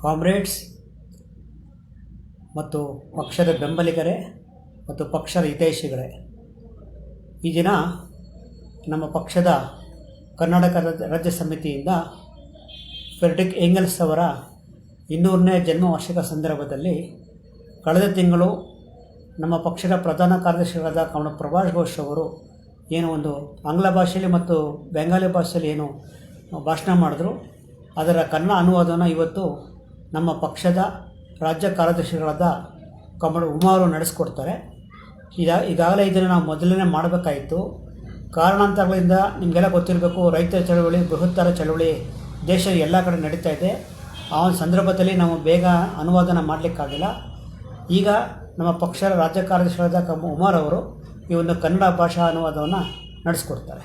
Comrades ಮತ್ತು ಪಕ್ಷದ ಬೆಂಬಲಿಗರೇ ಮತ್ತು ಪಕ್ಷದ ಹಿತೈಷಿಗಳೇ, ಈ ದಿನ ನಮ್ಮ ಪಕ್ಷದ ಕರ್ನಾಟಕ ರಾಜ್ಯ ಸಮಿತಿಯಿಂದ ಫ್ರೆಡ್ರಿಕ್ ಎಂಗೆಲ್ಸ್ ಅವರ 200ನೇ ಜನ್ಮವಾರ್ಷಿಕ ಸಂದರ್ಭದಲ್ಲಿ ಕಳೆದ ತಿಂಗಳು ನಮ್ಮ ಪಕ್ಷದ ಪ್ರಧಾನ ಕಾರ್ಯದರ್ಶಿಗಳಾದ ಕಮಲ್ ಪ್ರಭಾಸ್ ಘೋಷ್ ಅವರು ಏನು ಒಂದು ಆಂಗ್ಲ ಭಾಷೆಯಲ್ಲಿ ಮತ್ತು ಬೆಂಗಾಲಿ ಭಾಷೆಯಲ್ಲಿ ಏನು ಭಾಷಣ ಮಾಡಿದ್ರು, ಅದರ ಕನ್ನಡ ಅನುವಾದವನ್ನು ಇವತ್ತು ನಮ್ಮ ಪಕ್ಷದ ರಾಜ್ಯ ಕಾರ್ಯದರ್ಶಿಗಳಾದ ಕಮಲ್ ಉಮಾರು ನಡೆಸ್ಕೊಡ್ತಾರೆ. ಈಗಾಗಲೇ ಇದನ್ನು ನಾವು ಮೊದಲನೇ ಮಾಡಬೇಕಾಯಿತು. ಕಾರಣಾಂತರಗಳಿಂದ ನಿಮಗೆಲ್ಲ ಗೊತ್ತಿರಬೇಕು, ರೈತರ ಚಳವಳಿ, ಬೃಹತ್ತರ ಚಳವಳಿ ದೇಶ ಎಲ್ಲ ಕಡೆ ನಡೀತಾ ಇದೆ. ಆ ಒಂದು ಸಂದರ್ಭದಲ್ಲಿ ನಾವು ಬೇಗ ಅನುವಾದನ ಮಾಡಲಿಕ್ಕಾಗಿಲ್ಲ. ಈಗ ನಮ್ಮ ಪಕ್ಷದ ರಾಜ್ಯ ಕಾರ್ಯದರ್ಶಿಗಳಾದ ಕಮಲ್ ಉಮಾರ್ ಅವರು ಈ ಒಂದು ಕನ್ನಡ ಭಾಷಾ ಅನುವಾದವನ್ನು ನಡೆಸ್ಕೊಡ್ತಾರೆ.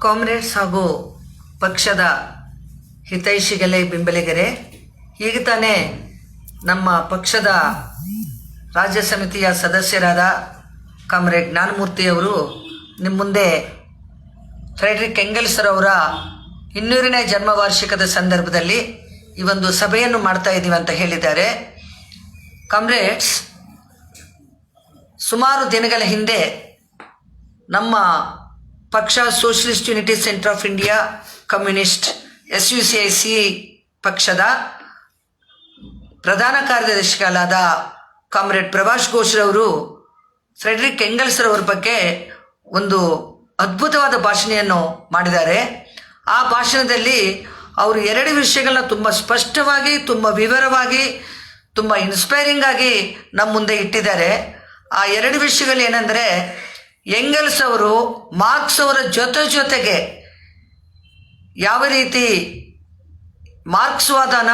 ಕಾಮ್ರೇಡ್ಸ್ ಹಾಗೂ ಪಕ್ಷದ ಹಿತೈಷಿಗಳೇ, ಬೆಂಬಲಿಗರೇ, ಈಗ ತಾನೇ ನಮ್ಮ ಪಕ್ಷದ ರಾಜ್ಯ ಸಮಿತಿಯ ಸದಸ್ಯರಾದ ಕಾಮ್ರೇಡ್ ಜ್ಞಾನಮೂರ್ತಿಯವರು ನಿಮ್ಮ ಮುಂದೆ ಫ್ರೆಡ್ರಿಕ್ ಎಂಗೆಲ್ಸ್ ಅವರ 200ನೇ ಜನ್ಮವಾರ್ಷಿಕದ ಸಂದರ್ಭದಲ್ಲಿ ಈ ಒಂದು ಸಭೆಯನ್ನು ಮಾಡ್ತಾ ಇದ್ದೀವಿ ಅಂತ ಹೇಳಿದ್ದಾರೆ. ಕಾಮ್ರೇಡ್ಸ್, ಸುಮಾರು ದಿನಗಳ ಹಿಂದೆ ನಮ್ಮ ಪಕ್ಷ socialist unity centre of India communist SUCIC ಪಕ್ಷದ ಪ್ರಧಾನ ಕಾರ್ಯದರ್ಶಿಗಳಾದ ಕಾಮ್ರೇಡ್ ಪ್ರಭಾಸ್ ಘೋಷ್ ರವರು ಫ್ರೆಡ್ರಿಕ್ ಎಂಗೆಲ್ಸ್ ರವರ ಬಗ್ಗೆ ಒಂದು ಅದ್ಭುತವಾದ ಭಾಷಣೆಯನ್ನು ಮಾಡಿದ್ದಾರೆ. ಆ ಭಾಷಣದಲ್ಲಿ ಅವರು 2 ವಿಷಯಗಳನ್ನ ತುಂಬ ಸ್ಪಷ್ಟವಾಗಿ, ತುಂಬ ವಿವರವಾಗಿ, ತುಂಬ ಇನ್ಸ್ಪೈರಿಂಗ್ ಆಗಿ ನಮ್ಮ ಮುಂದೆ ಇಟ್ಟಿದ್ದಾರೆ. ಆ 2 ವಿಷಯಗಳು ಏನಂದರೆ, ಎಂಗೆಲ್ಸ್ ಅವರು ಮಾರ್ಕ್ಸ್ ಅವರ ಜೊತೆಗೆ ಯಾವ ರೀತಿ ಮಾರ್ಕ್ಸ್ವಾದನ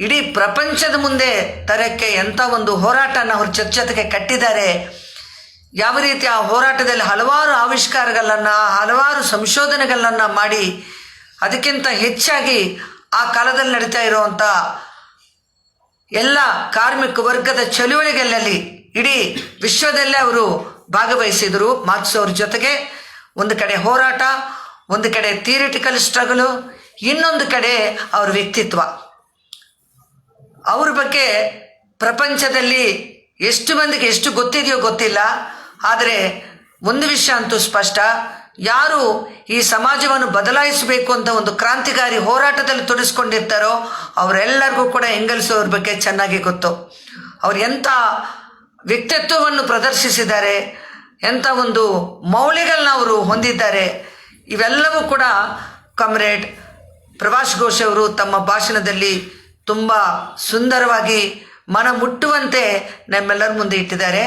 ಇಡೀ ಪ್ರಪಂಚದ ಮುಂದೆ ತರಕ್ಕೆ ಎಂಥ ಒಂದು ಹೋರಾಟನ ಅವರು ಜೊತೆಗೆ ಕಟ್ಟಿದ್ದಾರೆ. ಯಾವ ರೀತಿ ಆ ಹೋರಾಟದಲ್ಲಿ ಹಲವಾರು ಆವಿಷ್ಕಾರಗಳನ್ನು, ಹಲವಾರು ಸಂಶೋಧನೆಗಳನ್ನು ಮಾಡಿ, ಅದಕ್ಕಿಂತ ಹೆಚ್ಚಾಗಿ ಆ ಕಾಲದಲ್ಲಿ ನಡೀತಾ ಇರುವಂಥ ಎಲ್ಲ ಕಾರ್ಮಿಕ ವರ್ಗದ ಚಳುವಳಿಗಳಲ್ಲಿ ಇಡೀ ವಿಶ್ವದಲ್ಲೇ ಅವರು ಭಾಗವಹಿಸಿದರು. ಮಾರ್ಕ್ಸ್ ಅವ್ರ ಜೊತೆಗೆ ಒಂದು ಕಡೆ ಹೋರಾಟ, ಒಂದು ಕಡೆ ಥಿಯರಿಟಿಕಲ್ ಸ್ಟ್ರಗಲು, ಇನ್ನೊಂದು ಕಡೆ ಅವ್ರ ವ್ಯಕ್ತಿತ್ವ. ಅವ್ರ ಬಗ್ಗೆ ಪ್ರಪಂಚದಲ್ಲಿ ಎಷ್ಟು ಮಂದಿಗೆ ಎಷ್ಟು ಗೊತ್ತಿದೆಯೋ ಗೊತ್ತಿಲ್ಲ. ಆದರೆ ಒಂದು ವಿಷಯ ಅಂತೂ ಸ್ಪಷ್ಟ, ಯಾರು ಈ ಸಮಾಜವನ್ನು ಬದಲಾಯಿಸಬೇಕು ಅಂತ ಒಂದು ಕ್ರಾಂತಿಕಾರಿ ಹೋರಾಟದಲ್ಲಿ ತೊಡಗಿಸ್ಕೊಂಡಿರ್ತಾರೋ ಅವರೆಲ್ಲರಿಗೂ ಕೂಡ ಎಂಗೆಲ್ಸ್ ಅವ್ರ ಬಗ್ಗೆ ಚೆನ್ನಾಗಿ ಗೊತ್ತು. ಅವ್ರು ಎಂಥ ವ್ಯಕ್ತಿತ್ವವನ್ನು ಪ್ರದರ್ಶಿಸಿದ್ದಾರೆ, ಎಂಥ ಒಂದು ಮೌಲ್ಯಗಳನ್ನ ಅವರು ಹೊಂದಿದ್ದಾರೆ. ಇವೆಲ್ಲವೂ ಕೂಡ ಕಾಮ್ರೇಡ್ ಪ್ರಭಾಸ್ ಘೋಷ್ ಅವರು ತಮ್ಮ ಭಾಷಣದಲ್ಲಿ ತುಂಬ ಸುಂದರವಾಗಿ ಮನ ಮುಟ್ಟುವಂತೆ ನಮ್ಮೆಲ್ಲರ ಮುಂದೆ ಇಟ್ಟಿದ್ದಾರೆ.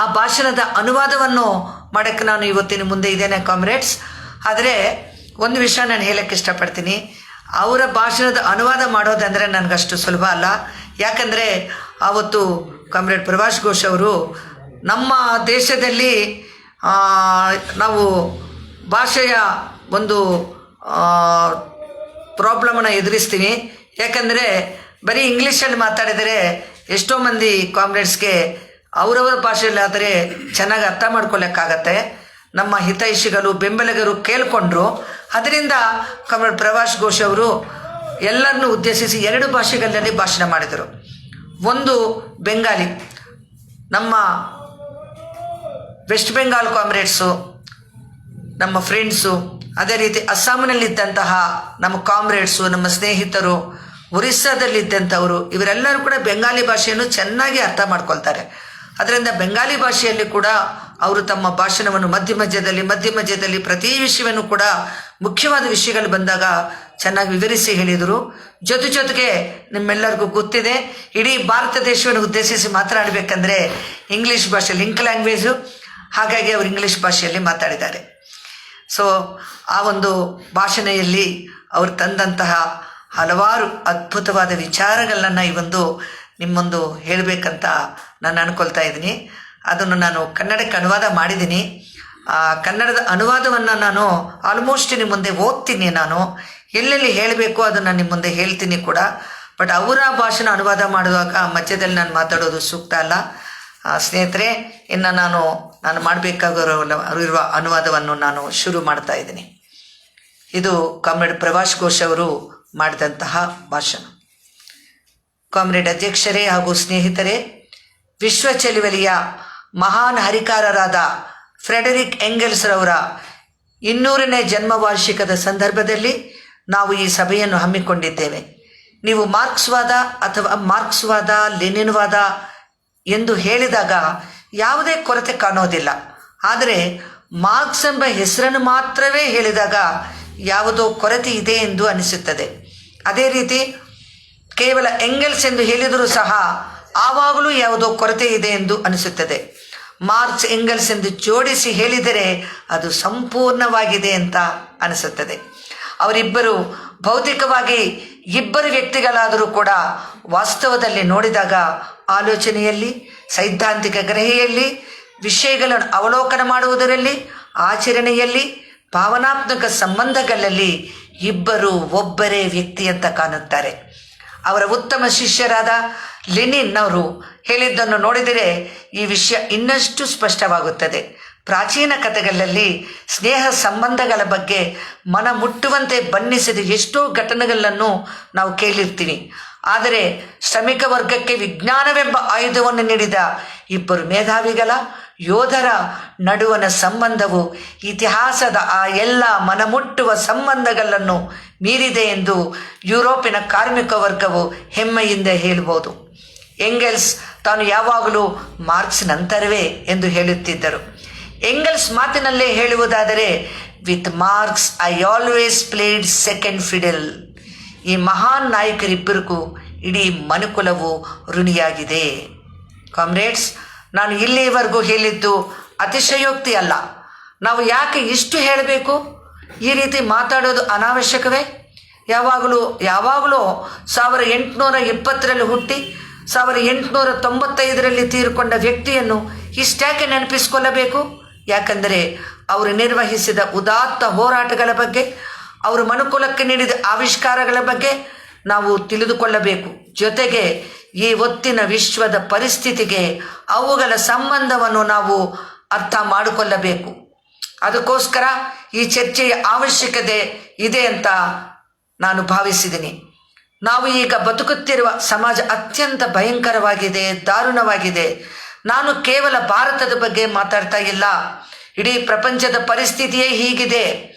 ಆ ಭಾಷಣದ ಅನುವಾದವನ್ನು ಮಾಡೋಕ್ಕೆ ನಾನು ಇವತ್ತಿನ ಮುಂದೆ ಇದ್ದೇನೆ ಕಾಮ್ರೇಡ್ಸ್. ಆದರೆ ಒಂದು ವಿಷಯ ನಾನು ಹೇಳೋಕ್ಕೆ ಇಷ್ಟಪಡ್ತೀನಿ, ಅವರ ಭಾಷಣದ ಅನುವಾದ ಮಾಡೋದಂದರೆ ನನಗಷ್ಟು ಸುಲಭ ಅಲ್ಲ. ಯಾಕಂದರೆ ಆವತ್ತು ಕಾಮ್ರೇಡ್ ಪ್ರಭಾಸ್ ಘೋಷ್ ಅವರು ನಮ್ಮ ದೇಶದಲ್ಲಿ ನಾವು ಭಾಷೆಯ ಒಂದು ಪ್ರಾಬ್ಲಮನ್ನು ಎದುರಿಸ್ತೀವಿ. ಯಾಕಂದರೆ ಬರೀ ಇಂಗ್ಲೀಷಲ್ಲಿ ಮಾತಾಡಿದರೆ ಎಷ್ಟೋ ಮಂದಿ ಕಾಮ್ರೇಡ್ಸ್ಗೆ ಅವರವರ ಭಾಷೆಯಲ್ಲಿ ಆದರೆ ಚೆನ್ನಾಗಿ ಅರ್ಥ ಮಾಡ್ಕೊಳ್ಳೋಕ್ಕಾಗತ್ತೆ. ನಮ್ಮ ಹಿತೈಷಿಗಳು, ಬೆಂಬಲಿಗರು ಕೇಳಿಕೊಂಡ್ರು. ಅದರಿಂದ ಕಾಮ್ರೇಡ್ ಪ್ರಭಾಸ್ ಘೋಷ್ ಅವರು ಎಲ್ಲರನ್ನೂ ಉದ್ದೇಶಿಸಿ 2 ಭಾಷೆಗಳಲ್ಲಿ ಭಾಷಣ ಮಾಡಿದರು. ಒಂದು ಬೆಂಗಾಲಿ, ನಮ್ಮ ವೆಸ್ಟ್ ಬೆಂಗಾಲ್ ಕಾಮ್ರೇಡ್ಸು, ನಮ್ಮ ಫ್ರೆಂಡ್ಸು, ಅದೇ ರೀತಿ ಅಸ್ಸಾಂನಲ್ಲಿದ್ದಂತಹ ನಮ್ಮ ಕಾಮ್ರೇಡ್ಸು, ನಮ್ಮ ಸ್ನೇಹಿತರು, ಒರಿಸ್ಸಾದಲ್ಲಿದ್ದಂಥವರು, ಇವರೆಲ್ಲರೂ ಕೂಡ ಬೆಂಗಾಲಿ ಭಾಷೆಯನ್ನು ಚೆನ್ನಾಗಿ ಅರ್ಥ ಮಾಡ್ಕೊಳ್ತಾರೆ. ಅದರಿಂದ ಬೆಂಗಾಲಿ ಭಾಷೆಯಲ್ಲಿ ಕೂಡ ಅವರು ತಮ್ಮ ಭಾಷಣವನ್ನು ಮಧ್ಯ ಮಧ್ಯದಲ್ಲಿ ಪ್ರತಿ ವಿಷಯವನ್ನು ಕೂಡ ಮುಖ್ಯವಾದ ವಿಷಯಗಳು ಬಂದಾಗ ಚೆನ್ನಾಗಿ ವಿವರಿಸಿ ಹೇಳಿದರು. ಜೊತೆಗೆ ನಿಮ್ಮೆಲ್ಲರಿಗೂ ಗೊತ್ತಿದೆ, ಇಡೀ ಭಾರತ ದೇಶವನ್ನು ಉದ್ದೇಶಿಸಿ ಮಾತನಾಡಬೇಕಂದ್ರೆ ಇಂಗ್ಲೀಷ್ ಭಾಷೆ ಲಿಂಕ್ ಲ್ಯಾಂಗ್ವೇಜು. ಹಾಗಾಗಿ ಅವರು ಇಂಗ್ಲೀಷ್ ಭಾಷೆಯಲ್ಲಿ ಮಾತಾಡಿದ್ದಾರೆ. ಸೊ ಆ ಒಂದು ಭಾಷಣೆಯಲ್ಲಿ ಅವರು ತಂದಂತಹ ಹಲವಾರು ಅದ್ಭುತವಾದ ವಿಚಾರಗಳನ್ನು ಈ ಒಂದು ನಿಮ್ಮೊಂದು ಹೇಳಬೇಕಂತ ನಾನು ಅಂದ್ಕೊಳ್ತಾ ಇದ್ದೀನಿ. ಅದನ್ನು ನಾನು ಕನ್ನಡಕ್ಕೆ ಅನುವಾದ ಮಾಡಿದ್ದೀನಿ. ಕನ್ನಡದ ಅನುವಾದವನ್ನು ನಾನು ಆಲ್ಮೋಸ್ಟ್ ನಿಮ್ಮ ಮುಂದೆ ಓದ್ತೀನಿ. ನಾನು ಎಲ್ಲೆಲ್ಲಿ ಹೇಳಬೇಕು ಅದನ್ನು ನಿಮ್ಮ ಮುಂದೆ ಹೇಳ್ತೀನಿ ಕೂಡ. ಬಟ್ ಅವರ ಭಾಷಣ ಅನುವಾದ ಮಾಡುವಾಗ ಮಧ್ಯದಲ್ಲಿ ನಾನು ಮಾತಾಡೋದು ಸೂಕ್ತ ಅಲ್ಲ. ಸ್ನೇಹಿತರೆ, ಇನ್ನು ನಾನು ನಾನು ಮಾಡಬೇಕಾಗಿರುವ ಅನುವಾದವನ್ನು ನಾನು ಶುರು ಮಾಡ್ತಾ ಇದ್ದೀನಿ. ಇದು ಕಾಮ್ರೇಡ್ ಪ್ರಭಾಷ್ ಘೋಷ್ ಅವರು ಮಾಡಿದಂತಹ ಭಾಷಣ. ಕಾಮ್ರೇಡ್ ಅಧ್ಯಕ್ಷರೇ ಹಾಗೂ ಸ್ನೇಹಿತರೆ, ವಿಶ್ವ ಚಳುವಳಿಯ ಮಹಾನ್ ಹರಿಕಾರರಾದ ಫ್ರೆಡರಿಕ್ ಎಂಗೆಲ್ಸ್ರವರ 200ನೇ ಜನ್ಮವಾರ್ಷಿಕದ ಸಂದರ್ಭದಲ್ಲಿ ನಾವು ಈ ಸಭೆಯನ್ನು ಹಮ್ಮಿಕೊಂಡಿದ್ದೇವೆ. ನೀವು ಮಾರ್ಕ್ಸ್ವಾದ ಅಥವಾ ಮಾರ್ಕ್ಸ್ವಾದ, ಲೆನಿನ್ವಾದ ಎಂದು ಹೇಳಿದಾಗ ಯಾವುದೇ ಕೊರತೆ ಕಾಣೋದಿಲ್ಲ. ಆದರೆ ಮಾರ್ಕ್ಸ್ ಎಂಬ ಹೆಸರನ್ನು ಮಾತ್ರವೇ ಹೇಳಿದಾಗ ಯಾವುದೋ ಕೊರತೆ ಇದೆ ಎಂದು ಅನಿಸುತ್ತದೆ. ಅದೇ ರೀತಿ ಕೇವಲ ಎಂಗೆಲ್ಸ್ ಎಂದು ಹೇಳಿದರೂ ಸಹ ಆವಾಗಲೂ ಯಾವುದೋ ಕೊರತೆ ಇದೆ ಎಂದು ಅನಿಸುತ್ತದೆ. ಮಾರ್ಕ್ಸ್ ಎಂಗೆಲ್ಸ್ ಎಂದು ಜೋಡಿಸಿ ಹೇಳಿದರೆ ಅದು ಸಂಪೂರ್ಣವಾಗಿದೆ ಅಂತ ಅನಿಸುತ್ತದೆ. ಅವರಿಬ್ಬರು ಭೌತಿಕವಾಗಿ ಇಬ್ಬರು ವ್ಯಕ್ತಿಗಳಾದರೂ ಕೂಡ ವಾಸ್ತವದಲ್ಲಿ ನೋಡಿದಾಗ ಆಲೋಚನೆಯಲ್ಲಿ, ಸೈದ್ಧಾಂತಿಕ ಗ್ರಹಿಯಲ್ಲಿ, ವಿಷಯಗಳನ್ನು ಅವಲೋಕನ ಮಾಡುವುದರಲ್ಲಿ, ಆಚರಣೆಯಲ್ಲಿ, ಭಾವನಾತ್ಮಕ ಸಂಬಂಧಗಳಲ್ಲಿ ಇಬ್ಬರು ಒಬ್ಬರೇ ವ್ಯಕ್ತಿ ಅಂತ ಕಾಣುತ್ತಾರೆ. ಅವರ ಉತ್ತಮ ಶಿಷ್ಯರಾದ ಲೆನಿನ್ ಅವರು ಹೇಳಿದ್ದನ್ನು ನೋಡಿದರೆ ಈ ವಿಷಯ ಇನ್ನಷ್ಟು ಸ್ಪಷ್ಟವಾಗುತ್ತದೆ. ಪ್ರಾಚೀನ ಕಥೆಗಳಲ್ಲಿ ಸ್ನೇಹ ಸಂಬಂಧಗಳ ಬಗ್ಗೆ ಮನ ಮುಟ್ಟುವಂತೆ ಬಣ್ಣಿಸಿದ ಎಷ್ಟೋ ಘಟನೆಗಳನ್ನು ನಾವು ಕೇಳಿರ್ತೀವಿ. ಆದರೆ ಶ್ರಮಿಕ ವರ್ಗಕ್ಕೆ ವಿಜ್ಞಾನವೆಂಬ ಆಯುಧವನ್ನು ನೀಡಿದ ಇಬ್ಬರು ಮೇಧಾವಿಗಳ ಯೋಧರ ನಡುವಣ ಸಂಬಂಧವು ಇತಿಹಾಸದ ಆ ಎಲ್ಲ ಮನಮುಟ್ಟುವ ಸಂಬಂಧಗಳನ್ನು ಮೀರಿದೆ ಎಂದು ಯುರೋಪಿನ ಕಾರ್ಮಿಕ ವರ್ಗವು ಹೆಮ್ಮೆಯಿಂದ ಹೇಳಬಹುದು. ಎಂಗೆಲ್ಸ್ ತಾನು ಯಾವಾಗಲೂ ಮಾರ್ಕ್ಸ್ ನಂತರವೇ ಎಂದು ಹೇಳುತ್ತಿದ್ದರು. ಎಂಗೆಲ್ಸ್ ಮಾತಿನಲ್ಲೇ ಹೇಳುವುದಾದರೆ, with marks I always played second fiddle. ಈ ಮಹಾನ್ ನಾಯಕರಿಬ್ಬರಿಗೂ ಇಡೀ ಮನುಕುಲವು ಋಣಿಯಾಗಿದೆ. ಕಾಮ್ರೇಡ್ಸ್, ನಾನು ಇಲ್ಲಿವರೆಗೂ ಹೇಳಿದ್ದು ಅತಿಶಯೋಕ್ತಿ ಅಲ್ಲ. ನಾವು ಯಾಕೆ ಇಷ್ಟು ಹೇಳಬೇಕು? ಈ ರೀತಿ ಮಾತಾಡೋದು ಅನಾವಶ್ಯಕವೇ? ಯಾವಾಗಲೂ 1820ರಲ್ಲಿ ಹುಟ್ಟಿ 1895ರಲ್ಲಿ ತೀರಿಕೊಂಡ ವ್ಯಕ್ತಿಯನ್ನು ಇಷ್ಟ್ಯಾಕೆ ನೆನಪಿಸಿಕೊಳ್ಳಬೇಕು? ಯಾಕಂದರೆ ಅವರು ನಿರ್ವಹಿಸಿದ ಉದಾತ್ತ ಹೋರಾಟಗಳ ಬಗ್ಗೆ, ಅವರು ಮನುಕುಲಕ್ಕೆ ನೀಡಿದ ಆವಿಷ್ಕಾರಗಳ ಬಗ್ಗೆ ನಾವು ತಿಳಿದುಕೊಳ್ಳಬೇಕು. ಜೊತೆಗೆ ಈ ಹೊತ್ತಿನ ವಿಶ್ವದ ಪರಿಸ್ಥಿತಿಗೆ ಅವುಗಳ ಸಂಬಂಧವನ್ನು ನಾವು ಅರ್ಥ ಮಾಡಿಕೊಳ್ಳಬೇಕು. ಅದಕ್ಕೋಸ್ಕರ ಈ ಚರ್ಚೆಯ ಅವಶ್ಯಕತೆ ಇದೆ ಅಂತ ನಾನು ಭಾವಿಸಿದ್ದೀನಿ. ನಾವು ಈಗ ಬದುಕುತ್ತಿರುವ ಸಮಾಜ ಅತ್ಯಂತ ಭಯಂಕರವಾಗಿದೆ, ದಾರುಣವಾಗಿದೆ. ನಾನು ಕೇವಲ ಭಾರತದ ಬಗ್ಗೆ ಮಾತಾಡ್ತಾ ಇಲ್ಲ. ಇಡೀ ಪ್ರಪಂಚದ ಪರಿಸ್ಥಿತಿಯೇ ಹೀಗಿದೆ.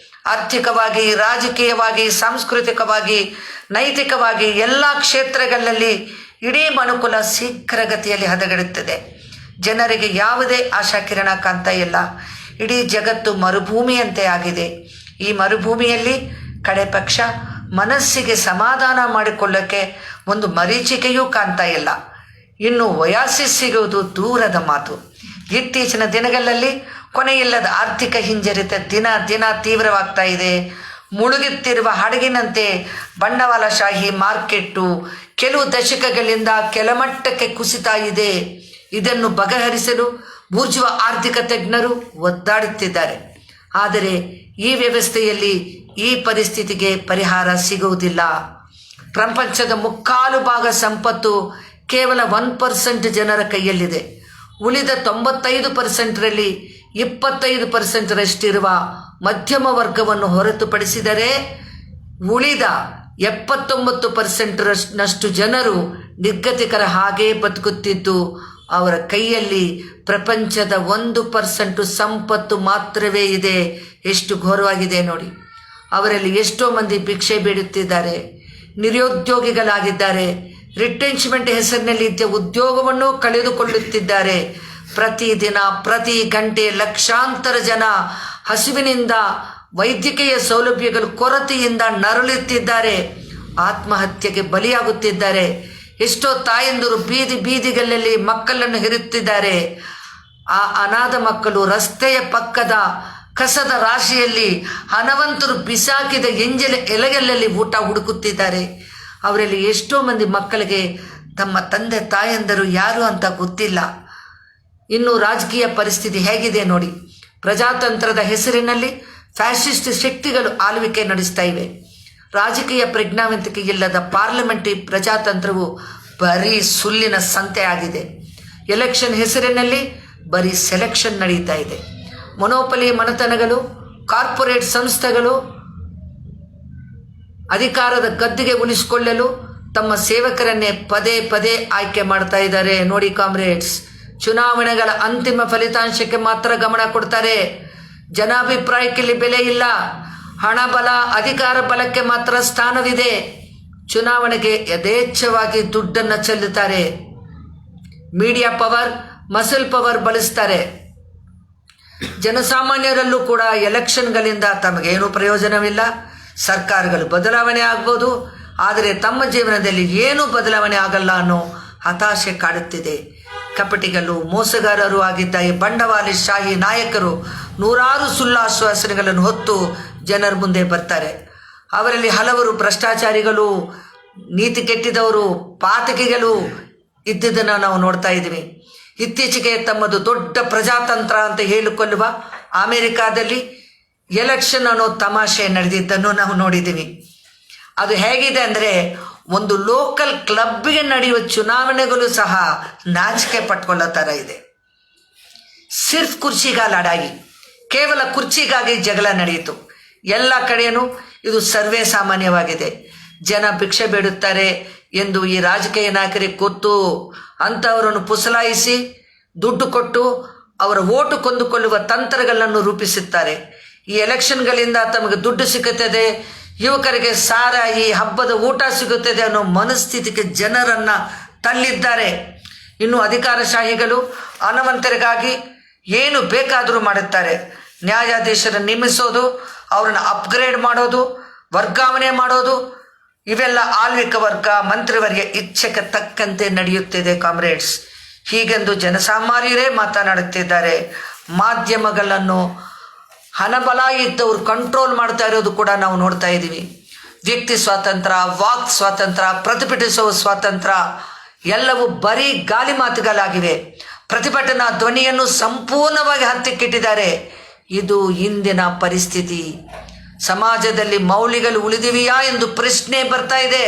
ಆರ್ಥಿಕವಾಗಿ, ರಾಜಕೀಯವಾಗಿ, ಸಾಂಸ್ಕೃತಿಕವಾಗಿ, ನೈತಿಕವಾಗಿ ಎಲ್ಲ ಕ್ಷೇತ್ರಗಳಲ್ಲಿ ಇಡೀ ಮನುಕುಲ ಶೀಘ್ರಗತಿಯಲ್ಲಿ ಹದಗೆಡುತ್ತದೆ. ಜನರಿಗೆ ಯಾವುದೇ ಆಶಾಕಿರಣ ಕಾಣ್ತಾ ಇಲ್ಲ. ಇಡೀ ಜಗತ್ತು ಮರುಭೂಮಿಯಂತೆ ಆಗಿದೆ. ಈ ಮರುಭೂಮಿಯಲ್ಲಿ ಕಡೆ ಪಕ್ಷ ಮನಸ್ಸಿಗೆ ಸಮಾಧಾನ ಮಾಡಿಕೊಳ್ಳೋಕ್ಕೆ ಒಂದು ಮರೀಚಿಕೆಯೂ ಕಾಣ್ತಾ ಇಲ್ಲ. ಇನ್ನು ಒಯಾಸಿಸ್ ಸಿಗುವುದು ದೂರದ ಮಾತು. ಇತ್ತೀಚಿನ ದಿನಗಳಲ್ಲಿ ಕೊನೆಯಿಲ್ಲದ ಆರ್ಥಿಕ ಹಿಂಜರಿತ ದಿನ ದಿನ ತೀವ್ರವಾಗ್ತಾ ಇದೆ. ಮುಳುಗುತ್ತಿರುವ ಹಡಗಿನಂತೆ ಬಂಡವಾಳಶಾಹಿ ಮಾರ್ಕೆಟ್ಟು ಕೆಲವು ದಶಕಗಳಿಂದ ಕೆಳಮಟ್ಟಕ್ಕೆ ಕುಸಿತಾ ಇದೆ. ಇದನ್ನು ಬಗೆಹರಿಸಲು ಬೂರ್ಜುವ ಆರ್ಥಿಕ ತಜ್ಞರು ಒದ್ದಾಡುತ್ತಿದ್ದಾರೆ. ಆದರೆ ಈ ವ್ಯವಸ್ಥೆಯಲ್ಲಿ ಈ ಪರಿಸ್ಥಿತಿಗೆ ಪರಿಹಾರ ಸಿಗುವುದಿಲ್ಲ. ಪ್ರಪಂಚದ ಮುಕ್ಕಾಲು ಭಾಗ ಸಂಪತ್ತು ಕೇವಲ 1% ಜನರ ಕೈಯಲ್ಲಿದೆ. ಉಳಿದ 95%ರಲ್ಲಿ 25%ರಷ್ಟಿರುವ ಮಧ್ಯಮ ವರ್ಗವನ್ನು ಹೊರತುಪಡಿಸಿದರೆ ಉಳಿದ 79%ನಷ್ಟು ಜನರು ನಿರ್ಗತಿಕರ ಹಾಗೇ ಬದುಕುತ್ತಿದ್ದು ಅವರ ಕೈಯಲ್ಲಿ ಪ್ರಪಂಚದ 1% ಸಂಪತ್ತು ಮಾತ್ರವೇ ಇದೆ. ಎಷ್ಟು ಘೋರವಾಗಿದೆ ನೋಡಿ. ಅವರಲ್ಲಿ ಎಷ್ಟೋ ಮಂದಿ ಭಿಕ್ಷೆ ಬೇಡುತ್ತಿದ್ದಾರೆ, ನಿರುದ್ಯೋಗಿಗಳಾಗಿದ್ದಾರೆ, ರಿಟೆನ್ಚ್ಮೆಂಟ್ ಹೆಸರಿನಲ್ಲಿ ಇದ್ದ ಉದ್ಯೋಗವನ್ನು ಕಳೆದುಕೊಳ್ಳುತ್ತಿದ್ದಾರೆ. ಪ್ರತಿದಿನ ಪ್ರತಿ ಗಂಟೆ ಲಕ್ಷಾಂತರ ಜನ ಹಸಿವಿನಿಂದ, ವೈದ್ಯಕೀಯ ಸೌಲಭ್ಯಗಳ ಕೊರತೆಯಿಂದ ನರಳುತ್ತಿದ್ದಾರೆ, ಆತ್ಮಹತ್ಯೆಗೆ ಬಲಿಯಾಗುತ್ತಿದ್ದಾರೆ. ಎಷ್ಟೋ ತಾಯಂದಿರು ಬೀದಿಗಳಲ್ಲಿ ಮಕ್ಕಳನ್ನು ಹೆರುತ್ತಿದ್ದಾರೆ. ಆ ಅನಾಥ ಮಕ್ಕಳು ರಸ್ತೆಯ ಪಕ್ಕದ ಕಸದ ರಾಶಿಯಲ್ಲಿ ಹಣವಂತರು ಬಿಸಾಕಿದ ಎಂಜಲ ಎಲೆಗಳಲ್ಲಿ ಊಟ ಹುಡುಕುತ್ತಿದ್ದಾರೆ. ಅವರಲ್ಲಿ ಎಷ್ಟೋ ಮಂದಿ ಮಕ್ಕಳಿಗೆ ತಮ್ಮ ತಂದೆ ತಾಯಂದರು ಯಾರು ಅಂತ ಗೊತ್ತಿಲ್ಲ. ಇನ್ನು ರಾಜಕೀಯ ಪರಿಸ್ಥಿತಿ ಹೇಗಿದೆ ನೋಡಿ. ಪ್ರಜಾತಂತ್ರದ ಹೆಸರಿನಲ್ಲಿ ಫ್ಯಾಸಿಸ್ಟ್ ಶಕ್ತಿಗಳು ಆಳ್ವಿಕೆ ನಡೆಸ್ತಾ ಇವೆ. ರಾಜಕೀಯ ಪ್ರಜ್ಞಾವಂತಿಕೆ ಇಲ್ಲದ ಪಾರ್ಲಿಮೆಂಟರಿ ಪ್ರಜಾತಂತ್ರವು ಬರೀ ಸುಳ್ಳಿನ ಸಂತೆ ಆಗಿದೆ. ಎಲೆಕ್ಷನ್ ಹೆಸರಿನಲ್ಲಿ ಬರೀ ಸೆಲೆಕ್ಷನ್ ನಡೀತಾ ಇದೆ. ಮೊನೋಪಲಿ ಮನೆತನಗಳು, ಕಾರ್ಪೊರೇಟ್ ಸಂಸ್ಥೆಗಳು ಅಧಿಕಾರದ ಗದ್ದುಗೆ ಉಳಿಸಿಕೊಳ್ಳಲು ತಮ್ಮ ಸೇವಕರನ್ನೇ ಪದೇ ಪದೇ ಆಯ್ಕೆ ಮಾಡ್ತಾ ಇದ್ದಾರೆ. ನೋಡಿ ಕಾಮ್ರೇಡ್ಸ್, ಚುನಾವಣೆಗಳ ಅಂತಿಮ ಫಲಿತಾಂಶಕ್ಕೆ ಮಾತ್ರ ಗಮನ ಕೊಡ್ತಾರೆ. ಜನಾಭಿಪ್ರಾಯಕ್ಕೆ ಇಲ್ಲಿ ಬೆಲೆ ಇಲ್ಲ. ಹಣ ಬಲ, ಅಧಿಕಾರ ಬಲಕ್ಕೆ ಮಾತ್ರ ಸ್ಥಾನವಿದೆ. ಚುನಾವಣೆಗೆ ಯಥೇಚ್ಛವಾಗಿ ದುಡ್ಡನ್ನು ಚೆಲ್ಲುತ್ತಾರೆ. ಮೀಡಿಯಾ ಪವರ್, ಮಸಲ್ ಪವರ್ ಬಳಸ್ತಾರೆ. ಜನಸಾಮಾನ್ಯರಲ್ಲೂ ಕೂಡ ಎಲೆಕ್ಷನ್ಗಳಿಂದ ತಮಗೇನು ಪ್ರಯೋಜನವಿಲ್ಲ. ಸರ್ಕಾರಗಳು ಬದಲಾವಣೆ ಆಗ್ಬೋದು, ಆದರೆ ತಮ್ಮ ಜೀವನದಲ್ಲಿ ಏನೂ ಬದಲಾವಣೆ ಆಗಲ್ಲ ಅನ್ನೋ ಹತಾಶೆ ಕಾಡುತ್ತಿದೆ. ಕಪಟಿಗಳು, ಮೋಸಗಾರರು ಆಗಿದ್ದ ಈ ಬಂಡವಾಳಶಾಹಿ ನಾಯಕರು ನೂರಾರು ಸುಳ್ಳಾಶ್ವಾಸನೆಗಳನ್ನು ಹೊತ್ತು ಜನರ ಮುಂದೆ ಬರ್ತಾರೆ. ಅವರಲ್ಲಿ ಹಲವರು ಭ್ರಷ್ಟಾಚಾರಿಗಳು, ನೀತಿ ಕೆಟ್ಟಿದವರು, ಪಾತಕಿಗಳು ಇದ್ದುದನ್ನು ನಾವು ನೋಡ್ತಾ ಇದ್ದೀವಿ. ಇತ್ತೀಚೆಗೆ ತಮ್ಮದು ದೊಡ್ಡ ಪ್ರಜಾತಂತ್ರ ಅಂತ ಹೇಳಿಕೊಳ್ಳುವ ಅಮೆರಿಕಾದಲ್ಲಿ ಎಲೆಕ್ಷನ್ ಅನ್ನೋ ತಮಾಷೆ ನಡೆದಿದ್ದನ್ನು ನಾವು ನೋಡಿದ್ದೀವಿ. ಅದು ಹೇಗಿದೆ ಅಂದರೆ, ಒಂದು ಲೋಕಲ್ ಕ್ಲಬ್ಗೆ ನಡೆಯುವ ಚುನಾವಣೆಗಳು ಸಹ ನಾಚಿಕೆ ಪಟ್ಕೊಳ್ಳೋ ಥರ ಇದೆ. ಸಿರ್ಫ್ ಕುರ್ಚಿಗ ಲಡಾಯಿ, ಕೇವಲ ಕುರ್ಚಿಗಾಗಿ ಜಗಳ ನಡೆಯಿತು. ಎಲ್ಲ ಕಡೆಯೂ ಇದು ಸರ್ವೇ ಸಾಮಾನ್ಯವಾಗಿದೆ. ಜನ ಭಿಕ್ಷೆ ಬೇಡುತ್ತಾರೆ ಎಂದು ಈ ರಾಜಕೀಯ ನಾಯಕರಿಗೆ ಗೊತ್ತು. ಅಂಥವರನ್ನು ಪುಸಲಾಯಿಸಿ ದುಡ್ಡು ಕೊಟ್ಟು ಅವರ ಓಟು ಕೊಂದುಕೊಳ್ಳುವ ತಂತ್ರಗಳನ್ನು ರೂಪಿಸುತ್ತಾರೆ. ಈ ಎಲೆಕ್ಷನ್ಗಳಿಂದ ತಮಗೆ ದುಡ್ಡು ಸಿಗುತ್ತದೆ, ಯುವಕರಿಗೆ ಸಾರಾಯಿ, ಹಬ್ಬದ ಊಟ ಸಿಗುತ್ತದೆ ಅನ್ನೋ ಮನಸ್ಥಿತಿಗೆ ಜನರನ್ನು ತಳ್ಳಿದ್ದಾರೆ. ಇನ್ನು ಅಧಿಕಾರಶಾಹಿಗಳು ಹಣವಂತರಿಗಾಗಿ ಏನು ಬೇಕಾದರೂ ಮಾಡುತ್ತಾರೆ. ನ್ಯಾಯಾಧೀಶರನ್ನು ನೇಮಿಸೋದು, ಅವರನ್ನು ಅಪ್ಗ್ರೇಡ್ ಮಾಡೋದು, ವರ್ಗಾವಣೆ ಮಾಡೋದು, ಇವೆಲ್ಲ ಆಳ್ವಿಕ ವರ್ಗ, ಮಂತ್ರಿವರ್ಗ ಇಚ್ಛೆಗೆ ತಕ್ಕಂತೆ ನಡೆಯುತ್ತಿದೆ ಕಾಮ್ರೇಡ್ಸ್. ಹೀಗೆಂದು ಜನಸಾಮಾನ್ಯರೇ ಮಾತನಾಡುತ್ತಿದ್ದಾರೆ. ಮಾಧ್ಯಮಗಳನ್ನು ಹಣಬಲ ಇದ್ದವರು ಕಂಟ್ರೋಲ್ ಮಾಡ್ತಾ ಇರೋದು ಕೂಡ ನಾವು ನೋಡ್ತಾ ಇದ್ದೀವಿ. ವ್ಯಕ್ತಿ ಸ್ವಾತಂತ್ರ್ಯ, ವಾಕ್ ಸ್ವಾತಂತ್ರ್ಯ, ಪ್ರತಿಭಟಿಸುವ ಸ್ವಾತಂತ್ರ್ಯ ಎಲ್ಲವೂ ಬರೀ ಗಾಲಿ ಮಾತುಗಳಾಗಿವೆ. ಪ್ರತಿಭಟನಾ ಧ್ವನಿಯನ್ನು ಸಂಪೂರ್ಣವಾಗಿ ಹತ್ತಿಕ್ಕಿಟ್ಟಿದ್ದಾರೆ. ಇದು ಇಂದಿನ ಪರಿಸ್ಥಿತಿ. ಸಮಾಜದಲ್ಲಿ ಮೌಲ್ಯಗಳು ಉಳಿದಿವೆಯಾ ಎಂದು ಪ್ರಶ್ನೆ ಬರ್ತಾ ಇದೆ.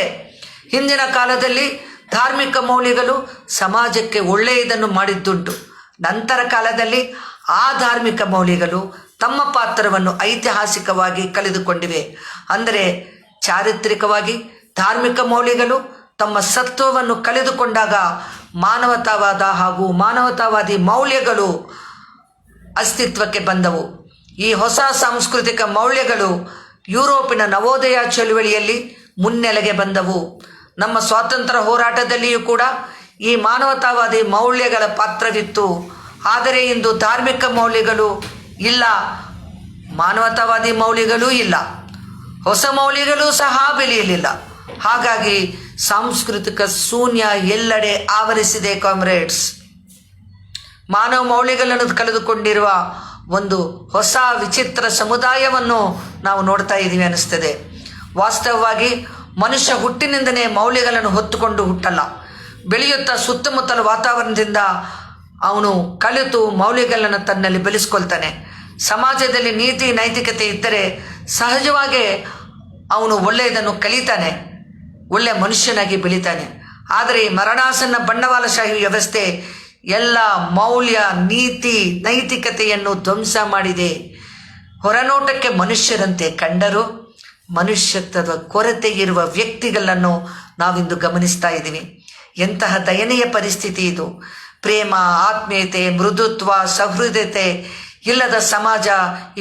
ಹಿಂದಿನ ಕಾಲದಲ್ಲಿ ಧಾರ್ಮಿಕ ಮೌಲ್ಯಗಳು ಸಮಾಜಕ್ಕೆ ಒಳ್ಳೆಯದನ್ನು ಮಾಡಿದ್ದುಂಟು. ನಂತರ ಕಾಲದಲ್ಲಿ ಆ ಧಾರ್ಮಿಕ ಮೌಲ್ಯಗಳು ತಮ್ಮ ಪಾತ್ರವನ್ನು ಐತಿಹಾಸಿಕವಾಗಿ ಕಳೆದುಕೊಂಡಿವೆ. ಅಂದರೆ ಚಾರಿತ್ರಿಕವಾಗಿ ಧಾರ್ಮಿಕ ಮೌಲ್ಯಗಳು ತಮ್ಮ ಸತ್ವವನ್ನು ಕಳೆದುಕೊಂಡಾಗ ಮಾನವತಾವಾದ ಹಾಗೂ ಮಾನವತಾವಾದಿ ಮೌಲ್ಯಗಳು ಅಸ್ತಿತ್ವಕ್ಕೆ ಬಂದವು. ಈ ಹೊಸ ಸಾಂಸ್ಕೃತಿಕ ಮೌಲ್ಯಗಳು ಯುರೋಪಿನ ನವೋದಯ ಚಳುವಳಿಯಲ್ಲಿ ಮುನ್ನೆಲೆಗೆ ಬಂದವು. ನಮ್ಮ ಸ್ವಾತಂತ್ರ್ಯ ಹೋರಾಟದಲ್ಲಿಯೂ ಕೂಡ ಈ ಮಾನವತಾವಾದಿ ಮೌಲ್ಯಗಳ ಪಾತ್ರವಿತ್ತು. ಆದರೆ ಇಂದು ಧಾರ್ಮಿಕ ಮೌಲ್ಯಗಳು ಇಲ್ಲ, ಮಾನವತಾವಾದಿ ಮೌಲ್ಯಗಳೂ ಇಲ್ಲ, ಹೊಸ ಮೌಲ್ಯಗಳು ಸಹ ಬೆಳೆಯಲಿಲ್ಲ. ಹಾಗಾಗಿ ಸಾಂಸ್ಕೃತಿಕ ಶೂನ್ಯ ಎಲ್ಲೆಡೆ ಆವರಿಸಿದೆ ಕಾಮ್ರೇಡ್ಸ್. ಮಾನವ ಮೌಲ್ಯಗಳನ್ನು ಕಳೆದುಕೊಂಡಿರುವ ಒಂದು ಹೊಸ ವಿಚಿತ್ರ ಸಮುದಾಯವನ್ನು ನಾವು ನೋಡ್ತಾ ಇದ್ದೀವಿ ಅನ್ನಿಸ್ತದೆ. ವಾಸ್ತವವಾಗಿ ಮನುಷ್ಯ ಹುಟ್ಟಿನಿಂದನೇ ಮೌಲ್ಯಗಳನ್ನು ಹೊತ್ತುಕೊಂಡು ಹುಟ್ಟಲ್ಲ. ಬೆಳೆಯುತ್ತಾ ಸುತ್ತಮುತ್ತಲ ವಾತಾವರಣದಿಂದ ಅವನು ಕಲಿತು ಮೌಲ್ಯಗಳನ್ನು ತನ್ನಲ್ಲಿ ಬೆಳೆಸ್ಕೊಳ್ತಾನೆ. ಸಮಾಜದಲ್ಲಿ ನೀತಿ ನೈತಿಕತೆ ಇದ್ದರೆ ಸಹಜವಾಗಿ ಅವನು ಒಳ್ಳೆಯದನ್ನು ಕಲಿತಾನೆ, ಒಳ್ಳೆಯ ಮನುಷ್ಯನಾಗಿ ಬೆಳಿತಾನೆ. ಆದರೆ ಈ ಮರಣಾಸನ್ನ ಬಂಡವಾಳಶಾಹಿ ವ್ಯವಸ್ಥೆ ಎಲ್ಲ ಮೌಲ್ಯ, ನೀತಿ, ನೈತಿಕತೆಯನ್ನು ಧ್ವಂಸ ಮಾಡಿದೆ. ಹೊರನೋಟಕ್ಕೆ ಮನುಷ್ಯರಂತೆ ಕಂಡರೂ ಮನುಷ್ಯತ್ವದ ಕೊರತೆ ಇರುವ ವ್ಯಕ್ತಿಗಳನ್ನು ನಾವಿಂದು ಗಮನಿಸ್ತಾ ಇದ್ದೀವಿ. ಎಂತಹ ದಯನೀಯ ಪರಿಸ್ಥಿತಿ ಇದು. ಪ್ರೇಮ, ಆತ್ಮೀಯತೆ, ಮೃದುತ್ವ, ಸಹೃದಯತೆ ಇಲ್ಲದ ಸಮಾಜ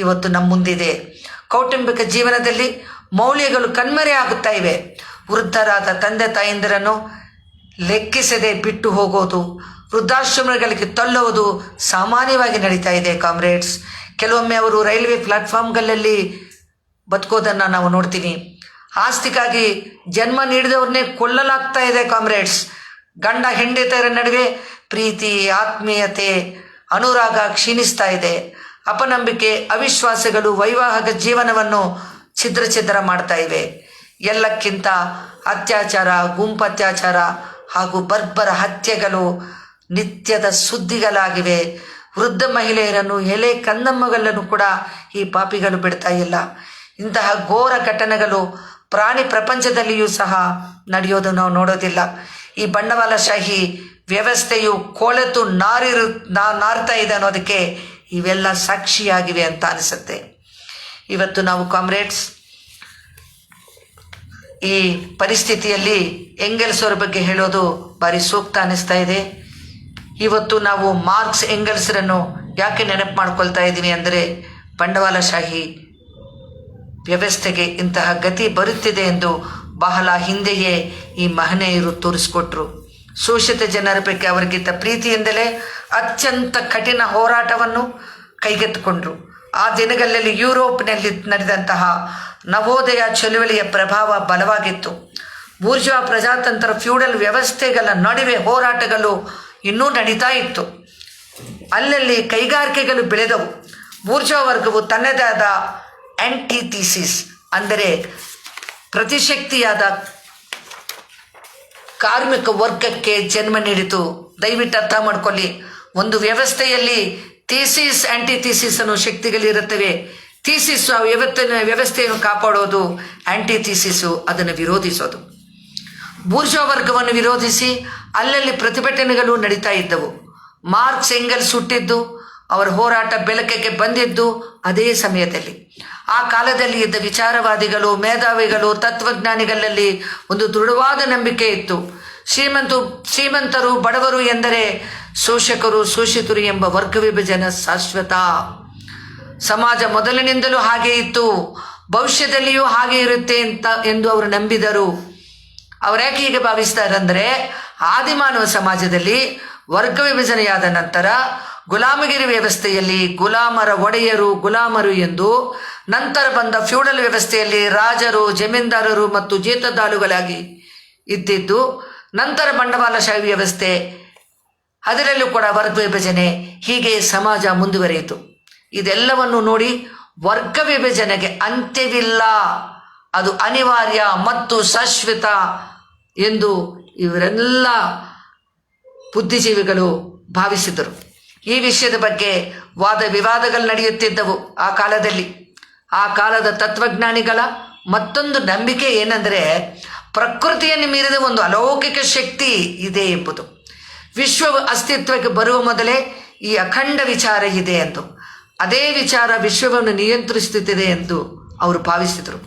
ಇವತ್ತು ನಮ್ಮ ಮುಂದಿದೆ. ಕೌಟುಂಬಿಕ ಜೀವನದಲ್ಲಿ ಮೌಲ್ಯಗಳು ಕಣ್ಮರೆ ಆಗುತ್ತಾ ಇವೆ. ವೃದ್ಧರಾದ ತಂದೆ ತಾಯಂದಿರನ್ನು ಲೆಕ್ಕಿಸದೆ ಬಿಟ್ಟು ಹೋಗೋದು, ವೃದ್ಧಾಶ್ರಮಗಳಿಗೆ ತಳ್ಳುವುದು ಸಾಮಾನ್ಯವಾಗಿ ನಡೀತಾ ಇದೆ ಕಾಮ್ರೇಡ್ಸ್. ಕೆಲವೊಮ್ಮೆ ಅವರು ರೈಲ್ವೆ ಪ್ಲಾಟ್ಫಾರ್ಮ್ಗಳಲ್ಲಿ ಬದುಕೋದನ್ನು ನಾವು ನೋಡ್ತೀವಿ. ಆಸ್ತಿಗಾಗಿ ಜನ್ಮ ನೀಡಿದವ್ರನ್ನೇ ಕೊಲ್ಲಲಾಗ್ತಾ ಇದೆ ಕಾಮ್ರೇಡ್ಸ್. ಗಂಡ ಹೆಂಡತಿಯರ ನಡುವೆ ಪ್ರೀತಿ, ಆತ್ಮೀಯತೆ, ಅನುರಾಗ ಕ್ಷೀಣಿಸ್ತಾ ಇದೆ. ಅಪನಂಬಿಕೆ, ಅವಿಶ್ವಾಸಗಳು ವೈವಾಹಿಕ ಜೀವನವನ್ನು ಛಿದ್ರ ಮಾಡ್ತಾ ಇವೆ. ಎಲ್ಲಕ್ಕಿಂತ ಅತ್ಯಾಚಾರ, ಗುಂಪತ್ಯಾಚಾರ ಹಾಗೂ ಬರ್ಬರ ಹತ್ಯೆಗಳು ನಿತ್ಯದ ಸುದ್ದಿಗಳಾಗಿವೆ. ವೃದ್ಧ ಮಹಿಳೆಯರನ್ನು, ಎಲೆ ಕಂದಮ್ಮಗಳನ್ನು ಕೂಡ ಈ ಪಾಪಿಗಳು ಬಿಡ್ತಾ ಇಲ್ಲ. ಇಂತಹ ಘೋರ ಘಟನೆಗಳು ಪ್ರಾಣಿ ಪ್ರಪಂಚದಲ್ಲಿಯೂ ಸಹ ನಡೆಯೋದು ನಾವು ನೋಡೋದಿಲ್ಲ. ಈ ಬಂಡವಾಳಶಾಹಿ ವ್ಯವಸ್ಥೆಯು ಕೊಳೆತು ನಾರ್ತಾ ಇದೆ ಅನ್ನೋದಕ್ಕೆ ಇವೆಲ್ಲ ಸಾಕ್ಷಿಯಾಗಿವೆ ಅಂತ ಅನಿಸುತ್ತೆ. ಇವತ್ತು ನಾವು ಕಾಮ್ರೇಡ್ಸ್ ಈ ಪರಿಸ್ಥಿತಿಯಲ್ಲಿ ಎಂಗೆಲ್ಸ್ ಅವರ ಬಗ್ಗೆ ಹೇಳೋದು ಭಾರಿ ಸೂಕ್ತ ಅನ್ನಿಸ್ತಾ ಇದೆ. ಇವತ್ತು ನಾವು ಮಾರ್ಕ್ಸ್ ಎಂಗೆಲ್ಸ್ರನ್ನು ಯಾಕೆ ನೆನಪು ಮಾಡ್ಕೊಳ್ತಾ ಇದ್ದೀವಿ ಅಂದರೆ, ಬಂಡವಾಳಶಾಹಿ ವ್ಯವಸ್ಥೆಗೆ ಇಂತಹ ಗತಿ ಬರುತ್ತಿದೆ ಎಂದು ಬಹಳ ಹಿಂದೆಯೇ ಈ ಮಹನೀಯರು ತೋರಿಸಿಕೊಟ್ರು. ಶೋಷಿತ ಜನರ ಬಗ್ಗೆ ಅವರಿಗಿದ್ದ ಪ್ರೀತಿಯಿಂದಲೇ ಅತ್ಯಂತ ಕಠಿಣ ಹೋರಾಟವನ್ನು ಕೈಗೆತ್ತಿಕೊಂಡ್ರು. ಆ ದಿನಗಳಲ್ಲಿ ಯುರೋಪ್ನಲ್ಲಿ ನಡೆದಂತಹ ನವೋದಯ ಚಳುವಳಿಯ ಪ್ರಭಾವ ಬಲವಾಗಿತ್ತು. ಬೂರ್ಜಾ ಪ್ರಜಾತಂತ್ರ ಫ್ಯೂಡಲ್ ವ್ಯವಸ್ಥೆಗಳ ನಡುವೆ ಹೋರಾಟಗಳು ಇನ್ನೂ ನಡೀತಾ ಇತ್ತು. ಅಲ್ಲಲ್ಲಿ ಕೈಗಾರಿಕೆಗಳು ಬೆಳೆದವು. ಬೂರ್ಜಾ ವರ್ಗವು ತನ್ನದೇ ಆದ ಆಂಟಿಥೀಸಿಸ್ ಅಂದರೆ ಪ್ರತಿಶಕ್ತಿಯಾದ ಕಾರ್ಮಿಕ ವರ್ಗಕ್ಕೆ ಜನ್ಮ ನೀಡಿತು. ದಯವಿಟ್ಟು ಅರ್ಥ ಮಾಡ್ಕೊಳ್ಳಿ, ಒಂದು ವ್ಯವಸ್ಥೆಯಲ್ಲಿ ಥೀಸಿಸ್ ಆಂಟಿಥೀಸಿಸ್ ಅನ್ನೋ ಶಕ್ತಿಗಳಿರುತ್ತವೆ. ಥೀಸಿಸ್ ವ್ಯವಸ್ಥೆಯನ್ನು ಕಾಪಾಡೋದು, ಆಂಟಿಥೀಸಿಸು ಅದನ್ನು ವಿರೋಧಿಸೋದು. ಬೂರ್ಜಾ ವರ್ಗವನ್ನು ವಿರೋಧಿಸಿ ಅಲ್ಲಲ್ಲಿ ಪ್ರತಿಭಟನೆಗಳು ನಡೀತಾ ಇದ್ದವು. ಮಾರ್ಕ್ಸ್ ಎಂಗೆಲ್ಸ್ ಹುಟ್ಟಿದ್ದು, ಅವರ ಹೋರಾಟ ಬೆಳಕಿಗೆ ಬಂದಿದ್ದು ಅದೇ ಸಮಯದಲ್ಲಿ. ಆ ಕಾಲದಲ್ಲಿ ಇದ್ದ ವಿಚಾರವಾದಿಗಳು, ಮೇಧಾವಿಗಳು, ತತ್ವಜ್ಞಾನಿಗಳಲ್ಲಿ ಒಂದು ದೃಢವಾದ ನಂಬಿಕೆ ಇತ್ತು. ಶ್ರೀಮಂತರು ಬಡವರು ಎಂದರೆ ಶೋಷಕರು ಶೋಷಿತರು ಎಂಬ ವರ್ಗ ವಿಭಜನೆ ಶಾಶ್ವತ. ಸಮಾಜ ಮೊದಲಿನಿಂದಲೂ ಹಾಗೆ ಇತ್ತು, ಭವಿಷ್ಯದಲ್ಲಿಯೂ ಹಾಗೆ ಇರುತ್ತೆ ಎಂದು ಅವರು ನಂಬಿದರು. ಅವರ್ಯಾಕೆ ಹೀಗೆ ಭಾವಿಸ್ತಾರಂದರೆ, ಆದಿಮಾನವ ಸಮಾಜದಲ್ಲಿ ವರ್ಗ ವಿಭಜನೆಯಾದ ನಂತರ ಗುಲಾಮಗಿರಿ ವ್ಯವಸ್ಥೆಯಲ್ಲಿ ಗುಲಾಮರ ಒಡೆಯರು ಗುಲಾಮರು ಎಂದು, ನಂತರ ಬಂದ ಫ್ಯೂಡಲ್ ವ್ಯವಸ್ಥೆಯಲ್ಲಿ ರಾಜರು ಜಮೀನ್ದಾರರು ಮತ್ತು ಜೇತದಾಳುಗಳಾಗಿ ಇದ್ದಿದ್ದು, ನಂತರ ಬಂಡವಾಳಶಾಹಿ ವ್ಯವಸ್ಥೆ, ಅದರಲ್ಲೂ ಕೂಡ ವರ್ಗ ವಿಭಜನೆ, ಹೀಗೆ ಸಮಾಜ ಮುಂದುವರಿಯಿತು. ಇದೆಲ್ಲವನ್ನು ನೋಡಿ ವರ್ಗ ವಿಭಜನೆಗೆ ಅಂತ್ಯವಿಲ್ಲ, ಅದು ಅನಿವಾರ್ಯ ಮತ್ತು ಶಾಶ್ವತ ಎಂದು ಇವರೆಲ್ಲ ಬುದ್ಧಿಜೀವಿಗಳು ಭಾವಿಸಿದರು. ಈ ವಿಷಯದ ಬಗ್ಗೆ ವಾದ ವಿವಾದಗಳು ನಡೆಯುತ್ತಿದ್ದವು ಆ ಕಾಲದಲ್ಲಿ. ಆ ಕಾಲದ ತತ್ವಜ್ಞಾನಿಗಳ ಮತ್ತೊಂದು ನಂಬಿಕೆ ಏನೆಂದರೆ, ಪ್ರಕೃತಿಯನ್ನು ಮೀರಿದ ಒಂದು ಅಲೌಕಿಕ ಶಕ್ತಿ ಇದೆ ಎಂಬುದು. ವಿಶ್ವವು ಅಸ್ತಿತ್ವಕ್ಕೆ ಬರುವ ಮೊದಲೇ ಈ ಅಖಂಡ ವಿಚಾರ ಇದೆ ಎಂದು, ಅದೇ ವಿಚಾರ ವಿಶ್ವವನ್ನು ನಿಯಂತ್ರಿಸುತ್ತಿದೆ ಎಂದು ಅವರು ಭಾವಿಸಿದರು.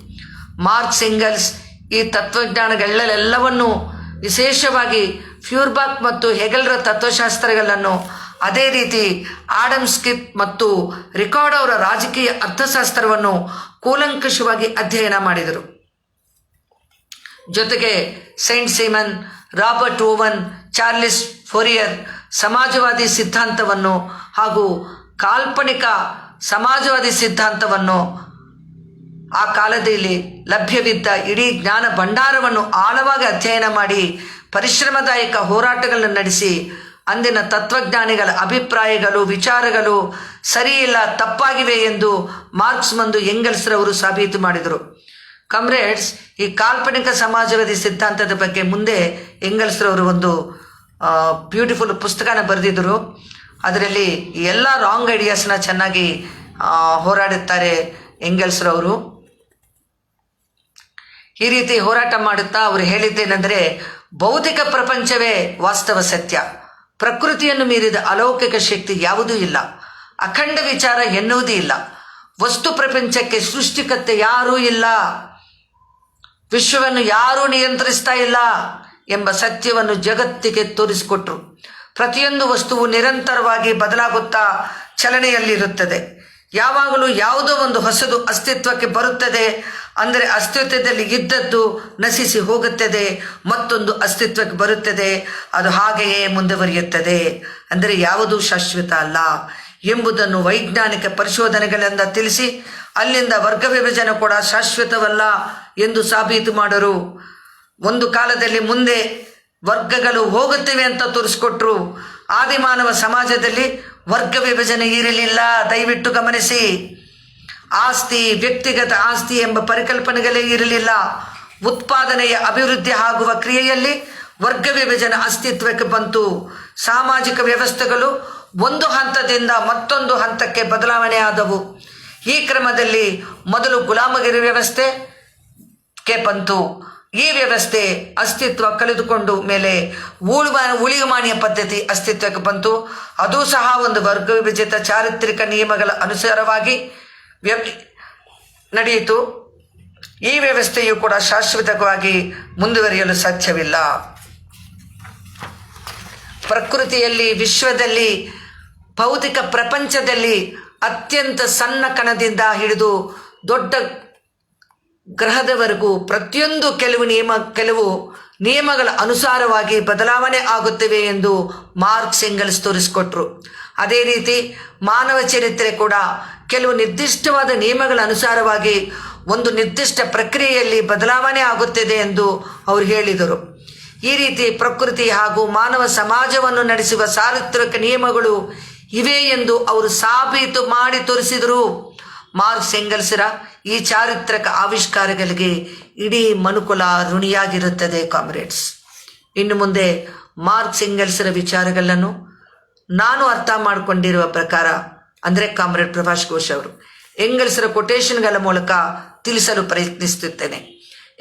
ಮಾರ್ಕ್ಸ್ ಎಂಗೆಲ್ಸ್ ಈ ತತ್ವಜ್ಞಾನಗಳೆಲ್ಲವನ್ನು, ವಿಶೇಷವಾಗಿ ಫ್ಯೂರ್ಬಾಕ್ ಮತ್ತು ಹೆಗೆಲ್ರ ತತ್ವಶಾಸ್ತ್ರಗಳನ್ನು, ಅದೇ ರೀತಿ ಆಡಮ್ ಸ್ಮಿತ್ ಮತ್ತು ರಿಕಾರ್ಡ್ ಅವರ ರಾಜಕೀಯ ಅರ್ಥಶಾಸ್ತ್ರವನ್ನು ಕೂಲಂಕಷವಾಗಿ ಅಧ್ಯಯನ ಮಾಡಿದರು. ಜೊತೆಗೆ Saint Simon, Robert Owen, Charles Fourier ಸಮಾಜವಾದಿ ಸಿದ್ಧಾಂತವನ್ನು ಹಾಗೂ ಕಾಲ್ಪನಿಕ ಸಮಾಜವಾದಿ ಸಿದ್ಧಾಂತವನ್ನು, ಆ ಕಾಲದಲ್ಲಿ ಲಭ್ಯವಿದ್ದ ಇಡೀ ಜ್ಞಾನ ಭಂಡಾರವನ್ನು ಆಳವಾಗಿ ಅಧ್ಯಯನ ಮಾಡಿ ಪರಿಶ್ರಮದಾಯಕ ಹೋರಾಟಗಳನ್ನು ನಡೆಸಿ ಅಂದಿನ ತತ್ವಜ್ಞಾನಿಗಳ ಅಭಿಪ್ರಾಯಗಳು, ವಿಚಾರಗಳು ಸರಿಯಿಲ್ಲ, ತಪ್ಪಾಗಿವೆ ಎಂದು ಮಾರ್ಕ್ಸ್ ಮತ್ತು ಎಂಗೆಲ್ಸ್ರವರು ಸಾಬೀತು ಮಾಡಿದರು. ಕಾಮ್ರೇಡ್ಸ್, ಈ ಕಾಲ್ಪನಿಕ ಸಮಾಜವಾದಿ ಸಿದ್ಧಾಂತದ ಬಗ್ಗೆ ಮುಂದೆ ಎಂಗೆಲ್ಸ್ರವರು ಒಂದು ಬ್ಯೂಟಿಫುಲ್ ಪುಸ್ತಕನ ಬರೆದಿದ್ದರು. ಅದರಲ್ಲಿ ಎಲ್ಲ ರಾಂಗ್ ಐಡಿಯಾಸ್ನ ಚೆನ್ನಾಗಿ ಹೋರಾಡುತ್ತಾರೆ ಎಂಗೆಲ್ಸ್ರವರು. ಈ ರೀತಿ ಹೋರಾಟ ಮಾಡುತ್ತಾ ಅವರು ಹೇಳಿದ್ದೇನೆಂದರೆ, ಭೌತಿಕ ಪ್ರಪಂಚವೇ ವಾಸ್ತವ ಸತ್ಯ, ಪ್ರಕೃತಿಯನ್ನು ಮೀರಿದ ಅಲೌಕಿಕ ಶಕ್ತಿ ಯಾವುದೂ ಇಲ್ಲ, ಅಖಂಡ ವಿಚಾರ ಎನ್ನುವುದೂ ಇಲ್ಲ, ವಸ್ತು ಪ್ರಪಂಚಕ್ಕೆ ಸೃಷ್ಟಿಕರ್ತೆ ಯಾರೂ ಇಲ್ಲ, ವಿಶ್ವವನ್ನು ಯಾರೂ ನಿಯಂತ್ರಿಸ್ತಾ ಇಲ್ಲ ಎಂಬ ಸತ್ಯವನ್ನು ಜಗತ್ತಿಗೆ ತೋರಿಸಿಕೊಟ್ರು. ಪ್ರತಿಯೊಂದು ವಸ್ತುವು ನಿರಂತರವಾಗಿ ಬದಲಾಗುತ್ತಾ ಚಲನೆಯಲ್ಲಿರುತ್ತದೆ. ಯಾವಾಗಲೂ ಯಾವುದೋ ಒಂದು ಹೊಸದು ಅಸ್ತಿತ್ವಕ್ಕೆ ಬರುತ್ತದೆ, ಅಂದರೆ ಅಸ್ತಿತ್ವದಲ್ಲಿ ಇದ್ದದ್ದು ನಶಿಸಿ ಹೋಗುತ್ತದೆ, ಮತ್ತೊಂದು ಅಸ್ತಿತ್ವಕ್ಕೆ ಬರುತ್ತದೆ, ಅದು ಹಾಗೆಯೇ ಮುಂದುವರಿಯುತ್ತದೆ. ಅಂದರೆ ಯಾವುದೂ ಶಾಶ್ವತ ಅಲ್ಲ ಎಂಬುದನ್ನು ವೈಜ್ಞಾನಿಕ ಪರಿಶೋಧನೆಗಳಿಂದ ತಿಳಿಸಿ, ಅಲ್ಲಿಂದ ವರ್ಗ ವಿಭಜನೆ ಕೂಡ ಶಾಶ್ವತವಲ್ಲ ಎಂದು ಸಾಬೀತು ಮಾಡರು. ಒಂದು ಕಾಲದಲ್ಲಿ ಮುಂದೆ ವರ್ಗಗಳು ಹೋಗುತ್ತವೆ ಅಂತ ತೋರಿಸ್ಕೊಟ್ರು. ಆದಿಮಾನವ ಸಮಾಜದಲ್ಲಿ ವರ್ಗ ವಿಭಜನೆ ಇರಲಿಲ್ಲ, ದಯವಿಟ್ಟು ಗಮನಿಸಿ. ಆಸ್ತಿ, ವ್ಯಕ್ತಿಗತ ಆಸ್ತಿ ಎಂಬ ಪರಿಕಲ್ಪನೆಗಳೇ ಇರಲಿಲ್ಲ. ಉತ್ಪಾದನೆಯ ಅಭಿವೃದ್ಧಿ ಆಗುವ ಕ್ರಿಯೆಯಲ್ಲಿ ವರ್ಗ ವಿಭಜನೆ ಅಸ್ತಿತ್ವಕ್ಕೆ ಬಂತು. ಸಾಮಾಜಿಕ ವ್ಯವಸ್ಥೆಗಳು ಒಂದು ಹಂತದಿಂದ ಮತ್ತೊಂದು ಹಂತಕ್ಕೆ ಬದಲಾವಣೆ ಆದವು. ಈ ಕ್ರಮದಲ್ಲಿ ಮೊದಲು ಗುಲಾಮಗಿರಿ ವ್ಯವಸ್ಥೆಗೆ ಬಂತು. ಈ ವ್ಯವಸ್ಥೆ ಅಸ್ತಿತ್ವ ಕಳೆದುಕೊಂಡು ಮೇಲೆ ಊಳಿಗಮಾನ್ಯ ಪದ್ಧತಿ ಅಸ್ತಿತ್ವಕ್ಕೆ ಬಂತು. ಅದು ಸಹ ಒಂದು ವರ್ಗ ವಿಭಜಿತ ಚಾರಿತ್ರಿಕ ನಿಯಮಗಳ ಅನುಸಾರವಾಗಿ ನಡೆಯಿತು. ಈ ವ್ಯವಸ್ಥೆಯು ಕೂಡ ಶಾಶ್ವತವಾಗಿ ಮುಂದುವರಿಯಲು ಸಾಧ್ಯವಿಲ್ಲ. ಪ್ರಕೃತಿಯಲ್ಲಿ, ವಿಶ್ವದಲ್ಲಿ, ಭೌತಿಕ ಪ್ರಪಂಚದಲ್ಲಿ ಅತ್ಯಂತ ಸಣ್ಣ ಕಣದಿಂದ ಹಿಡಿದು ದೊಡ್ಡ ಗ್ರಹದವರೆಗೂ ಪ್ರತಿಯೊಂದು ಕೆಲವು ನಿಯಮಗಳ ಅನುಸಾರವಾಗಿ ಬದಲಾವಣೆ ಆಗುತ್ತವೆ ಎಂದು ಮಾರ್ಕ್ಸ್ ಎಂಗೆಲ್ಸ್ ತೋರಿಸಿಕೊಟ್ರು. ಅದೇ ರೀತಿ ಮಾನವ ಚರಿತ್ರೆ ಕೂಡ ಕೆಲವು ನಿರ್ದಿಷ್ಟವಾದ ನಿಯಮಗಳ ಅನುಸಾರವಾಗಿ ಒಂದು ನಿರ್ದಿಷ್ಟ ಪ್ರಕ್ರಿಯೆಯಲ್ಲಿ ಬದಲಾವಣೆ ಆಗುತ್ತದೆ ಎಂದು ಅವರು ಹೇಳಿದರು. ಈ ರೀತಿ ಪ್ರಕೃತಿ ಹಾಗೂ ಮಾನವ ಸಮಾಜವನ್ನು ನಡೆಸುವ ಚಾರಿತ್ರಿಕ ನಿಯಮಗಳು ಇವೆ ಎಂದು ಅವರು ಸಾಬೀತು ಮಾಡಿ ತೋರಿಸಿದರು. ಮಾರ್ಕ್ಸ್ ಎಂಗೆಲ್ಸರ ಈ ಚಾರಿತ್ರಿಕ ಆವಿಷ್ಕಾರಗಳಿಗೆ ಇಡೀ ಮನುಕುಲ ಋಣಿಯಾಗಿರುತ್ತದೆ ಕಾಮ್ರೇಡ್ಸ್. ಇನ್ನು ಮುಂದೆ ಮಾರ್ಕ್ಸ್ ಎಂಗೆಲ್ಸರ ವಿಚಾರಗಳನ್ನು ನಾನು ಅರ್ಥ ಮಾಡಿಕೊಂಡಿರುವ ಪ್ರಕಾರ ಅಂದರೆ ಕಾಮ್ರೇಡ್ ಪ್ರಭಾಷ್ ಘೋಷ್ ಅವರು ಎಂಗೆಲ್ಸರ ಕೊಟೇಶನ್ಗಳ ಮೂಲಕ ತಿಳಿಸಲು ಪ್ರಯತ್ನಿಸುತ್ತೇನೆ.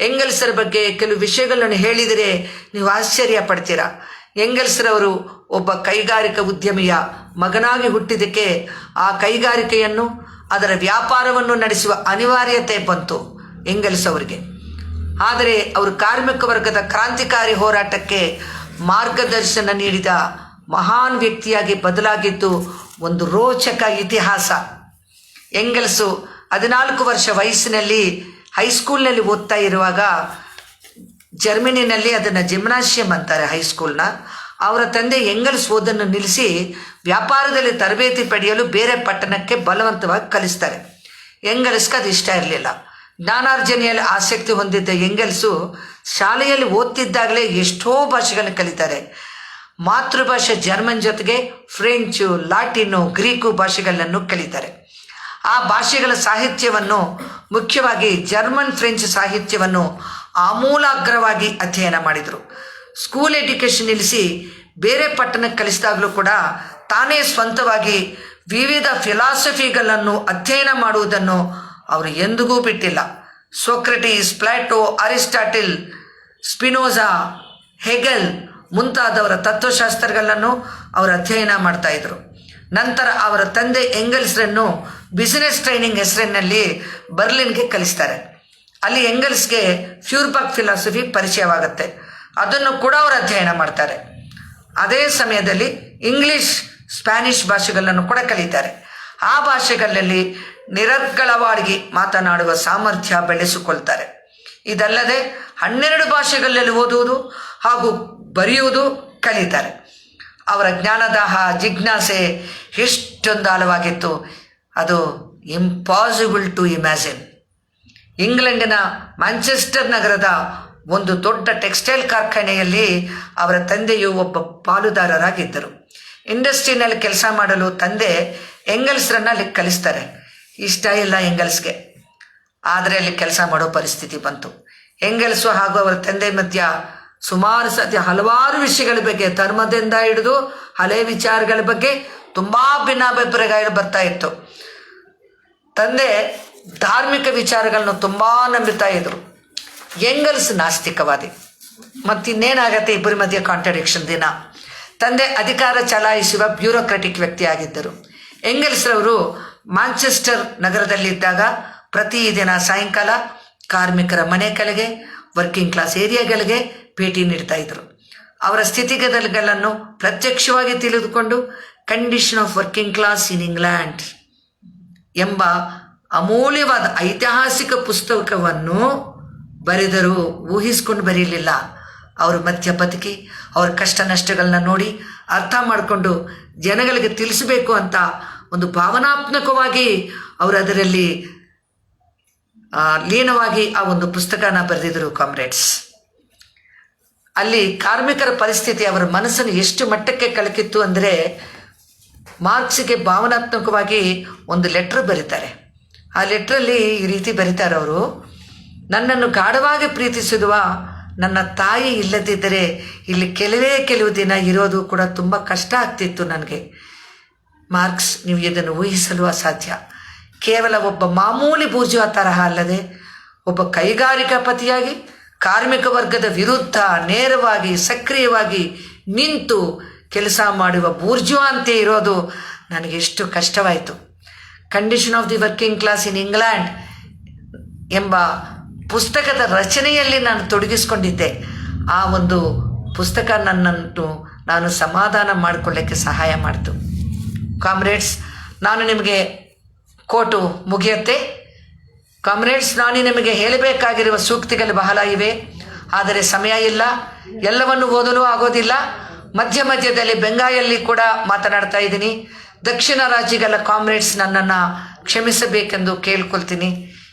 ಎಂಗೆಲ್ಸರ ಬಗ್ಗೆ ಕೆಲವು ವಿಷಯಗಳನ್ನು ಹೇಳಿದರೆ ನೀವು ಆಶ್ಚರ್ಯ ಪಡ್ತೀರಾ. ಎಂಗೆಲ್ಸ್ರವರು ಒಬ್ಬ ಕೈಗಾರಿಕಾ ಉದ್ಯಮಿಯ ಮಗನಾಗಿ ಹುಟ್ಟಿದ್ದಕ್ಕೆ ಆ ಕೈಗಾರಿಕೆಯನ್ನು, ಅದರ ವ್ಯಾಪಾರವನ್ನು ನಡೆಸುವ ಅನಿವಾರ್ಯತೆ ಬಂತು ಎಂಗೆಲ್ಸ್ ಅವರಿಗೆ. ಆದರೆ ಅವರು ಕಾರ್ಮಿಕ ವರ್ಗದ ಕ್ರಾಂತಿಕಾರಿ ಹೋರಾಟಕ್ಕೆ ಮಾರ್ಗದರ್ಶನ ನೀಡಿದ ಮಹಾನ್ ವ್ಯಕ್ತಿಯಾಗಿ ಬದಲಾಗಿದ್ದು ಒಂದು ರೋಚಕ ಇತಿಹಾಸ. ಎಂಗೆಲ್ಸು 14 ವರ್ಷ ವಯಸ್ಸಿನಲ್ಲಿ ಹೈಸ್ಕೂಲ್ನಲ್ಲಿ ಓದ್ತಾ ಇರುವಾಗ, ಜರ್ಮನಿನಲ್ಲಿ ಅದನ್ನು ಜಿಮ್ನಾಷಿಯಂ ಅಂತಾರೆ ಹೈಸ್ಕೂಲ್ನ, ಅವರ ತಂದೆ ಎಂಗೆಲ್ಸ್ ಓದನ್ನು ನಿಲ್ಲಿಸಿ ವ್ಯಾಪಾರದಲ್ಲಿ ತರಬೇತಿ ಪಡೆಯಲು ಬೇರೆ ಪಟ್ಟಣಕ್ಕೆ ಬಲವಂತವಾಗಿ ಕಲಿಸ್ತಾರೆ. ಎಂಗೆಲ್ಸ್ಗೆ ಅದು ಇಷ್ಟ ಇರಲಿಲ್ಲ. ಜ್ಞಾನಾರ್ಜನೆಯಲ್ಲಿ ಆಸಕ್ತಿ ಹೊಂದಿದ್ದ ಎಂಗೆಲ್ಸು ಶಾಲೆಯಲ್ಲಿ ಓದ್ತಿದ್ದಾಗಲೇ ಎಷ್ಟೋ ಭಾಷೆಗಳನ್ನು ಕಲಿತಾರೆ. ಮಾತೃಭಾಷೆ ಜರ್ಮನ್ ಜೊತೆಗೆ ಫ್ರೆಂಚು, ಲಾಟಿನು, ಗ್ರೀಕು ಭಾಷೆಗಳನ್ನು ಕಲಿತಾರೆ. ಆ ಭಾಷೆಗಳ ಸಾಹಿತ್ಯವನ್ನು, ಮುಖ್ಯವಾಗಿ ಜರ್ಮನ್ ಫ್ರೆಂಚ್ ಸಾಹಿತ್ಯವನ್ನು ಆಮೂಲಾಗ್ರವಾಗಿ ಅಧ್ಯಯನ ಮಾಡಿದರು. ಸ್ಕೂಲ್ ಎಡ್ಯುಕೇಷನ್ ನಿಲ್ಲಿಸಿ ಬೇರೆ ಪಟ್ಟಣಕ್ಕೆ ಕಲಿಸಿದಾಗಲೂ ಕೂಡ ತಾನೇ ಸ್ವಂತವಾಗಿ ವಿವಿಧ ಫಿಲಾಸಫಿಗಳನ್ನು ಅಧ್ಯಯನ ಮಾಡುವುದನ್ನು ಅವರು ಎಂದಿಗೂ ಬಿಟ್ಟಿಲ್ಲ. ಸೋಕ್ರಟೀಸ್, ಪ್ಲಾಟೋ, ಅರಿಸ್ಟಾಟಿಲ್, ಸ್ಪಿನೋಜಾ, ಹೆಗೆಲ್ ಮುಂತಾದವರ ತತ್ವಶಾಸ್ತ್ರಗಳನ್ನು ಅವರು ಅಧ್ಯಯನ ಮಾಡ್ತಾ ಇದ್ರು. ನಂತರ ಅವರ ತಂದೆ ಎಂಗೆಲ್ಸ್ರನ್ನು ಬಿಸಿನೆಸ್ ಟ್ರೈನಿಂಗ್ ಹೆಸರಿನಲ್ಲಿ ಬರ್ಲಿನ್ಗೆ ಕಲಿಸ್ತಾರೆ. ಅಲ್ಲಿ ಎಂಗೆಲ್ಸ್ಗೆ ಫ್ಯೂರ್ಬಾಕ್ ಫಿಲಾಸಫಿ ಪರಿಚಯವಾಗುತ್ತೆ. ಅದನ್ನು ಕೂಡ ಅವರು ಅಧ್ಯಯನ ಮಾಡ್ತಾರೆ. ಅದೇ ಸಮಯದಲ್ಲಿ ಇಂಗ್ಲಿಷ್, ಸ್ಪ್ಯಾನಿಷ್ ಭಾಷೆಗಳನ್ನು ಕೂಡ ಕಲಿತಾರೆ. ಆ ಭಾಷೆಗಳಲ್ಲಿ ನಿರರ್ಗಳವಾಗಿ ಮಾತನಾಡುವ ಸಾಮರ್ಥ್ಯ ಬೆಳೆಸಿಕೊಳ್ತಾರೆ. ಇದಲ್ಲದೆ 12 ಭಾಷೆಗಳಲ್ಲಿ ಓದುವುದು ಹಾಗೂ ಬರೆಯುವುದು ಕಲಿತಾರೆ. ಅವರ ಜ್ಞಾನದಾಹ, ಜಿಜ್ಞಾಸೆ ಎಷ್ಟೊಂದು ಆಳವಾಗಿತ್ತು, ಅದು ಇಂಪಾಸಿಬಲ್ ಟು ಇಮ್ಯಾಜಿನ್. ಇಂಗ್ಲೆಂಡಿನ ಮ್ಯಾಂಚೆಸ್ಟರ್ ನಗರದ ಒಂದು ದೊಡ್ಡ ಟೆಕ್ಸ್ಟೈಲ್ ಕಾರ್ಖಾನೆಯಲ್ಲಿ ಅವರ ತಂದೆಯು ಒಬ್ಬ ಪಾಲುದಾರರಾಗಿದ್ದರು. ಇಂಡಸ್ಟ್ರಿನಲ್ಲಿ ಕೆಲಸ ಮಾಡಲು ತಂದೆ ಎಂಗೆಲ್ಸ್ರನ್ನ ಅಲ್ಲಿ ಕಲಿಸ್ತಾರೆ. ಇಷ್ಟ ಇಲ್ಲ ಎಂಗೆಲ್ಸ್ಗೆ, ಆದರೆ ಅಲ್ಲಿ ಕೆಲಸ ಮಾಡೋ ಪರಿಸ್ಥಿತಿ ಬಂತು. ಎಂಗೆಲ್ಸು ಹಾಗೂ ಅವರ ತಂದೆ ಮಧ್ಯ ಸುಮಾರು ಹಲವಾರು ವಿಷಯಗಳ ಬಗ್ಗೆ, ಧರ್ಮದಿಂದ ಹಿಡಿದು ಹಳೆ ವಿಚಾರಗಳ ಬಗ್ಗೆ ತುಂಬ ಭಿನ್ನಾಭಿಪ್ರಾಯಗಳು ಬರ್ತಾ ಇತ್ತು. ತಂದೆ ಧಾರ್ಮಿಕ ವಿಚಾರಗಳನ್ನು ತುಂಬ ನಂಬುತ್ತಾ ಇದ್ರು. ಎಂಗೆಲ್ಸ್ ನಾಸ್ತಿಕವಾದಿ. ಮತ್ತಿನ್ನೇನಾಗತ್ತೆ ಇಬ್ಬರ ಮಧ್ಯೆ ಕಾಂಟ್ರಡಿಕ್ಷನ್ ದಿನ. ತಂದೆ ಅಧಿಕಾರ ಚಲಾಯಿಸುವ ಬ್ಯೂರೋಕ್ರಾಟಿಕ್ ವ್ಯಕ್ತಿಯಾಗಿದ್ದರು. ಎಂಗೆಲ್ಸ್ರವರು ಮ್ಯಾಂಚೆಸ್ಟರ್ ನಗರದಲ್ಲಿದ್ದಾಗ ಪ್ರತಿದಿನ ಸಾಯಂಕಾಲ ಕಾರ್ಮಿಕರ ಮನೆಗಳಿಗೆ, ವರ್ಕಿಂಗ್ ಕ್ಲಾಸ್ ಏರಿಯಾಗಳಿಗೆ ಭೇಟಿ ನೀಡ್ತಾ ಇದ್ರು. ಅವರ ಸ್ಥಿತಿಗತಿಗಳನ್ನು ಪ್ರತ್ಯಕ್ಷವಾಗಿ ತಿಳಿದುಕೊಂಡು condition of working class in England ಎಂಬ ಅಮೂಲ್ಯವಾದ ಐತಿಹಾಸಿಕ ಪುಸ್ತಕವನ್ನು ಬರೆದರು. ಊಹಿಸ್ಕೊಂಡು ಬರೀಲಿಲ್ಲ. ಅವ್ರ ಮಧ್ಯ ಬದುಕಿ ಅವ್ರ ಕಷ್ಟ ನಷ್ಟಗಳನ್ನ ನೋಡಿ ಅರ್ಥ ಮಾಡಿಕೊಂಡು ಜನಗಳಿಗೆ ತಿಳಿಸಬೇಕು ಅಂತ ಒಂದು ಭಾವನಾತ್ಮಕವಾಗಿ ಅವರು ಅದರಲ್ಲಿ ಲೀನವಾಗಿ ಆ ಒಂದು ಪುಸ್ತಕನ ಬರೆದಿದ್ರು ಕಾಮ್ರೇಡ್ಸ್. ಅಲ್ಲಿ ಕಾರ್ಮಿಕರ ಪರಿಸ್ಥಿತಿ ಅವರ ಮನಸ್ಸನ್ನು ಎಷ್ಟು ಮಟ್ಟಕ್ಕೆ ಕಲಕಿತ್ತು ಅಂದರೆ, ಮಾರ್ಕ್ಸ್ಗೆ ಭಾವನಾತ್ಮಕವಾಗಿ ಒಂದು ಲೆಟ್ರ್ ಬರೀತಾರೆ. ಆ ಲೆಟ್ರಲ್ಲಿ ಈ ರೀತಿ ಬರೀತಾರೆ ಅವರು: ನನ್ನನ್ನು ಗಾಢವಾಗಿ ಪ್ರೀತಿಸಿರುವ ನನ್ನ ತಾಯಿ ಇಲ್ಲದಿದ್ದರೆ ಇಲ್ಲಿ ಕೆಲವು ದಿನ ಇರೋದು ಕೂಡ ತುಂಬ ಕಷ್ಟ ಆಗ್ತಿತ್ತು ನನಗೆ. ಮಾರ್ಕ್ಸ್, ನೀವು ಇದನ್ನು ಊಹಿಸಲು ಅಸಾಧ್ಯ. ಕೇವಲ ಒಬ್ಬ ಮಾಮೂಲಿ ಬೂರ್ಜುವ ತರಹ ಅಲ್ಲದೆ ಒಬ್ಬ ಕೈಗಾರಿಕಾ ಪತಿಯಾಗಿ ಕಾರ್ಮಿಕ ವರ್ಗದ ವಿರುದ್ಧ ನೇರವಾಗಿ ಸಕ್ರಿಯವಾಗಿ ನಿಂತು ಕೆಲಸ ಮಾಡುವ ಬೂರ್ಜುವಾ ಅಂತೆ ಇರೋದು ನನಗೆ ಎಷ್ಟು ಕಷ್ಟವಾಯಿತು. Condition of the working class in England ಎಂಬ ಪುಸ್ತಕದ ರಚನೆಯಲ್ಲಿ ನಾನು ತೊಡಗಿಸ್ಕೊಂಡಿದ್ದೆ. ಆ ಒಂದು ಪುಸ್ತಕ ನನ್ನನ್ನು ನಾನು ಸಮಾಧಾನ ಮಾಡಿಕೊಳ್ಳಕ್ಕೆ ಸಹಾಯ ಮಾಡಿತು. ಕಾಮ್ರೇಡ್ಸ್, ನಾನು ನಿಮಗೆ ಕೋಟು ಮುಗಿಯುತ್ತೆ. ಕಾಮ್ರೇಡ್ಸ್, ನಾನು ನಿಮಗೆ ಹೇಳಬೇಕಾಗಿರುವ ಸೂಕ್ತಿಗಳು ಬಹಳ ಇವೆ, ಆದರೆ ಸಮಯ ಇಲ್ಲ, ಎಲ್ಲವನ್ನು ಓದಲು ಆಗೋದಿಲ್ಲ. ಮಧ್ಯ ಮಧ್ಯದಲ್ಲಿ ಬೆಂಗಾಯಲ್ಲಿ ಕೂಡ ಮಾತನಾಡ್ತಾ ಇದ್ದೀನಿ. ದಕ್ಷಿಣ ರಾಜ್ಯಗಳ ಕಾಮ್ರೇಡ್ಸ್ ನನ್ನನ್ನು ಕ್ಷಮಿಸಬೇಕೆಂದು ಕೇಳ್ಕೊಳ್ತೀನಿ.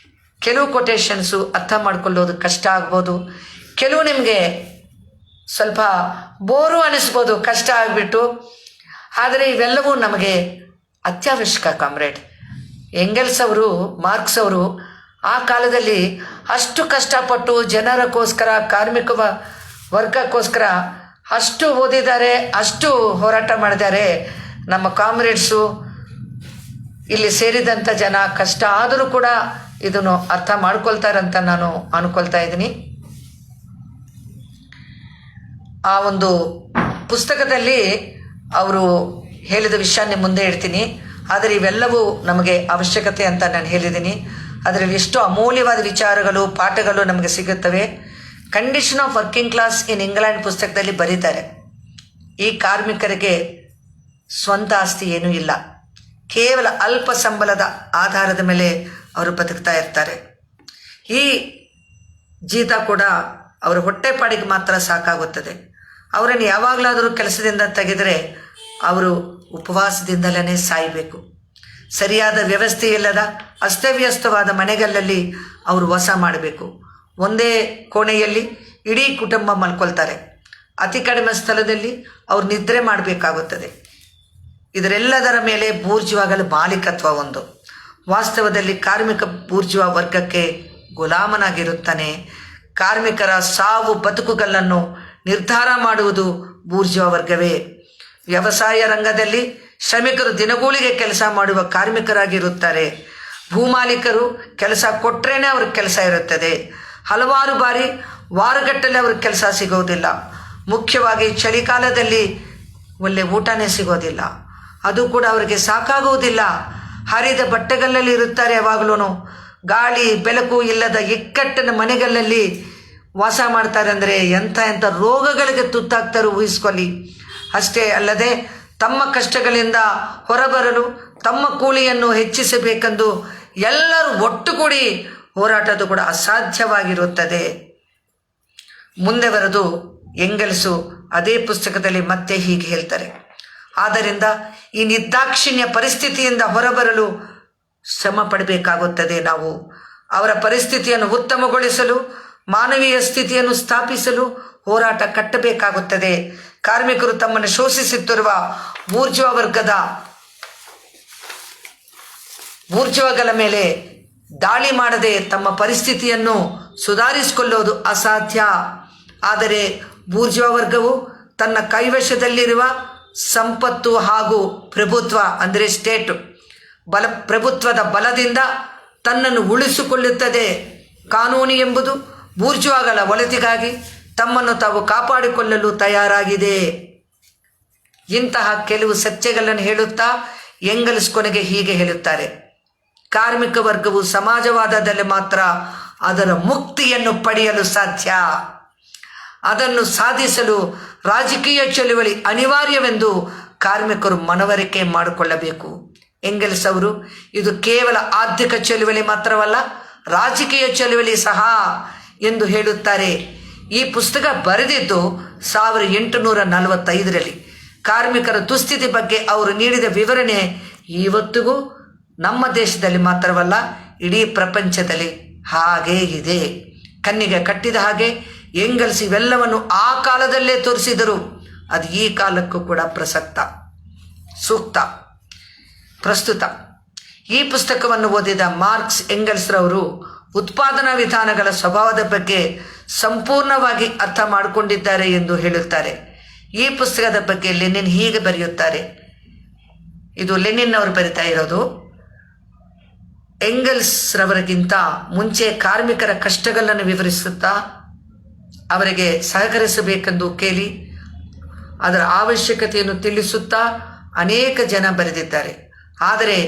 ಕೆಲವು ಕೊಟೇಶನ್ಸು ಅರ್ಥ ಮಾಡ್ಕೊಳ್ಳೋದು ಕಷ್ಟ ಆಗ್ಬೋದು, ಕೆಲವು ನಿಮಗೆ ಸ್ವಲ್ಪ ಬೋರು ಅನ್ನಿಸ್ಬೋದು, ಕಷ್ಟ ಆಗಿಬಿಟ್ಟು. ಆದರೆ ಇವೆಲ್ಲವೂ ನಮಗೆ ಅತ್ಯವಶ್ಯಕ ಕಾಮ್ರೇಡ್. ಎಂಗೆಲ್ಸ್ ಅವರು, ಮಾರ್ಕ್ಸ್ ಅವರು ಆ ಕಾಲದಲ್ಲಿ ಅಷ್ಟು ಕಷ್ಟಪಟ್ಟು ಜನರಕ್ಕೋಸ್ಕರ, ಕಾರ್ಮಿಕ ವರ್ಗಕ್ಕೋಸ್ಕರ ಅಷ್ಟು ಓದಿದ್ದಾರೆ, ಅಷ್ಟು ಹೋರಾಟ ಮಾಡಿದ್ದಾರೆ. ನಮ್ಮ ಕಾಮ್ರೇಡ್ಸು ಇಲ್ಲಿ ಸೇರಿದಂಥ ಜನ ಕಷ್ಟ ಆದರೂ ಕೂಡ ಇದನ್ನು ಅರ್ಥ ಮಾಡ್ಕೊಳ್ತಾರಂತ ನಾನು ಅನ್ಕೊಳ್ತಾ ಇದ್ದೀನಿ. ಆ ಒಂದು ಪುಸ್ತಕದಲ್ಲಿ ಅವರು ಹೇಳಿದ ವಿಷಯ ನಿಮ್ಮ ಮುಂದೆ ಇಡ್ತೀನಿ. ಆದರೆ ಇವೆಲ್ಲವೂ ನಮಗೆ ಅವಶ್ಯಕತೆ ಅಂತ ನಾನು ಹೇಳಿದ್ದೀನಿ. ಅದರಲ್ಲಿ ಎಷ್ಟು ಅಮೂಲ್ಯವಾದ ವಿಚಾರಗಳು, ಪಾಠಗಳು ನಮಗೆ ಸಿಗುತ್ತವೆ. Condition of working class in England ಪುಸ್ತಕದಲ್ಲಿ ಬರೀತಾರೆ, ಈ ಕಾರ್ಮಿಕರಿಗೆ ಸ್ವಂತ ಆಸ್ತಿ ಏನೂ ಇಲ್ಲ, ಕೇವಲ ಅಲ್ಪ ಸಂಬಳದ ಆಧಾರದ ಮೇಲೆ ಅವರು ಬದುಕ್ತಾ ಇರ್ತಾರೆ. ಈ ಜೀತ ಕೂಡ ಅವರ ಹೊಟ್ಟೆಪಾಡಿಗೆ ಮಾತ್ರ ಸಾಕಾಗುತ್ತದೆ. ಅವರನ್ನು ಯಾವಾಗಲಾದರೂ ಕೆಲಸದಿಂದ ತೆಗೆದರೆ ಅವರು ಉಪವಾಸದಿಂದಲೇ ಸಾಯಬೇಕು. ಸರಿಯಾದ ವ್ಯವಸ್ಥೆ ಇಲ್ಲದ ಅಸ್ತವ್ಯಸ್ತವಾದ ಮನೆಗಳಲ್ಲಿ ಅವರು ವಾಸ ಮಾಡಬೇಕು. ಒಂದೇ ಕೋಣೆಯಲ್ಲಿ ಇಡೀ ಕುಟುಂಬ ಮಲ್ಕೊಳ್ತಾರೆ. ಅತಿ ಕಡಿಮೆ ಸ್ಥಳದಲ್ಲಿ ಅವರು ನಿದ್ರೆ ಮಾಡಬೇಕಾಗುತ್ತದೆ. ಇದರೆಲ್ಲದರ ಮೇಲೆ ಬೂರ್ಜುವಾಗಳ ಮಾಲೀಕತ್ವ ಒಂದು. ವಾಸ್ತವದಲ್ಲಿ ಕಾರ್ಮಿಕ ಬೂರ್ಜುವಾ ವರ್ಗಕ್ಕೆ ಗುಲಾಮನಾಗಿರುತ್ತಾನೆ. ಕಾರ್ಮಿಕರ ಸಾವು ಬದುಕುಗಳನ್ನು ನಿರ್ಧಾರ ಮಾಡುವುದು ಬೂರ್ಜುವಾ ವರ್ಗವೇ. ವ್ಯವಸಾಯ ರಂಗದಲ್ಲಿ ಶ್ರಮಿಕರು ದಿನಗೂಲಿಗೆ ಕೆಲಸ ಮಾಡುವ ಕಾರ್ಮಿಕರಾಗಿರುತ್ತಾರೆ. ಭೂಮಾಲೀಕರು ಕೆಲಸ ಕೊಟ್ಟರೇನೆ ಅವ್ರಿಗೆ ಕೆಲಸ ಇರುತ್ತದೆ. ಹಲವಾರು ಬಾರಿ ವಾರಗಟ್ಟಲೆ ಅವ್ರಿಗೆ ಕೆಲಸ ಸಿಗೋದಿಲ್ಲ. ಮುಖ್ಯವಾಗಿ ಚಳಿಗಾಲದಲ್ಲಿ ಒಳ್ಳೆ ಊಟನೇ ಸಿಗೋದಿಲ್ಲ, ಅದು ಕೂಡ ಅವರಿಗೆ ಸಾಕಾಗುವುದಿಲ್ಲ. ಹರಿದ ಬಟ್ಟೆಗಳಲ್ಲಿ ಇರುತ್ತಾರೆ. ಯಾವಾಗಲೂ ಗಾಳಿ ಬೆಳಕು ಇಲ್ಲದ ಇಕ್ಕಟ್ಟಿನ ಮನೆಗಳಲ್ಲಿ ವಾಸ ಮಾಡ್ತಾರೆ. ಅಂದರೆ ಎಂಥ ರೋಗಗಳಿಗೆ ತುತ್ತಾಗ್ತಾರೆ ಊಹಿಸ್ಕೊಳ್ಳಿ. ಅಷ್ಟೇ ಅಲ್ಲದೆ ತಮ್ಮ ಕಷ್ಟಗಳಿಂದ ಹೊರಬರಲು ತಮ್ಮ ಕೂಲಿಯನ್ನು ಹೆಚ್ಚಿಸಬೇಕೆಂದು ಎಲ್ಲರೂ ಒಟ್ಟುಗೂಡಿ ಹೋರಾಟದು ಕೂಡ ಅಸಾಧ್ಯವಾಗಿರುತ್ತದೆ. ಮುಂದೆ ಬರೆದು ಎಂಗೆಲ್ಸು ಅದೇ ಪುಸ್ತಕದಲ್ಲಿ ಮತ್ತೆ ಹೀಗೆ ಹೇಳ್ತಾರೆ, ಆದ್ದರಿಂದ ಈ ನಿರ್ದಾಕ್ಷಿಣ್ಯ ಪರಿಸ್ಥಿತಿಯಿಂದ ಹೊರಬರಲು ಶ್ರಮ ಪಡಬೇಕಾಗುತ್ತದೆ. ನಾವು ಅವರ ಪರಿಸ್ಥಿತಿಯನ್ನು ಉತ್ತಮಗೊಳಿಸಲು, ಮಾನವೀಯ ಸ್ಥಿತಿಯನ್ನು ಸ್ಥಾಪಿಸಲು ಹೋರಾಟ ಕಟ್ಟಬೇಕಾಗುತ್ತದೆ. ಕಾರ್ಮಿಕರು ತಮ್ಮನ್ನು ಶೋಷಿಸುತ್ತಿರುವ ಬೂರ್ಜುವಾಗಳ ಮೇಲೆ ದಾಳಿ ಮಾಡದೆ ತಮ್ಮ ಪರಿಸ್ಥಿತಿಯನ್ನು ಸುಧಾರಿಸಿಕೊಳ್ಳುವುದು ಅಸಾಧ್ಯ. ಆದರೆ ಬೂರ್ಜುವಾ ವರ್ಗವು ತನ್ನ ಕೈವಶದಲ್ಲಿರುವ ಸಂಪತ್ತು ಹಾಗೂ ಪ್ರಭುತ್ವ ಅಂದರೆ ಸ್ಟೇಟ್ ಪ್ರಭುತ್ವದ ಬಲದಿಂದ ತನ್ನನ್ನು ಉಳಿಸಿಕೊಳ್ಳುತ್ತದೆ. ಕಾನೂನು ಎಂಬುದು ಬೂರ್ಜುವಾಗಳ ಒಳಿತಿಗಾಗಿ ತಮ್ಮನ್ನು ತಾವು ಕಾಪಾಡಿಕೊಳ್ಳಲು ತಯಾರಾಗಿದೆ. ಇಂತಹ ಕೆಲವು ಸತ್ಯಗಳನ್ನು ಹೇಳುತ್ತಾ ಎಂಗೆಲ್ಸ್ ಕೊನೆಗೆ ಹೀಗೆ ಹೇಳುತ್ತಾರೆ, ಕಾರ್ಮಿಕ ವರ್ಗವು ಸಮಾಜವಾದದಲ್ಲಿ ಮಾತ್ರ ಅದರ ಮುಕ್ತಿಯನ್ನು ಪಡೆಯಲು ಸಾಧ್ಯ. ಅದನ್ನು ಸಾಧಿಸಲು ರಾಜಕೀಯ ಚಳುವಳಿ ಅನಿವಾರ್ಯವೆಂದು ಕಾರ್ಮಿಕರು ಮನವರಿಕೆ ಮಾಡಿಕೊಳ್ಳಬೇಕು. ಎಂಗೆಲ್ಸ್ ಅವರು ಇದು ಕೇವಲ ಆರ್ಥಿಕ ಚಳುವಳಿ ಮಾತ್ರವಲ್ಲ, ರಾಜಕೀಯ ಚಳುವಳಿ ಸಹ ಎಂದು ಹೇಳುತ್ತಾರೆ. ಈ ಪುಸ್ತಕ ಬರೆದಿದ್ದು 1845ರಲ್ಲಿ. ಕಾರ್ಮಿಕರ ದುಸ್ಥಿತಿ ಬಗ್ಗೆ ಅವರು ನೀಡಿದ ವಿವರಣೆ ಇವತ್ತಿಗೂ ನಮ್ಮ ದೇಶದಲ್ಲಿ ಮಾತ್ರವಲ್ಲ, ಇಡೀ ಪ್ರಪಂಚದಲ್ಲಿ ಹಾಗೇ ಇದೆ. ಕಣ್ಣಿಗೆ ಕಟ್ಟಿದ ಹಾಗೆ ಎಂಗೆಲ್ಸ್ ಇವೆಲ್ಲವನ್ನು ಆ ಕಾಲದಲ್ಲೇ ತೋರಿಸಿದರು. ಅದು ಈ ಕಾಲಕ್ಕೂ ಕೂಡ ಪ್ರಸ್ತುತ. ಈ ಪುಸ್ತಕವನ್ನು ಓದಿದ ಮಾರ್ಕ್ಸ್ ಎಂಗೆಲ್ಸ್ರವರು ಉತ್ಪಾದನಾ ವಿಧಾನಗಳ ಸ್ವಭಾವದ ಬಗ್ಗೆ ಸಂಪೂರ್ಣವಾಗಿ ಅರ್ಥ ಮಾಡಿಕೊಂಡಿದ್ದಾರೆ ಎಂದು ಹೇಳುತ್ತಾರೆ. ಈ ಪುಸ್ತಕದ ಬಗ್ಗೆ ಲೆನಿನ್ ಹೀಗೆ ಬರೆಯುತ್ತಾರೆ, ಇದು ಲೆನಿನ್ ಅವರು ಬರಿತಾ ಇರೋದು. ಎಂಗೆಲ್ಸ್ ರವರಿಗಿಂತ ಮುಂಚೆ ಕಾರ್ಮಿಕರ ಕಷ್ಟಗಳನ್ನು ವಿವರಿಸುತ್ತಾ ಅವರಿಗೆ ಸಹಕರಿಸಬೇಕೆಂದು ಕೇಳಿ ಅದರ ಅವಶ್ಯಕತೆಯನ್ನು ತಿಳಿಸುತ್ತಾ ಅನೇಕ ಜನ ಬರೆದಿದ್ದಾರೆ. ಆದರೆ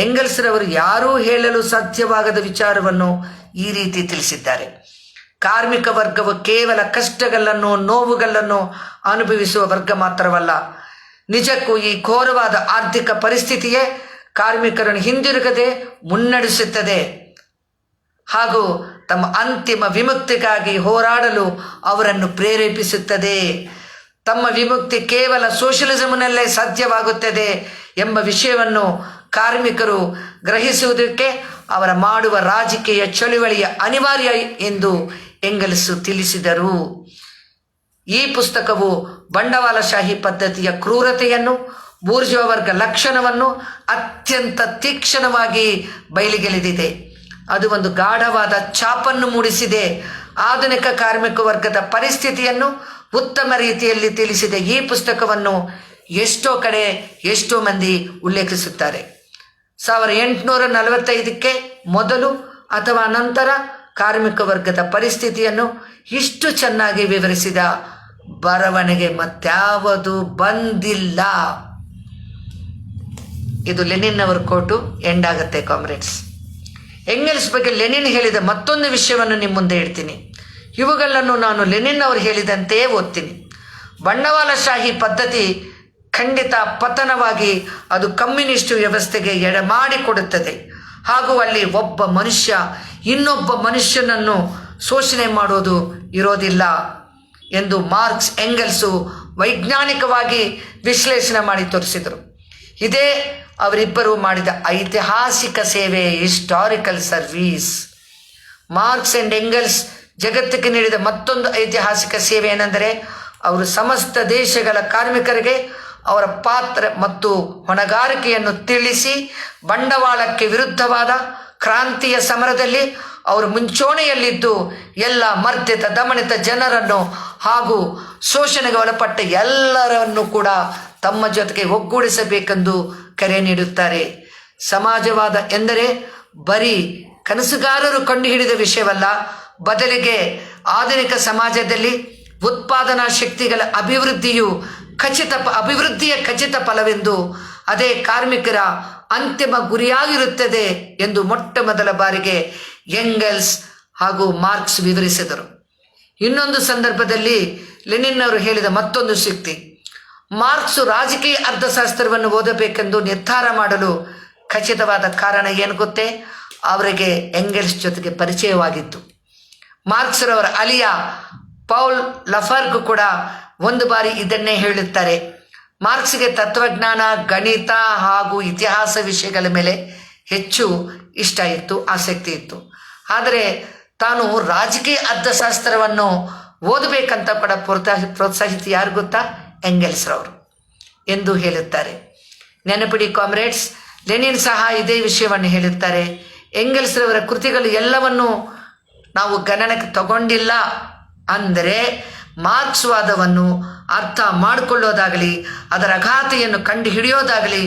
ಎಂಗೆಲ್ಸ್ರವರು ಯಾರೂ ಹೇಳಲು ಸಾಧ್ಯವಾಗದ ವಿಚಾರವನ್ನು ಈ ರೀತಿ ತಿಳಿಸಿದ್ದಾರೆ. ಕಾರ್ಮಿಕ ವರ್ಗವು ಕೇವಲ ಕಷ್ಟಗಳನ್ನು ನೋವುಗಳನ್ನು ಅನುಭವಿಸುವ ವರ್ಗ ಮಾತ್ರವಲ್ಲ, ನಿಜಕ್ಕೂ ಈ ಘೋರವಾದ ಆರ್ಥಿಕ ಪರಿಸ್ಥಿತಿಯೇ ಕಾರ್ಮಿಕರನ್ನು ಹಿಂದಿರುಗದೆ ಮುನ್ನಡೆಸುತ್ತದೆ ಹಾಗೂ ತಮ್ಮ ಅಂತಿಮ ವಿಮುಕ್ತಿಗಾಗಿ ಹೋರಾಡಲು ಅವರನ್ನು ಪ್ರೇರೇಪಿಸುತ್ತದೆ. ತಮ್ಮ ವಿಮುಕ್ತಿ ಕೇವಲ ಸೋಷಿಯಲಿಸಂನಲ್ಲೇ ಸಾಧ್ಯವಾಗುತ್ತದೆ ಎಂಬ ವಿಷಯವನ್ನು ಕಾರ್ಮಿಕರು ಗ್ರಹಿಸುವುದಕ್ಕೆ ಅವರ ಮಾಡುವ ರಾಜಕೀಯ ಚಳುವಳಿಯ ಅನಿವಾರ್ಯ ಎಂದು ಎಂಗೆಲ್ಸ್ ತಿಳಿಸಿದರು. ಈ ಪುಸ್ತಕವು ಬಂಡವಾಳಶಾಹಿ ಪದ್ಧತಿಯ ಕ್ರೂರತೆಯನ್ನು, ಬೂರ್ಜುವ ವರ್ಗ ಲಕ್ಷಣವನ್ನು ಅತ್ಯಂತ ತೀಕ್ಷ್ಣವಾಗಿ ಬಯಲಿಗೆಳೆದಿದೆ. ಅದು ಒಂದು ಗಾಢವಾದ ಛಾಪನ್ನು ಮೂಡಿಸಿದೆ. ಆಧುನಿಕ ಕಾರ್ಮಿಕ ವರ್ಗದ ಪರಿಸ್ಥಿತಿಯನ್ನು ಉತ್ತಮ ರೀತಿಯಲ್ಲಿ ತಿಳಿಸಿದೆ. ಈ ಪುಸ್ತಕವನ್ನು ಎಷ್ಟೋ ಕಡೆ ಎಷ್ಟೋ ಮಂದಿ ಉಲ್ಲೇಖಿಸುತ್ತಾರೆ. 1845ಕ್ಕೆ ಮೊದಲು ಅಥವಾ ನಂತರ ಕಾರ್ಮಿಕ ವರ್ಗದ ಪರಿಸ್ಥಿತಿಯನ್ನು ಇಷ್ಟು ಚೆನ್ನಾಗಿ ವಿವರಿಸಿದ ಬರವಣಿಗೆ ಮತ್ಯಾವುದು ಬಂದಿಲ್ಲ. ಇದು ಲೆನಿನ್ ಅವರ ಕೋಟು ಎಂಡ್ ಆಗುತ್ತೆ ಕಾಮ್ರೇಡ್ಸ್. ಎಂಗೆಲ್ಸ್ ಬಗ್ಗೆ ಲೆನಿನ್ ಹೇಳಿದ ಮತ್ತೊಂದು ವಿಷಯವನ್ನು ನಿಮ್ಮ ಮುಂದೆ ಇಡ್ತೀನಿ. ಇವುಗಳನ್ನು ನಾನು ಲೆನಿನ್ ಅವರು ಹೇಳಿದಂತೆಯೇ ಓದ್ತೀನಿ. ಬಂಡವಾಳಶಾಹಿ ಪದ್ಧತಿ ಖಂಡಿತ ಪತನವಾಗಿ ಅದು ಕಮ್ಯುನಿಸ್ಟ್ ವ್ಯವಸ್ಥೆಗೆ ಎಡೆಮಾಡಿಕೊಡುತ್ತದೆ ಹಾಗೂ ಅಲ್ಲಿ ಒಬ್ಬ ಮನುಷ್ಯ ಇನ್ನೊಬ್ಬ ಮನುಷ್ಯನನ್ನು ಶೋಷಣೆ ಮಾಡೋದು ಇರೋದಿಲ್ಲ ಎಂದು ಮಾರ್ಕ್ಸ್ ಎಂಗೆಲ್ಸು ವೈಜ್ಞಾನಿಕವಾಗಿ ವಿಶ್ಲೇಷಣೆ ಮಾಡಿ ತೋರಿಸಿದರು. ಇದೇ ಅವರಿಬ್ಬರು ಮಾಡಿದ ಐತಿಹಾಸಿಕ ಸೇವೆ, historical service. Marks and Engels ಜಗತ್ತಿಗೆ ನೀಡಿದ ಮತ್ತೊಂದು ಐತಿಹಾಸಿಕ ಸೇವೆ ಏನೆಂದರೆ ಅವರು ಸಮಸ್ತ ದೇಶಗಳ ಕಾರ್ಮಿಕರಿಗೆ ಅವರ ಪಾತ್ರ ಮತ್ತು ಹೊಣೆಗಾರಿಕೆಯನ್ನು ತಿಳಿಸಿ ಬಂಡವಾಳಕ್ಕೆ ವಿರುದ್ಧವಾದ ಕ್ರಾಂತಿಯ ಸಮರದಲ್ಲಿ ಅವರು ಮುಂಚೂಣಿಯಲ್ಲಿದ್ದು ಎಲ್ಲ ಮರ್ದಿತ ದಮನಿತ ಜನರನ್ನು ಹಾಗೂ ಶೋಷಣೆಗೆ ಒಳಪಟ್ಟ ಎಲ್ಲರನ್ನು ಕೂಡ ತಮ್ಮ ಜೊತೆಗೆ ಒಗ್ಗೂಡಿಸಬೇಕೆಂದು ಕರೆ ನೀಡುತ್ತಾರೆ. ಸಮಾಜವಾದ ಎಂದರೆ ಬರೀ ಕನಸುಗಾರರು ಕಂಡುಹಿಡಿದ ವಿಷಯವಲ್ಲ, ಬದಲಿಗೆ ಆಧುನಿಕ ಸಮಾಜದಲ್ಲಿ ಉತ್ಪಾದನಾ ಶಕ್ತಿಗಳ ಅಭಿವೃದ್ಧಿಯ ಖಚಿತ ಫಲವೆಂದು, ಅದೇ ಕಾರ್ಮಿಕರ ಅಂತಿಮ ಗುರಿಯಾಗಿರುತ್ತದೆ ಎಂದು ಮೊಟ್ಟ ಮೊದಲ ಬಾರಿಗೆ ಎಂಗೆಲ್ಸ್ ಹಾಗೂ ಮಾರ್ಕ್ಸ್ ವಿವರಿಸಿದರು. ಇನ್ನೊಂದು ಸಂದರ್ಭದಲ್ಲಿ ಲೆನಿನ್ ಅವರು ಹೇಳಿದ ಮತ್ತೊಂದು ಶಕ್ತಿ, ಮಾರ್ಕ್ಸ್ ರಾಜಕೀಯ ಅರ್ಥಶಾಸ್ತ್ರವನ್ನು ಓದಬೇಕೆಂದು ನಿರ್ಧಾರ ಮಾಡಲು ಖಚಿತವಾದ ಕಾರಣ ಏನು ಗೊತ್ತೇ? ಅವರಿಗೆ ಎಂಗೆಲ್ಸ್ ಜೊತೆಗೆ ಪರಿಚಯವಾಗಿತ್ತು. ಮಾರ್ಕ್ಸ್ರವರ ಅಲಿಯ ಪೌಲ್ ಲಫರ್ಗ್ ಕೂಡ ಒಂದು ಬಾರಿ ಇದನ್ನೇ ಹೇಳುತ್ತಾರೆ. ಮಾರ್ಕ್ಸ್ಗೆ ತತ್ವಜ್ಞಾನ, ಗಣಿತ ಹಾಗೂ ಇತಿಹಾಸ ವಿಷಯಗಳ ಮೇಲೆ ಹೆಚ್ಚು ಇಷ್ಟ ಇತ್ತು, ಆಸಕ್ತಿ ಇತ್ತು. ಆದರೆ ತಾನು ರಾಜಕೀಯ ಅರ್ಥಶಾಸ್ತ್ರವನ್ನು ಓದಬೇಕಂತ ಕೂಡ ಪ್ರೋತ್ಸಾಹಿಸಿ ಯಾರು ಗೊತ್ತಾ? ಎಂಗೆಲ್ಸ್ರವರು ಎಂದು ಹೇಳುತ್ತಾರೆ. ನೆನಪಿಡಿ ಕಾಮ್ರೇಡ್ಸ್, ಲೆನಿನ್ ಸಹ ಇದೇ ವಿಷಯವನ್ನು ಹೇಳುತ್ತಾರೆ. ಎಂಗೆಲ್ಸ್ರವರ ಕೃತಿಗಳು ಎಲ್ಲವನ್ನು ನಾವು ಗಣನೆಗೆ ತಗೊಂಡಿಲ್ಲ ಅಂದರೆ ಮಾರ್ಕ್ಸ್ ವಾದವನ್ನು ಅರ್ಥ ಮಾಡಿಕೊಳ್ಳೋದಾಗಲಿ ಅದರ ಅಗಾಧತೆಯನ್ನು ಕಂಡು ಹಿಡಿಯೋದಾಗಲಿ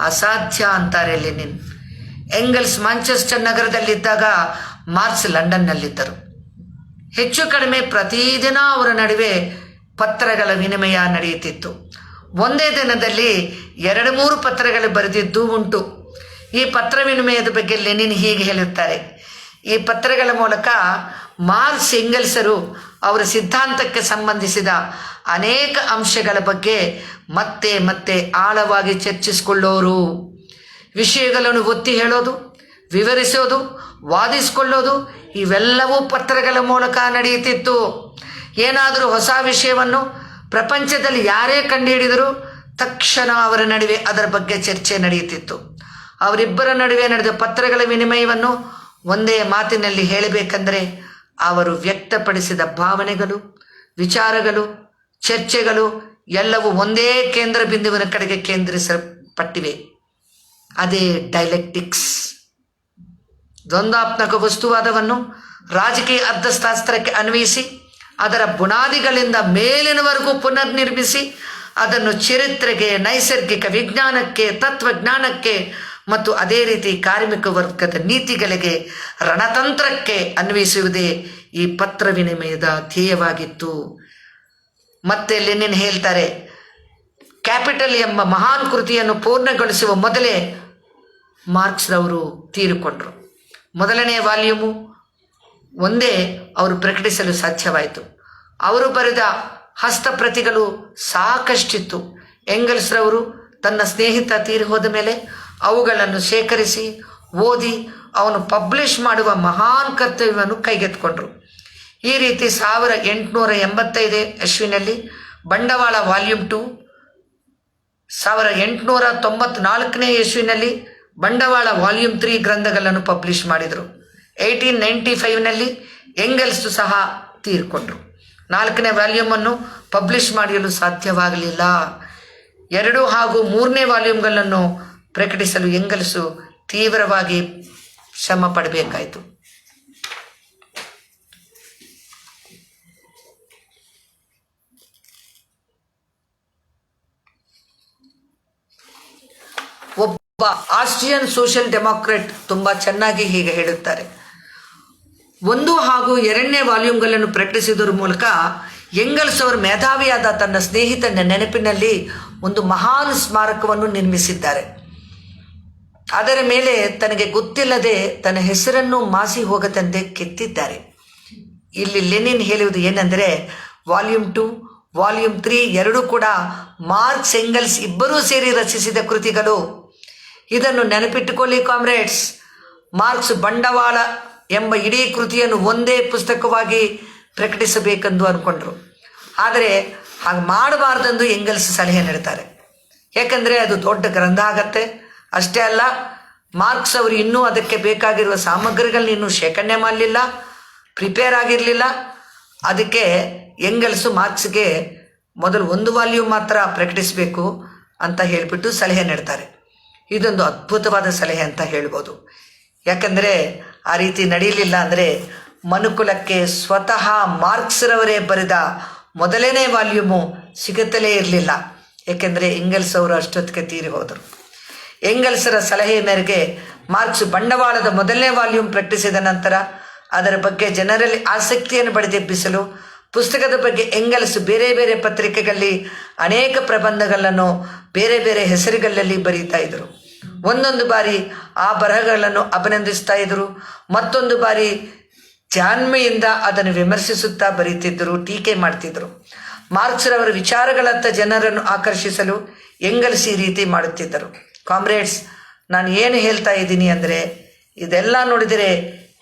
ಅಸಾಧ್ಯ ಅಂತಾರೆ ಲೆನಿನ್. ಎಂಗೆಲ್ಸ್ ಮ್ಯಾಂಚೆಸ್ಟರ್ ನಗರದಲ್ಲಿದ್ದಾಗ ಮಾರ್ಕ್ಸ್ ಲಂಡನ್ನಲ್ಲಿದ್ದರು. ಹೆಚ್ಚು ಕಡಿಮೆ ಪ್ರತಿದಿನ ಅವರ ನಡುವೆ ಪತ್ರಗಳ ವಿನಿಮಯ ನಡೆಯುತ್ತಿತ್ತು. ಒಂದೇ ದಿನದಲ್ಲಿ 2-3 ಪತ್ರಗಳು ಬರೆದಿದ್ದೂ ಉಂಟು. ಈ ಪತ್ರ ವಿನಿಮಯದ ಬಗ್ಗೆ ಲೆನಿನ್ ಹೀಗೆ ಹೇಳುತ್ತಾರೆ: ಈ ಪತ್ರಗಳ ಮೂಲಕ ಮಾರ್ಕ್ಸ್ ಎಂಗೆಲ್ಸರು ಅವರ ಸಿದ್ಧಾಂತಕ್ಕೆ ಸಂಬಂಧಿಸಿದ ಅನೇಕ ಅಂಶಗಳ ಬಗ್ಗೆ ಮತ್ತೆ ಮತ್ತೆ ಆಳವಾಗಿ ಚರ್ಚಿಸಿಕೊಳ್ಳೋರು. ವಿಷಯಗಳನ್ನು ಒತ್ತಿ ಹೇಳೋದು, ವಿವರಿಸೋದು, ವಾದಿಸಿಕೊಳ್ಳೋದು ಇವೆಲ್ಲವೂ ಪತ್ರಗಳ ಮೂಲಕ ನಡೆಯುತ್ತಿತ್ತು. ಏನಾದರೂ ಹೊಸ ವಿಷಯವನ್ನು ಪ್ರಪಂಚದಲ್ಲಿ ಯಾರೇ ಕಂಡುಹಿಡಿದರೂ ತಕ್ಷಣ ಅವರ ನಡುವೆ ಅದರ ಬಗ್ಗೆ ಚರ್ಚೆ ನಡೆಯುತ್ತಿತ್ತು. ಅವರಿಬ್ಬರ ನಡುವೆ ನಡೆದ ಪತ್ರಗಳ ವಿನಿಮಯವನ್ನು ಒಂದೇ ಮಾತಿನಲ್ಲಿ ಹೇಳಬೇಕೆಂದರೆ ಅವರು ವ್ಯಕ್ತಪಡಿಸಿದ ಭಾವನೆಗಳು, ವಿಚಾರಗಳು, ಚರ್ಚೆಗಳು ಎಲ್ಲವೂ ಒಂದೇ ಕೇಂದ್ರ ಬಿಂದುವಿನ ಕಡೆಗೆ ಕೇಂದ್ರಿಸಲ್ಪಟ್ಟಿವೆ. ಅದೇ ಡೈಲೆಕ್ಟಿಕ್ಸ್. ದ್ವಂದ್ವಾತ್ಮಕ ವಸ್ತುವಾದವನ್ನು ರಾಜಕೀಯ ಅರ್ಥಶಾಸ್ತ್ರಕ್ಕೆ ಅನ್ವಯಿಸಿ ಅದರ ಬುನಾದಿಗಳಿಂದ ಮೇಲಿನವರೆಗೂ ಪುನರ್ನಿರ್ಮಿಸಿ ಅದನ್ನು ಚರಿತ್ರೆಗೆ, ನೈಸರ್ಗಿಕ ವಿಜ್ಞಾನಕ್ಕೆ, ತತ್ವಜ್ಞಾನಕ್ಕೆ ಮತ್ತು ಅದೇ ರೀತಿ ಕಾರ್ಮಿಕ ವರ್ಗದ ನೀತಿಗಳಿಗೆ, ರಣತಂತ್ರಕ್ಕೆ ಅನ್ವಯಿಸುವುದೇ ಈ ಪತ್ರ ವಿನಿಮಯದ ಧ್ಯೇಯವಾಗಿತ್ತು. ಮತ್ತೆ ಲೆನಿನ್ ಹೇಳ್ತಾರೆ, ಕ್ಯಾಪಿಟಲ್ ಎಂಬ ಮಹಾನ್ ಕೃತಿಯನ್ನು ಪೂರ್ಣಗೊಳಿಸುವ ಮೊದಲೇ ಮಾರ್ಕ್ಸ್ರವರು ತೀರಿಕೊಂಡರು. ಮೊದಲನೇ ವಾಲ್ಯೂಮು ಒಂದೇ ಅವರು ಪ್ರಕಟಿಸಲು ಸಾಧ್ಯವಾಯಿತು. ಅವರು ಬರೆದ ಹಸ್ತಪ್ರತಿಗಳು ಸಾಕಷ್ಟಿತ್ತು. ಎಂಗಲ್ಸ್ರವರು ತನ್ನ ಸ್ನೇಹಿತ ತೀರಿ ಹೋದ ಮೇಲೆ ಅವುಗಳನ್ನು ಶೇಖರಿಸಿ ಓದಿ ಅವನು ಪಬ್ಲಿಷ್ ಮಾಡುವ ಮಹಾನ್ ಕರ್ತವ್ಯವನ್ನು ಕೈಗೆತ್ತಿಕೊಂಡ್ರು. ಈ ರೀತಿ 1885 ಇಸ್ವಿನಲ್ಲಿ ಬಂಡವಾಳ ವಾಲ್ಯೂಮ್ 2, 1894 ಇಸ್ವಿನಲ್ಲಿ ಬಂಡವಾಳ ವಾಲ್ಯೂಮ್ 3 ಗ್ರಂಥಗಳನ್ನು ಪಬ್ಲಿಷ್ ಮಾಡಿದರು. 1895ನಲ್ಲಿ ಎಂಗಲ್ಸ್ ಸಹ ತೀರಿಕೊಂಡ್ರು. 4ನೇ ವಾಲ್ಯೂಮನ್ನು ಪಬ್ಲಿಷ್ ಮಾಡಲು ಸಾಧ್ಯವಾಗಲಿಲ್ಲ. 2 ಹಾಗೂ 3ನೇ ವಾಲ್ಯೂಮ್ಗಳನ್ನು ಪ್ರಕಟಿಸಲು ಎಂಗಲ್ಸು ತೀವ್ರವಾಗಿ ಶ್ರಮ ಪಡಬೇಕಾಯಿತು. ಒಬ್ಬ ಆಸ್ಟ್ರಿಯನ್ ಸೋಷಿಯಲ್ ಡೆಮಾಕ್ರೆಟ್ ತುಂಬಾ ಚೆನ್ನಾಗಿ ಹೀಗೆ ಹೇಳುತ್ತಾರೆ, 1 ಹಾಗೂ 2ನೇ ವಾಲ್ಯೂಮ್ಗಳನ್ನು ಪ್ರಕಟಿಸುವುದರ ಮೂಲಕ ಎಂಗಲ್ಸ್ ಅವರು ಮೇಧಾವಿಯಾದ ತನ್ನ ಸ್ನೇಹಿತನ ನೆನಪಿನಲ್ಲಿ ಒಂದು ಮಹಾನ್ ಸ್ಮಾರಕವನ್ನು ನಿರ್ಮಿಸಿದ್ದಾರೆ. ಅದರ ಮೇಲೆ ತನಗೆ ಗೊತ್ತಿಲ್ಲದೆ ತನ್ನ ಹೆಸರನ್ನು ಮಾಸಿ ಹೋಗದಂತೆ ಕೆತ್ತಿದ್ದಾರೆ. ಇಲ್ಲಿ ಲೆನಿನ್ ಹೇಳುವುದು ಏನೆಂದರೆ, ವಾಲ್ಯೂಮ್ 2, ವಾಲ್ಯೂಮ್ 3 ಎರಡೂ ಕೂಡ ಮಾರ್ಕ್ಸ್ ಎಂಗಲ್ಸ್ ಇಬ್ಬರೂ ಸೇರಿ ರಚಿಸಿದ ಕೃತಿಗಳು. ಇದನ್ನು ನೆನಪಿಟ್ಟುಕೊಳ್ಳಿ ಕಾಮ್ರೇಡ್ಸ್. ಮಾರ್ಕ್ಸ್ ಬಂಡವಾಳ ಎಂಬ ಇಡೀ ಕೃತಿಯನ್ನು ಒಂದೇ ಪುಸ್ತಕವಾಗಿ ಪ್ರಕಟಿಸಬೇಕೆಂದು ಅಂದ್ಕೊಂಡ್ರು. ಆದರೆ ಹಾಗೆ ಮಾಡಬಾರ್ದೆಂದು ಎಂಗಲ್ಸ್ ಸಲಹೆ ನೀಡ್ತಾರೆ. ಯಾಕಂದರೆ ಅದು ದೊಡ್ಡ ಗ್ರಂಥ ಆಗತ್ತೆ. ಅಷ್ಟೇ ಅಲ್ಲ, ಮಾರ್ಕ್ಸ್ ಅವರು ಇನ್ನೂ ಅದಕ್ಕೆ ಬೇಕಾಗಿರುವ ಸಾಮಗ್ರಿಗಳನ್ನ ಇನ್ನೂ ಶೇಖರಣೆ ಮಾಡಲಿಲ್ಲ, ಪ್ರಿಪೇರ್ ಆಗಿರಲಿಲ್ಲ. ಅದಕ್ಕೆ ಎಂಗಲ್ಸು ಮಾರ್ಕ್ಸ್ಗೆ ಮೊದಲು 1 ವಾಲ್ಯೂಮ್ ಮಾತ್ರ ಪ್ರಕಟಿಸಬೇಕು ಅಂತ ಹೇಳಿಬಿಟ್ಟು ಸಲಹೆ ನೀಡ್ತಾರೆ. ಇದೊಂದು ಅದ್ಭುತವಾದ ಸಲಹೆ ಅಂತ ಹೇಳ್ಬೋದು. ಯಾಕಂದರೆ ಆ ರೀತಿ ನಡೆಯಲಿಲ್ಲ ಅಂದರೆ ಮನುಕುಲಕ್ಕೆ ಸ್ವತಃ ಮಾರ್ಕ್ಸ್ರವರೇ ಬರೆದ ಮೊದಲನೇ ವಾಲ್ಯೂಮು ಸಿಗುತ್ತಲೇ ಇರಲಿಲ್ಲ. ಏಕೆಂದರೆ ಎಂಗಲ್ಸ್ ಅವರು ಅಷ್ಟೊತ್ತಿಗೆ ತೀರಿ ಹೋದರು. ಎಂಗಲ್ಸರ ಸಲಹೆ ಮೇರೆಗೆ ಮಾರ್ಕ್ಸ್ ಬಂಡವಾಳದ ಮೊದಲನೇ ವಾಲ್ಯೂಮ್ ಪ್ರಕಟಿಸಿದ ನಂತರ ಅದರ ಬಗ್ಗೆ ಜನರಲ್ಲಿ ಆಸಕ್ತಿಯನ್ನು ಬಡಿದೆಬ್ಬಿಸಲು ಪುಸ್ತಕದ ಬಗ್ಗೆ ಎಂಗಲ್ಸ್ ಬೇರೆ ಬೇರೆ ಪತ್ರಿಕೆಗಳಲ್ಲಿ ಅನೇಕ ಪ್ರಬಂಧಗಳನ್ನು ಬೇರೆ ಬೇರೆ ಹೆಸರುಗಳಲ್ಲಿ ಬರೀತಾ ಇದ್ದರು. ಒಂದೊಂದು ಬಾರಿ ಆ ಬರಹಗಳನ್ನು ಅಭಿನಂದಿಸ್ತಾ ಇದ್ದರು, ಮತ್ತೊಂದು ಬಾರಿ ಜಾಣ್ಮೆಯಿಂದ ಅದನ್ನು ವಿಮರ್ಶಿಸುತ್ತಾ ಬರೀತಿದ್ದರು, ಟೀಕೆ ಮಾಡ್ತಿದ್ರು. ಮಾರ್ಕ್ಸ್ರವರ ವಿಚಾರಗಳತ್ತ ಜನರನ್ನು ಆಕರ್ಷಿಸಲು ಎಂಗಲ್ಸ್ ಈ ರೀತಿ ಮಾಡುತ್ತಿದ್ದರು. ಕಾಮ್ರೇಡ್ಸ್, ನಾನು ಏನು ಹೇಳ್ತಾ ಇದ್ದೀನಿ ಅಂದರೆ, ಇದೆಲ್ಲ ನೋಡಿದರೆ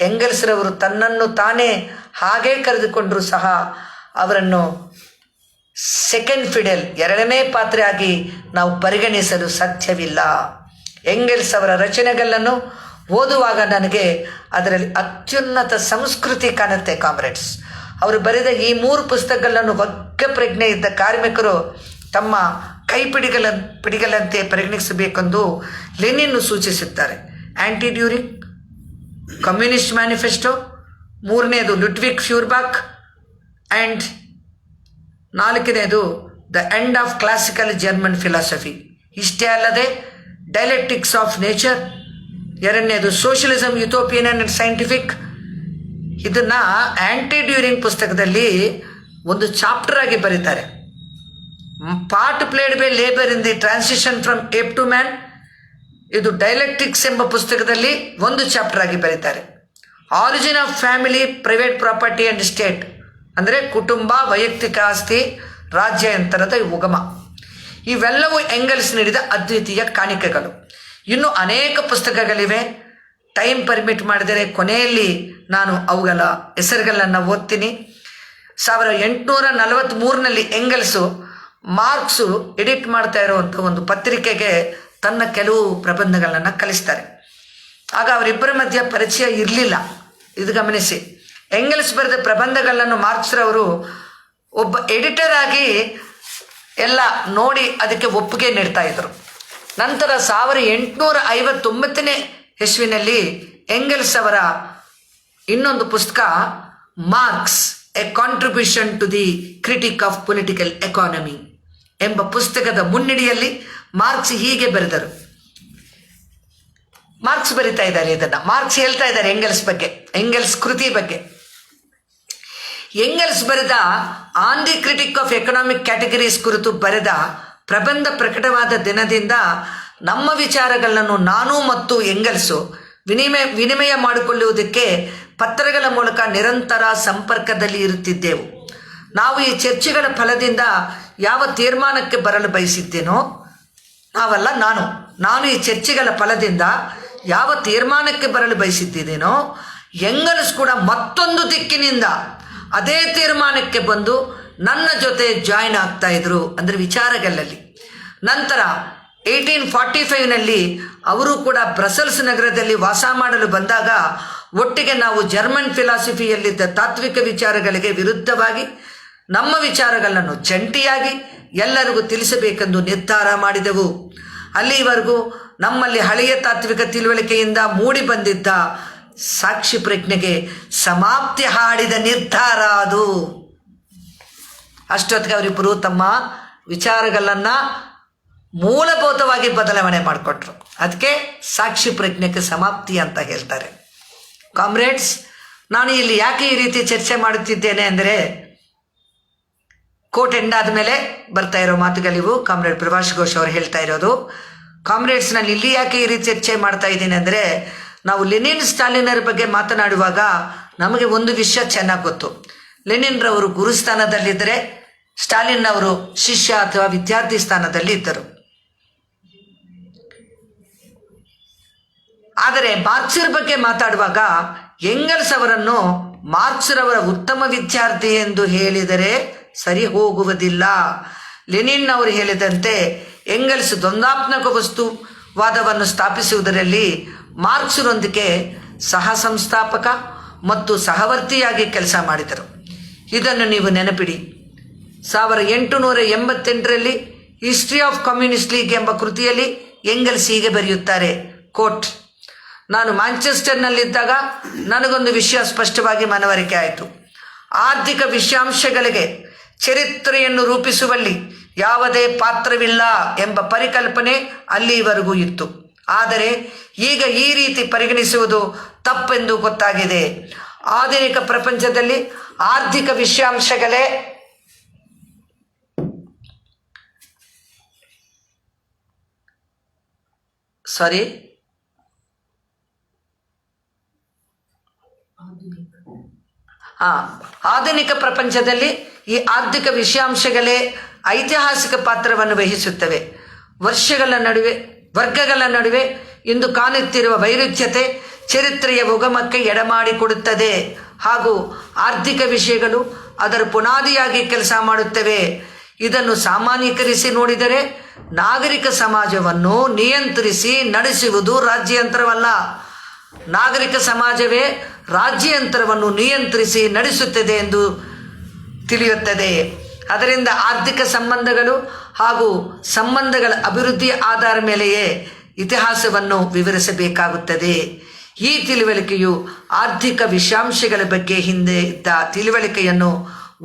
ಎಂಗಲ್ಸ್ರವರು ತನ್ನನ್ನು ತಾನೇ ಹಾಗೇ ಕರೆದುಕೊಂಡರೂ ಸಹ ಅವರನ್ನು ಸೆಕೆಂಡ್ ಫಿಡೆಲ್, ಎರಡನೇ ಪಾತ್ರೆಯಾಗಿ ನಾವು ಪರಿಗಣಿಸಲು ಸಾಧ್ಯವಿಲ್ಲ. ಎಂಗಲ್ಸ್ ಅವರ ರಚನೆಗಳನ್ನು ಓದುವಾಗ ನನಗೆ ಅದರಲ್ಲಿ ಅತ್ಯುನ್ನತ ಸಂಸ್ಕೃತಿ ಕಾಣುತ್ತೆ ಕಾಮ್ರೇಡ್ಸ್. ಅವರು ಬರೆದ ಈ 3 ಪುಸ್ತಕಗಳನ್ನು ವಗ್ಗ ಪ್ರಜ್ಞೆ ಇದ್ದ ಕಾರ್ಮಿಕರು ತಮ್ಮ ಪಿಡಿಗಳಂತೆ ಪರಿಗಣಿಸಬೇಕೆಂದು ಲೆನಿನ್ ಸೂಚಿಸುತ್ತಾರೆ. ಆಂಟಿ ಡ್ಯೂರಿಂಗ್, ಕಮ್ಯುನಿಸ್ಟ್ ಮ್ಯಾನಿಫೆಸ್ಟೋ, 3ನೇದು ಲುಡ್ವಿಗ್ ಫ್ಯೂರ್ಬಾಕ್ ಆ್ಯಂಡ್ 4ನೇದು the end of classical German philosophy. ಇಷ್ಟೇ ಅಲ್ಲದೆ ಡೈಲೆಕ್ಟಿಕ್ಸ್ ಆಫ್ ನೇಚರ್, 2ನೇದು ಸೋಷಿಯಲಿಸಮ್, ಯುಟೋಪಿಯನ್ ಆ್ಯಂಡ್ ಸೈಂಟಿಫಿಕ್. ಇದನ್ನು ಆಂಟಿ ಡ್ಯೂರಿಂಗ್ ಪುಸ್ತಕದಲ್ಲಿ ಒಂದು ಚಾಪ್ಟರ್ ಆಗಿ ಬರೀತಾರೆ. Part played by labour in the transition from ape to man, ಇದು ಡೈಲೆಕ್ಟಿಕ್ಸ್ ಎಂಬ ಪುಸ್ತಕದಲ್ಲಿ ಒಂದು ಚಾಪ್ಟರ್ ಆಗಿ ಬರೀತಾರೆ. Origin of family, private property and state, ಅಂದರೆ ಕುಟುಂಬ, ವೈಯಕ್ತಿಕ ಆಸ್ತಿ, ರಾಜ್ಯಾಂತರದ ಉಗಮ. ಇವೆಲ್ಲವೂ ಎಂಗಲ್ಸ್ ನೀಡಿದ ಅದ್ವಿತೀಯ ಕಾಣಿಕೆಗಳು. ಇನ್ನು ಅನೇಕ ಪುಸ್ತಕಗಳಿವೆ. ಟೈಮ್ ಪರ್ಮಿಟ್ ಮಾಡಿದರೆ ಕೊನೆಯಲ್ಲಿ ನಾನು ಅವುಗಳ ಹೆಸರುಗಳನ್ನು ಓದ್ತೀನಿ. 1843ನಲ್ಲಿ ಎಂಗಲ್ಸು ಮಾರ್ಕ್ಸು ಎಡಿಟ್ ಮಾಡ್ತಾ ಇರುವಂಥ ಒಂದು ಪತ್ರಿಕೆಗೆ ತನ್ನ ಕೆಲವು ಪ್ರಬಂಧಗಳನ್ನು ಕಲಿಸ್ತಾರೆ. ಆಗ ಅವರಿಬ್ಬರ ಮಧ್ಯೆ ಪರಿಚಯ ಇರಲಿಲ್ಲ. ಇದು ಗಮನಿಸಿ. ಎಂಗಲ್ಸ್ ಬರೆದ ಪ್ರಬಂಧಗಳನ್ನು ಮಾರ್ಕ್ಸ್ರವರು ಒಬ್ಬ ಎಡಿಟರ್ ಆಗಿ ಎಲ್ಲ ನೋಡಿ ಅದಕ್ಕೆ ಒಪ್ಪಿಗೆ ನೀಡ್ತಾ ಇದ್ರು. ನಂತರ 1859ನೇ ಇಸ್ವಿನಲ್ಲಿ ಎಂಗಲ್ಸ್ ಅವರ ಇನ್ನೊಂದು ಪುಸ್ತಕ Marx a contribution to the critique of political economy ಎಂಬ ಪುಸ್ತಕದ ಮುನ್ನುಡಿಯಲ್ಲಿ ಮಾರ್ಕ್ಸ್ ಹೀಗೆ ಬರೆದರು. ಮಾರ್ಕ್ಸ್ ಬರಿತಾ ಇದ್ದಾರೆ ಇದನ್ನು. ಮಾರ್ಕ್ಸ್ ಹೇಳ್ತಾ ಇದ್ದಾರೆ ಎಂಗಲ್ಸ್ ಬಗ್ಗೆ, ಎಂಗಲ್ಸ್ ಕೃತಿ ಬಗ್ಗೆ. ಎಂಗೆಲ್ಸ್ ಬರೆದ on the critique of economic categories ಕುರಿತು ಬರೆದ ಪ್ರಬಂಧ ಪ್ರಕಟವಾದ ದಿನದಿಂದ ನಮ್ಮ ವಿಚಾರಗಳನ್ನು ನಾನು ಮತ್ತು ಎಂಗೆಲ್ಸು ವಿನಿಮಯ ಮಾಡಿಕೊಳ್ಳುವುದಕ್ಕೆ ಪತ್ರಗಳ ಮೂಲಕ ನಿರಂತರ ಸಂಪರ್ಕದಲ್ಲಿ ಇರುತ್ತಿದ್ದೆವು. ನಾವು ಈ ಚರ್ಚೆಗಳ ಫಲದಿಂದ ಯಾವ ತೀರ್ಮಾನಕ್ಕೆ ಬರಲು ಬಯಸಿದ್ದೇನೋ ನಾನು ಈ ಚರ್ಚೆಗಳ ಫಲದಿಂದ ಯಾವ ತೀರ್ಮಾನಕ್ಕೆ ಬರಲು ಬಯಸಿದ್ದೇನೋ ಎಂಗೆಲ್ಸ್ ಕೂಡ ಮತ್ತೊಂದು ದಿಕ್ಕಿನಿಂದ ಅದೇ ತೀರ್ಮಾನಕ್ಕೆ ಬಂದು ನನ್ನ ಜೊತೆ ಜಾಯಿನ್ ಆಗ್ತಾ ಇದ್ರು, ಅಂದರೆ ವಿಚಾರಗಳಲ್ಲಿ. ನಂತರ 1845ನಲ್ಲಿ ಅವರು ಕೂಡ ಬ್ರಸೆಲ್ಸ್ ನಗರದಲ್ಲಿ ವಾಸ ಮಾಡಲು ಬಂದಾಗ ಒಟ್ಟಿಗೆ ನಾವು ಜರ್ಮನ್ ಫಿಲಾಸಫಿಯಲ್ಲಿದ್ದ ತಾತ್ವಿಕ ವಿಚಾರಗಳಿಗೆ ವಿರುದ್ಧವಾಗಿ ನಮ್ಮ ವಿಚಾರಗಳನ್ನು ಜಂಟಿಯಾಗಿ ಎಲ್ಲರಿಗೂ ತಿಳಿಸಬೇಕೆಂದು ನಿರ್ಧಾರ ಮಾಡಿದೆವು. ಅಲ್ಲಿವರೆಗೂ ನಮ್ಮಲ್ಲಿ ಹಳೆಯ ತಾತ್ವಿಕ ತಿಳುವಳಿಕೆಯಿಂದ ಮೂಡಿ ಬಂದಿದ್ದ ಸಾಕ್ಷಿ ಪ್ರಜ್ಞೆಗೆ ಸಮಾಪ್ತಿ ಹಾಡಿದ ನಿರ್ಧಾರ ಅದು. ಅಷ್ಟೊತ್ತಿಗೆ ಅವರಿಬ್ಬರು ತಮ್ಮ ವಿಚಾರಗಳನ್ನು ಮೂಲಭೂತವಾಗಿ ಬದಲಾವಣೆ ಮಾಡಿಕೊಟ್ರು. ಅದಕ್ಕೆ ಸಾಕ್ಷಿ ಪ್ರಜ್ಞೆಗೆ ಸಮಾಪ್ತಿ ಅಂತ ಹೇಳ್ತಾರೆ. ಕಾಮ್ರೇಡ್ಸ್, ನಾನು ಇಲ್ಲಿ ಯಾಕೆ ಈ ರೀತಿ ಚರ್ಚೆ ಮಾಡುತ್ತಿದ್ದೇನೆ ಅಂದರೆ, ಕೋಟ್ ಎಂಡ್ ಆದಮೇಲೆ ಬರ್ತಾ ಇರೋ ಮಾತುಗಳಿವು. ಕಾಮ್ರೇಡ್ ಪ್ರಭಾಷ್ ಘೋಷ್ ಅವರು ಹೇಳ್ತಾ ಇರೋದು. ಕಾಮ್ರೇಡ್ಸ್, ನಾನು ಇಲ್ಲಿ ಯಾಕೆ ಈ ರೀತಿ ಚರ್ಚೆ ಮಾಡ್ತಾ ಇದ್ದೀನಿ ಅಂದರೆ, ನಾವು ಲೆನಿನ್ ಸ್ಟಾಲಿನರ ಬಗ್ಗೆ ಮಾತನಾಡುವಾಗ ನಮಗೆ ಒಂದು ವಿಷಯ ಚೆನ್ನಾಗಿ ಗೊತ್ತು. ಲೆನಿನ್ರವರು ಗುರುಸ್ಥಾನದಲ್ಲಿದ್ದರೆ ಸ್ಟಾಲಿನ್ ಅವರು ಶಿಷ್ಯ ಅಥವಾ ವಿದ್ಯಾರ್ಥಿ ಸ್ಥಾನದಲ್ಲಿ ಇದ್ದರು. ಆದರೆ ಮಾರ್ಕ್ಸರ ಬಗ್ಗೆ ಮಾತಾಡುವಾಗ ಎಂಗೆಲ್ಸ್ ಅವರನ್ನು ಮಾರ್ಕ್ಸ್ರವರ ಉತ್ತಮ ವಿದ್ಯಾರ್ಥಿ ಎಂದು ಹೇಳಿದರೆ ಸರಿ ಹೋಗುವುದಿಲ್ಲ. ಲೆನಿನ್ ಅವರು ಹೇಳಿದಂತೆ ಎಂಗೆಲ್ಸ್ ದ್ವಂದ್ವಾತ್ಮಕ ವಸ್ತುವಾದವನ್ನು ಸ್ಥಾಪಿಸುವುದರಲ್ಲಿ ಮಾರ್ಕ್ಸ್ರೊಂದಿಗೆ ಸಹ ಸಂಸ್ಥಾಪಕ ಮತ್ತು ಸಹವರ್ತಿಯಾಗಿ ಕೆಲಸ ಮಾಡಿದರು. ಇದನ್ನು ನೀವು ನೆನಪಿಡಿ. 1888ರಲ್ಲಿ ಹಿಸ್ಟ್ರಿ ಆಫ್ ಕಮ್ಯುನಿಸ್ಟ್ ಲೀಗ್ ಎಂಬ ಕೃತಿಯಲ್ಲಿ ಎಂಗೆಲ್ಸ್ ಹೀಗೆ ಬರೆಯುತ್ತಾರೆ, ಕೋಟ್, ನಾನು ಮ್ಯಾಂಚೆಸ್ಟರ್ನಲ್ಲಿದ್ದಾಗ ನನಗೊಂದು ವಿಷಯ ಸ್ಪಷ್ಟವಾಗಿ ಮನವರಿಕೆ ಆಯಿತು. ಆರ್ಥಿಕ ವಿಷಯಾಂಶಗಳಿಗೆ ಚರಿತ್ರೆಯನ್ನು ರೂಪಿಸುವಲ್ಲಿ ಯಾವುದೇ ಪಾತ್ರವಿಲ್ಲ ಎಂಬ ಪರಿಕಲ್ಪನೆ ಅಲ್ಲಿವರೆಗೂ ಇತ್ತು. ಆದರೆ ಈಗ ಈ ರೀತಿ ಪರಿಗಣಿಸುವುದು ತಪ್ಪೆಂದು ಗೊತ್ತಾಗಿದೆ. ಆಧುನಿಕ ಪ್ರಪಂಚದಲ್ಲಿ ಆರ್ಥಿಕ ವಿಷಯಾಂಶಗಳೇ ಆಧುನಿಕ ಪ್ರಪಂಚದಲ್ಲಿ ಈ ಆರ್ಥಿಕ ವಿಷಯಾಂಶಗಳೇ ಐತಿಹಾಸಿಕ ಪಾತ್ರವನ್ನು ವಹಿಸುತ್ತವೆ. ವರ್ಗಗಳ ನಡುವೆ ಇಂದು ಕಾಣುತ್ತಿರುವ ವೈರುಧ್ಯತೆ ಚರಿತ್ರೆಯ ಉಗಮಕ್ಕೆ ಎಡೆಮಾಡಿಕೊಡುತ್ತದೆ ಹಾಗೂ ಆರ್ಥಿಕ ವಿಷಯಗಳು ಅದರ ಬುನಾದಿಯಾಗಿ ಕೆಲಸ ಮಾಡುತ್ತವೆ. ಇದನ್ನು ಸಾಮಾನ್ಯೀಕರಿಸಿ ನೋಡಿದರೆ ನಾಗರಿಕ ಸಮಾಜವನ್ನು ನಿಯಂತ್ರಿಸಿ ನಡೆಸುವುದು ರಾಜ್ಯಯಂತ್ರವಲ್ಲ, ನಾಗರಿಕ ಸಮಾಜವೇ ರಾಜ್ಯಯಂತ್ರವನ್ನು ನಿಯಂತ್ರಿಸಿ ನಡೆಸುತ್ತದೆ ಎಂದು ತಿಳಿಯುತ್ತದೆ. ಅದರಿಂದ ಆರ್ಥಿಕ ಸಂಬಂಧಗಳು ಹಾಗೂ ಸಂಬಂಧಗಳ ಅಭಿವೃದ್ಧಿಯ ಆಧಾರದ ಮೇಲೆಯೇ ಇತಿಹಾಸವನ್ನು ವಿವರಿಸಬೇಕಾಗುತ್ತದೆ. ಈ ತಿಳುವಳಿಕೆಯು ಆರ್ಥಿಕ ವಿಷಯಾಂಶಗಳ ಬಗ್ಗೆ ಹಿಂದೆ ಇದ್ದ ತಿಳುವಳಿಕೆಯನ್ನು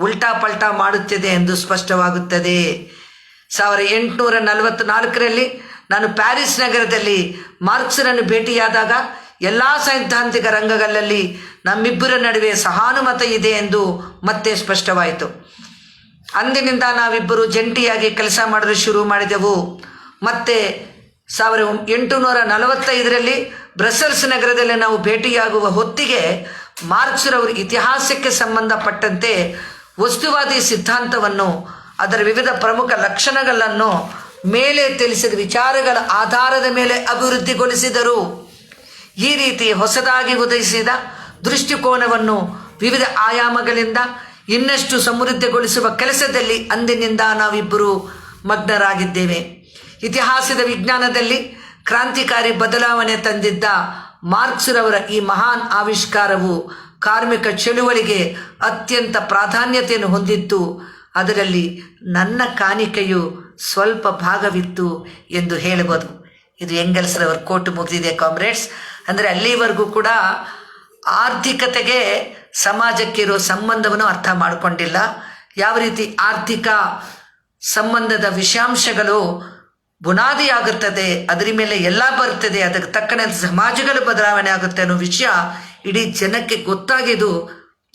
ಉಲ್ಟಾ ಪಲ್ಟಾ ಮಾಡುತ್ತದೆ ಎಂದು ಸ್ಪಷ್ಟವಾಗುತ್ತದೆ. 1844ರಲ್ಲಿ ನಾನು ಪ್ಯಾರಿಸ್ ನಗರದಲ್ಲಿ ಮಾರ್ಕ್ಸರನ್ನು ಭೇಟಿಯಾದಾಗ ಎಲ್ಲ ಸೈದ್ಧಾಂತಿಕ ರಂಗಗಳಲ್ಲಿ ನಮ್ಮಿಬ್ಬರ ನಡುವೆ ಸಹಾನುಮತ ಇದೆ ಎಂದು ಮತ್ತೆ ಸ್ಪಷ್ಟವಾಯಿತು. ಅಂದಿನಿಂದ ನಾವಿಬ್ಬರು ಜಂಟಿಯಾಗಿ ಕೆಲಸ ಮಾಡಲು ಶುರು ಮಾಡಿದೆವು. ಮತ್ತೆ 1845ರಲ್ಲಿ ಬ್ರಸೆಲ್ಸ್ ನಗರದಲ್ಲಿ ನಾವು ಭೇಟಿಯಾಗುವ ಹೊತ್ತಿಗೆ ಮಾರ್ಕ್ಸ್ರವರು ಇತಿಹಾಸಕ್ಕೆ ಸಂಬಂಧಪಟ್ಟಂತೆ ವಸ್ತುವಾದಿ ಸಿದ್ಧಾಂತವನ್ನು ಅದರ ವಿವಿಧ ಪ್ರಮುಖ ಲಕ್ಷಣಗಳನ್ನು ಮೇಲೆ ತಿಳಿಸಿದ ವಿಚಾರಗಳ ಆಧಾರದ ಮೇಲೆ ಅಭಿವೃದ್ಧಿಗೊಳಿಸಿದರು. ಈ ರೀತಿ ಹೊಸದಾಗಿ ಉದಯಿಸಿದ ದೃಷ್ಟಿಕೋನವನ್ನು ವಿವಿಧ ಆಯಾಮಗಳಿಂದ ಇನ್ನಷ್ಟು ಸಮೃದ್ಧಿಗೊಳಿಸುವ ಕೆಲಸದಲ್ಲಿ ಅಂದಿನಿಂದ ನಾವಿಬ್ಬರು ಮಗ್ನರಾಗಿದ್ದೇವೆ. ಇತಿಹಾಸದ ವಿಜ್ಞಾನದಲ್ಲಿ ಕ್ರಾಂತಿಕಾರಿ ಬದಲಾವಣೆ ತಂದಿದ್ದ ಮಾರ್ಕ್ಸ್ರವರ ಈ ಮಹಾನ್ ಆವಿಷ್ಕಾರವು ಕಾರ್ಮಿಕ ಚಳುವಳಿಗೆ ಅತ್ಯಂತ ಪ್ರಾಧಾನ್ಯತೆಯನ್ನು ಹೊಂದಿತ್ತು. ಅದರಲ್ಲಿ ನನ್ನ ಕಾಣಿಕೆಯು ಸ್ವಲ್ಪ ಭಾಗವಿತ್ತು ಎಂದು ಹೇಳಬಹುದು. ಇದು ಎಂಗೆಲ್ಸ್ರವರ ಕೋಟ್ ಮುಗಿದಿದೆ ಕಾಮ್ರೇಡ್ಸ್. ಅಂದರೆ ಅಲ್ಲಿವರೆಗೂ ಕೂಡ ಆರ್ಥಿಕತೆಗೆ ಸಮಾಜಕ್ಕಿರೋ ಸಂಬಂಧವನ್ನು ಅರ್ಥ ಮಾಡಿಕೊಂಡಿಲ್ಲ. ಯಾವ ರೀತಿ ಆರ್ಥಿಕ ಸಂಬಂಧದ ವಿಷಯಾಂಶಗಳು ಬುನಾದಿಯಾಗುತ್ತದೆ, ಅದರ ಮೇಲೆ ಎಲ್ಲ ಬರ್ತದೆ, ಅದಕ್ಕೆ ತಕ್ಕಂತೆ ಸಮಾಜಗಳ ಬದಲಾವಣೆ ಆಗುತ್ತೆ ಅನ್ನೋ ವಿಷಯ ಇಡೀ ಜನಕ್ಕೆ ಗೊತ್ತಾಗಿದ್ದು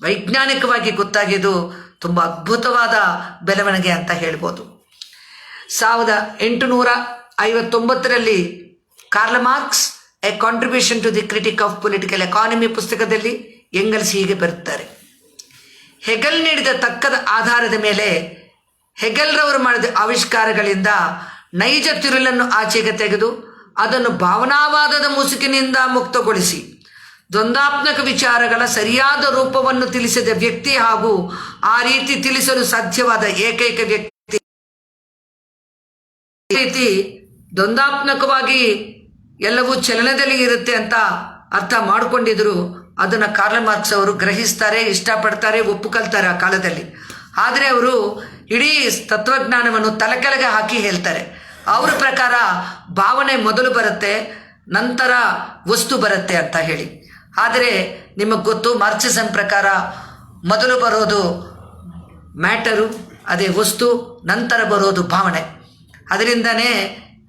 ವೈಜ್ಞಾನಿಕವಾಗಿ ಗೊತ್ತಾಗಿದ್ದು ತುಂಬ ಅದ್ಭುತವಾದ ಬೆಳವಣಿಗೆ ಅಂತ ಹೇಳ್ಬೋದು. 1859 Karl Marx a contribution to the critique of political economy ಪುಸ್ತಕದಲ್ಲಿ ಎಂಗಲ್ಸ್ ಹೀಗೆ ಬರುತ್ತಾರೆ: ಹೆಗಲ್ ನೀಡಿದ ತಕ್ಕದ ಆಧಾರದ ಮೇಲೆ ಹೆಗಲ್ರವರು ಮಾಡಿದ ಆವಿಷ್ಕಾರಗಳಿಂದ ನೈಜ ತಿರುಳನ್ನು ಆಚೆಗೆ ತೆಗೆದು ಅದನ್ನು ಭಾವನಾವಾದದ ಮುಸುಕಿನಿಂದ ಮುಕ್ತಗೊಳಿಸಿ ದ್ವಂದ್ವಾತ್ಮಕ ವಿಚಾರಗಳ ಸರಿಯಾದ ರೂಪವನ್ನು ತಿಳಿಸಿದ ವ್ಯಕ್ತಿ ಹಾಗೂ ಆ ರೀತಿ ತಿಳಿಸಲು ಸಾಧ್ಯವಾದ ಏಕೈಕ ವ್ಯಕ್ತಿ. ರೀತಿ ದ್ವಂದ್ವಾತ್ಮಕವಾಗಿ ಎಲ್ಲವೂ ಚಲನದಲ್ಲಿ ಇರುತ್ತೆ ಅಂತ ಅರ್ಥ ಮಾಡಿಕೊಂಡಿದ್ರು ಅದನ್ನು ಕಾರ್ಲ್ ಮಾರ್ಕ್ಸ್ ಅವರು ಗ್ರಹಿಸ್ತಾರೆ, ಇಷ್ಟಪಡ್ತಾರೆ, ಒಪ್ಪುಕೊಳ್ತಾರೆ ಆ ಕಾಲದಲ್ಲಿ. ಆದರೆ ಅವರು ಇಡೀ ತತ್ವಜ್ಞಾನವನ್ನು ತಲೆಕೆಳಗೆ ಹಾಕಿ ಹೇಳ್ತಾರೆ. ಅವರ ಪ್ರಕಾರ ಭಾವನೆ ಮೊದಲು ಬರುತ್ತೆ, ನಂತರ ವಸ್ತು ಬರುತ್ತೆ ಅಂತ ಹೇಳಿ. ಆದರೆ ನಿಮಗೆ ಗೊತ್ತು, ಮಾರ್ಕ್ಸಿಸಮ್ ಪ್ರಕಾರ ಮೊದಲು ಬರೋದು ಮ್ಯಾಟರು, ಅದೇ ವಸ್ತು, ನಂತರ ಬರೋದು ಭಾವನೆ. ಅದರಿಂದನೇ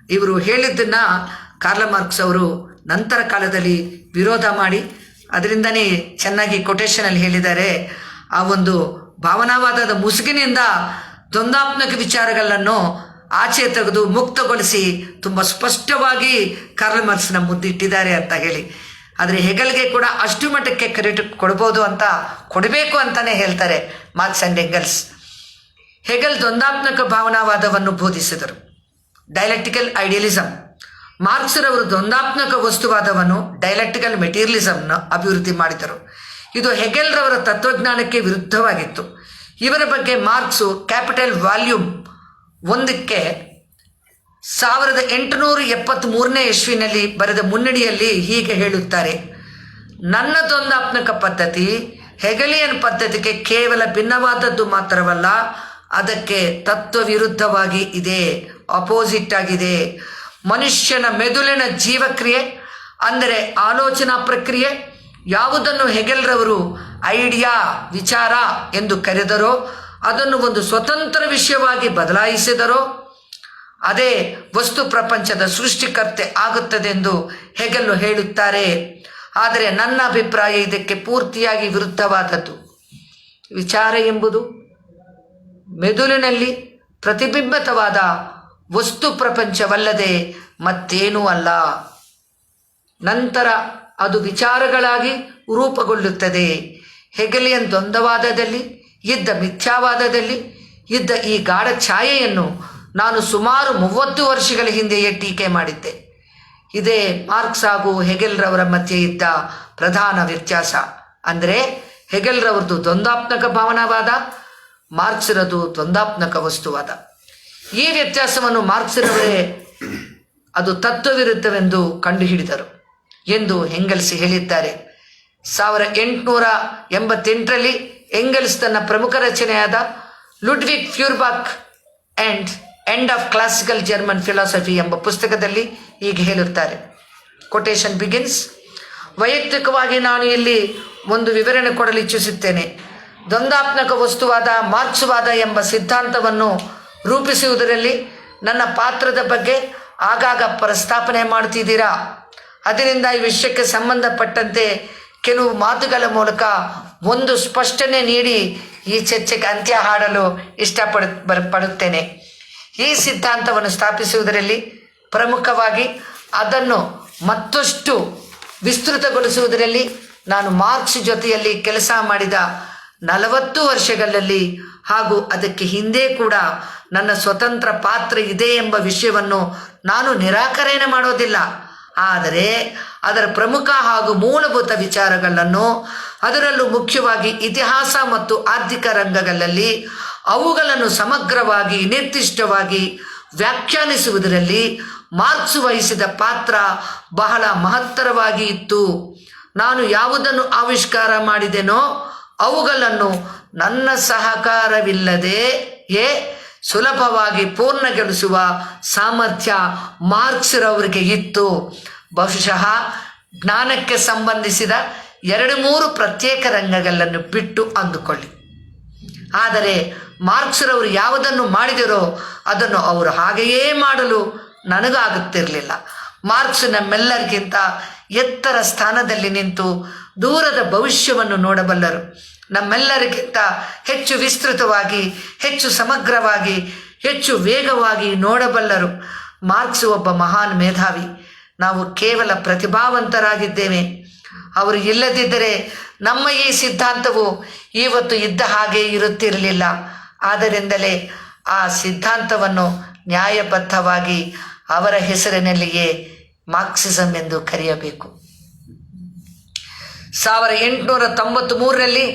ಇವರು ಹೇಳಿದ್ದನ್ನು ಕಾರ್ಲ್ ಮಾರ್ಕ್ಸ್ ಅವರು ನಂತರ ಕಾಲದಲ್ಲಿ ವಿರೋಧ ಮಾಡಿ ಅದರಿಂದನೇ ಚೆನ್ನಾಗಿ ಕೊಟೇಶನಲ್ಲಿ ಹೇಳಿದ್ದಾರೆ. ಆ ಒಂದು ಭಾವನಾವಾದದ ಮುಸುಗಿನಿಂದ ದ್ವಂದ್ವಾತ್ಮಕ ವಿಚಾರಗಳನ್ನು ಆಚೆ ತೆಗೆದು ಮುಕ್ತಗೊಳಿಸಿ ತುಂಬ ಸ್ಪಷ್ಟವಾಗಿ ಕಾರ್ಲ್ ಮಾರ್ಕ್ಸ್ನ ಮುದ್ದಿಟ್ಟಿದ್ದಾರೆ ಅಂತ ಹೇಳಿ. ಆದರೆ ಹೆಗಲ್ಗೆ ಕೂಡ ಅಷ್ಟು ಮಟ್ಟಕ್ಕೆ ಕ್ರೆಡಿಟ್ ಕೊಡ್ಬೋದು ಅಂತ, ಕೊಡಬೇಕು ಅಂತಲೇ ಹೇಳ್ತಾರೆ ಮಾರ್ಕ್ಸ್ ಆ್ಯಂಡ್ ಎಂಗಲ್ಸ್. ಹೆಗಲ್ ದ್ವಂದ್ವಾತ್ಮಕ ಭಾವನಾವಾದವನ್ನು ಬೋಧಿಸಿದರು, ಡೈಲೆಕ್ಟಿಕಲ್ ಐಡಿಯಲಿಸಮ್. ಮಾರ್ಕ್ಸ್ರವರು ದ್ವಂದ್ವಾತ್ಮಕ ವಸ್ತುವಾದವನ್ನು, ಡೈಲೆಕ್ಟಿಕಲ್ ಮೆಟೀರಿಯಲಿಸಮ್ನ ಅಭಿವೃದ್ಧಿ ಮಾಡಿದರು. ಇದು ಹೆಗೆಲ್ರವರ ತತ್ವಜ್ಞಾನಕ್ಕೆ ವಿರುದ್ಧವಾಗಿತ್ತು. ಇವರ ಬಗ್ಗೆ ಮಾರ್ಕ್ಸು ಕ್ಯಾಪಿಟಲ್ ವಾಲ್ಯೂಮ್ 1ಕ್ಕೆ 1873 ಇಸ್ವಿನಲ್ಲಿ ಬರೆದ ಮುನ್ನಡಿಯಲ್ಲಿ ಹೀಗೆ ಹೇಳುತ್ತಾರೆ: ನನ್ನ ದ್ವಂದ್ವಾತ್ಮಕ ಪದ್ಧತಿ ಹೆಗಲಿಯನ್ ಪದ್ಧತಿಗೆ ಕೇವಲ ಭಿನ್ನವಾದದ್ದು ಮಾತ್ರವಲ್ಲ, ಅದಕ್ಕೆ ತತ್ವ ವಿರುದ್ಧವಾಗಿ ಇದೆ, ಅಪೋಸಿಟ್ ಆಗಿದೆ. ಮನುಷ್ಯನ ಮೆದುಳಿನ ಜೀವಕ್ರಿಯೆ ಅಂದರೆ ಆಲೋಚನಾ ಪ್ರಕ್ರಿಯೆ ಯಾವುದನ್ನು ಹೆಗೆಲ್ರವರು ಐಡಿಯಾ, ವಿಚಾರ ಎಂದು ಕರೆದರೋ, ಅದನ್ನು ಒಂದು ಸ್ವತಂತ್ರ ವಿಷಯವಾಗಿ ಬದಲಾಯಿಸಿದರೋ ಅದೇ ವಸ್ತು ಪ್ರಪಂಚದ ಸೃಷ್ಟಿಕರ್ತೆ ಆಗುತ್ತದೆಂದು ಹೆಗೆಲ್ ಹೇಳುತ್ತಾರೆ. ಆದರೆ ನನ್ನ ಅಭಿಪ್ರಾಯ ಇದಕ್ಕೆ ಪೂರ್ತಿಯಾಗಿ ವಿರುದ್ಧವಾದದ್ದು. ವಿಚಾರ ಎಂಬುದು ಮೆದುಳಿನಲ್ಲಿ ಪ್ರತಿಬಿಂಬಿತವಾದ ವಸ್ತು ಪ್ರಪಂಚವಲ್ಲದೆ ಮತ್ತೇನೂ ಅಲ್ಲ. ನಂತರ ಅದು ವಿಚಾರಗಳಾಗಿ ರೂಪುಗೊಳ್ಳುತ್ತದೆ. ಹೆಗೆಲಿಯನ್ ದ್ವಂದ್ವವಾದದಲ್ಲಿ ಇದ್ದ ಮಿಥ್ಯಾವಾದದಲ್ಲಿ ಇದ್ದ ಈ ಗಾಢ ಛಾಯೆಯನ್ನು ನಾನು ಸುಮಾರು 30 ವರ್ಷಗಳ ಹಿಂದೆಯೇ ಟೀಕೆ ಮಾಡಿದ್ದೆ. ಇದೇ ಮಾರ್ಕ್ಸ್ ಹಾಗೂ ಹೆಗೆಲ್ರವರ ಮಧ್ಯೆ ಇದ್ದ ಪ್ರಧಾನ ವ್ಯತ್ಯಾಸ. ಅಂದರೆ ಹೆಗೆಲ್ರವ್ರದ್ದು ದ್ವಂದ್ವಾತ್ಮಕ ಭಾವನಾವಾದ, ಮಾರ್ಕ್ಸ್ರದು ದ್ವಂದ್ವಾತ್ಮಕ ವಸ್ತುವಾದ. ಈ ವ್ಯತ್ಯಾಸವನ್ನು ಮಾರ್ಕ್ಸ್ರವರೇ ಅದು ತತ್ವವಿರುತ್ತವೆಂದು ಕಂಡುಹಿಡಿದರು ಎಂದು ಎಂಗಲ್ಸ್ ಹೇಳಿದ್ದಾರೆ. 1888 ಎಂಗಲ್ಸ್ ತನ್ನ ಪ್ರಮುಖ ರಚನೆಯಾದ Ludwig Feuerbach and end of classical German philosophy ಎಂಬ ಪುಸ್ತಕದಲ್ಲಿ ಹೀಗೆ ಹೇಳುತ್ತಾರೆ. ಕೊಟೇಶನ್ ಬಿಗಿನ್ಸ್: ವೈಯಕ್ತಿಕವಾಗಿ ನಾನು ಇಲ್ಲಿ ಒಂದು ವಿವರಣೆ ಕೊಡಲು ಇಚ್ಛಿಸುತ್ತೇನೆ. ದ್ವಂದ್ವಾತ್ಮಕ ವಸ್ತುವಾದ, ಮಾರ್ಕ್ಸ್ವಾದ ಎಂಬ ಸಿದ್ಧಾಂತವನ್ನು ರೂಪಿಸುವುದರಲ್ಲಿ ನನ್ನ ಪಾತ್ರದ ಬಗ್ಗೆ ಆಗಾಗ ಪ್ರಸ್ತಾಪನೆ ಮಾಡ್ತಿದ್ದೀರಾ. ಅದರಿಂದ ಈ ವಿಷಯಕ್ಕೆ ಸಂಬಂಧಪಟ್ಟಂತೆ ಕೆಲವು ಮಾತುಗಳ ಮೂಲಕ ಒಂದು ಸ್ಪಷ್ಟನೆ ನೀಡಿ ಈ ಚರ್ಚೆಗೆ ಅಂತ್ಯ ಹಾಡಲು ಪಡುತ್ತೇನೆ. ಈ ಸಿದ್ಧಾಂತವನ್ನು ಸ್ಥಾಪಿಸುವುದರಲ್ಲಿ ಪ್ರಮುಖವಾಗಿ ಅದನ್ನು ಮತ್ತಷ್ಟು ವಿಸ್ತೃತಗೊಳಿಸುವುದರಲ್ಲಿ ನಾನು ಮಾರ್ಕ್ಸ್ ಜೊತೆಯಲ್ಲಿ ಕೆಲಸ ಮಾಡಿದ 40 ವರ್ಷಗಳಲ್ಲಿ ಹಾಗೂ ಅದಕ್ಕೆ ಹಿಂದೆ ಕೂಡ ನನ್ನ ಸ್ವತಂತ್ರ ಪಾತ್ರ ಇದೆ ಎಂಬ ವಿಷಯವನ್ನು ನಾನು ನಿರಾಕರಣೆ ಮಾಡೋದಿಲ್ಲ. ಆದರೆ ಅದರ ಪ್ರಮುಖ ಹಾಗೂ ಮೂಲಭೂತ ವಿಚಾರಗಳನ್ನು, ಅದರಲ್ಲೂ ಮುಖ್ಯವಾಗಿ ಇತಿಹಾಸ ಮತ್ತು ಆರ್ಥಿಕ ರಂಗಗಳಲ್ಲಿ ಅವುಗಳನ್ನು ಸಮಗ್ರವಾಗಿ ನಿರ್ದಿಷ್ಟವಾಗಿ ವ್ಯಾಖ್ಯಾನಿಸುವುದರಲ್ಲಿ ಮಾರ್ಕ್ಸ್ ವಹಿಸಿದ ಪಾತ್ರ ಬಹಳ ಮಹತ್ತರವಾಗಿ ಇತ್ತು. ನಾನು ಯಾವುದನ್ನು ಆವಿಷ್ಕಾರ ಮಾಡಿದೆನೋ ಅವುಗಳನ್ನು ನನ್ನ ಸಹಕಾರವಿಲ್ಲದೆಯೇ ಸುಲಭವಾಗಿ ಪೂರ್ಣಗೊಳಿಸುವ ಸಾಮರ್ಥ್ಯ ಮಾರ್ಕ್ಸ್ರವರಿಗೆ ಇತ್ತು. ಬಹುಶಃ ಜ್ಞಾನಕ್ಕೆ ಸಂಬಂಧಿಸಿದ 2-3 ಪ್ರತ್ಯೇಕ ರಂಗಗಳನ್ನು ಬಿಟ್ಟು ಅಂದುಕೊಳ್ಳಿ. ಆದರೆ ಮಾರ್ಕ್ಸ್ರವರು ಯಾವುದನ್ನು ಮಾಡಿದರೋ ಅದನ್ನು ಅವರು ಹಾಗೆಯೇ ಮಾಡಲು ನನಗಾಗುತ್ತಿರಲಿಲ್ಲ. ಮಾರ್ಕ್ಸ್ ನಮ್ಮೆಲ್ಲರಿಗಿಂತ ಎತ್ತರ ಸ್ಥಾನದಲ್ಲಿ ನಿಂತು ದೂರದ ಭವಿಷ್ಯವನ್ನು ನೋಡಬಲ್ಲರು. ನಮ್ಮೆಲ್ಲರಿಗಿಂತ ಹೆಚ್ಚು ವಿಸ್ತೃತವಾಗಿ, ಹೆಚ್ಚು ಸಮಗ್ರವಾಗಿ, ಹೆಚ್ಚು ವೇಗವಾಗಿ ನೋಡಬಲ್ಲರು. ಮಾರ್ಕ್ಸ್ ಒಬ್ಬ ಮಹಾನ್ ಮೇಧಾವಿ. ನಾವು ಕೇವಲ ಪ್ರತಿಭಾವಂತರಾಗಿದ್ದೇವೆ. ಅವರು ಇಲ್ಲದಿದ್ದರೆ ನಮ್ಮ ಈ ಸಿದ್ಧಾಂತವು ಇವತ್ತು ಇದ್ದ ಹಾಗೆ ಇರುತ್ತಿರಲಿಲ್ಲ. ಆದ್ದರಿಂದಲೇ ಆ ಸಿದ್ಧಾಂತವನ್ನು ನ್ಯಾಯಬದ್ಧವಾಗಿ ಅವರ ಹೆಸರಿನಲ್ಲಿಯೇ ಮಾರ್ಕ್ಸಿಸಂ ಎಂದು ಕರೆಯಬೇಕು. 1893ರಲ್ಲಿ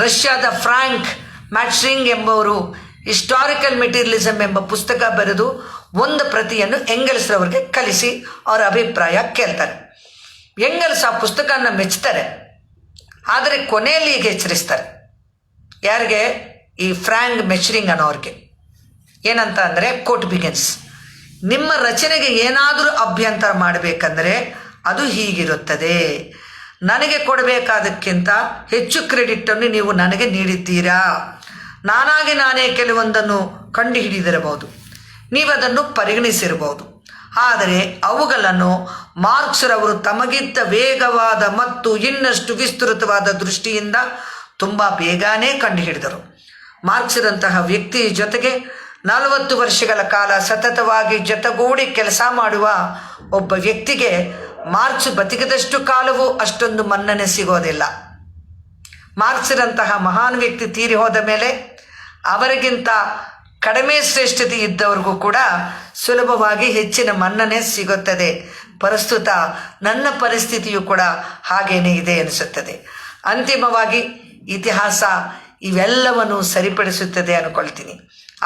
ರಷ್ಯಾದ ಫ್ರಾಂಕ್ ಮ್ಯಾಟ್ರಿಂಗ್ ಎಂಬವರು ಹಿಸ್ಟಾರಿಕಲ್ ಮೆಟೀರಿಯಲಿಸಮ್ ಎಂಬ ಪುಸ್ತಕ ಬರೆದು ಒಂದು ಪ್ರತಿಯನ್ನು ಎಂಗೆಲ್ಸ್ರವ್ರಿಗೆ ಕಲಿಸಿ ಅವರ ಅಭಿಪ್ರಾಯ ಕೇಳ್ತಾರೆ. ಎಂಗೆಲ್ಸ್ ಆ ಪುಸ್ತಕನ ಮೆಚ್ತಾರೆ. ಆದರೆ ಕೊನೆಯಲ್ಲಿ ಈಗ ಎಚ್ಚರಿಸ್ತಾರೆ. ಯಾರಿಗೆ? ಈ ಫ್ರಾಂಕ್ ಮೆಚ್ರಿಂಗ್ ಅನ್ನೋರಿಗೆ. ಏನಂತ ಅಂದರೆ, ಕೋಟ್ ಬಿಗಿನ್ಸ್, ನಿಮ್ಮ ರಚನೆಗೆ ಏನಾದರೂ ಅಭ್ಯಂತರ ಮಾಡಬೇಕಂದ್ರೆ ಅದು ಹೀಗಿರುತ್ತದೆ. ನನಗೆ ಕೊಡಬೇಕಾದಕ್ಕಿಂತ ಹೆಚ್ಚು ಕ್ರೆಡಿಟನ್ನು ನೀವು ನನಗೆ ನೀಡಿದ್ದೀರಾ. ನಾನೇ ಕೆಲವೊಂದನ್ನು ಕಂಡುಹಿಡಿದಿರಬಹುದು, ನೀವದನ್ನು ಪರಿಗಣಿಸಿರಬಹುದು. ಆದರೆ ಅವುಗಳನ್ನು ಮಾರ್ಕ್ಸ್ರವರು ತಮಗಿಂತ ವೇಗವಾದ ಮತ್ತು ಇನ್ನಷ್ಟು ವಿಸ್ತೃತವಾದ ದೃಷ್ಟಿಯಿಂದ ತುಂಬ ಬೇಗನೆ ಕಂಡುಹಿಡಿದರು. ಮಾರ್ಕ್ಸ್ರಂತಹ ವ್ಯಕ್ತಿ ಜೊತೆಗೆ 40 ವರ್ಷಗಳ ಕಾಲ ಸತತವಾಗಿ ಜೊತೆಗೂಡಿ ಕೆಲಸ ಮಾಡುವ ಒಬ್ಬ ವ್ಯಕ್ತಿಗೆ ಮಾರ್ಕ್ಸ್ ಬದುಕಿದಷ್ಟು ಕಾಲವೂ ಅಷ್ಟೊಂದು ಮನ್ನಣೆ ಸಿಗೋದಿಲ್ಲ. ಮಾರ್ಕ್ಸ್ರಂತಹ ಮಹಾನ್ ವ್ಯಕ್ತಿ ತೀರಿ ಹೋದ ಮೇಲೆ ಅವರಿಗಿಂತ ಕಡಿಮೆ ಶ್ರೇಷ್ಠತೆ ಇದ್ದವ್ರಿಗೂ ಕೂಡ ಸುಲಭವಾಗಿ ಹೆಚ್ಚಿನ ಮನ್ನಣೆ ಸಿಗುತ್ತದೆ. ಪ್ರಸ್ತುತ ನನ್ನ ಪರಿಸ್ಥಿತಿಯು ಕೂಡ ಹಾಗೇನೇ ಇದೆ ಅನಿಸುತ್ತದೆ. ಅಂತಿಮವಾಗಿ ಇತಿಹಾಸ ಇವೆಲ್ಲವನ್ನು ಸರಿಪಡಿಸುತ್ತದೆ ಅನ್ಕೊಳ್ತೀನಿ.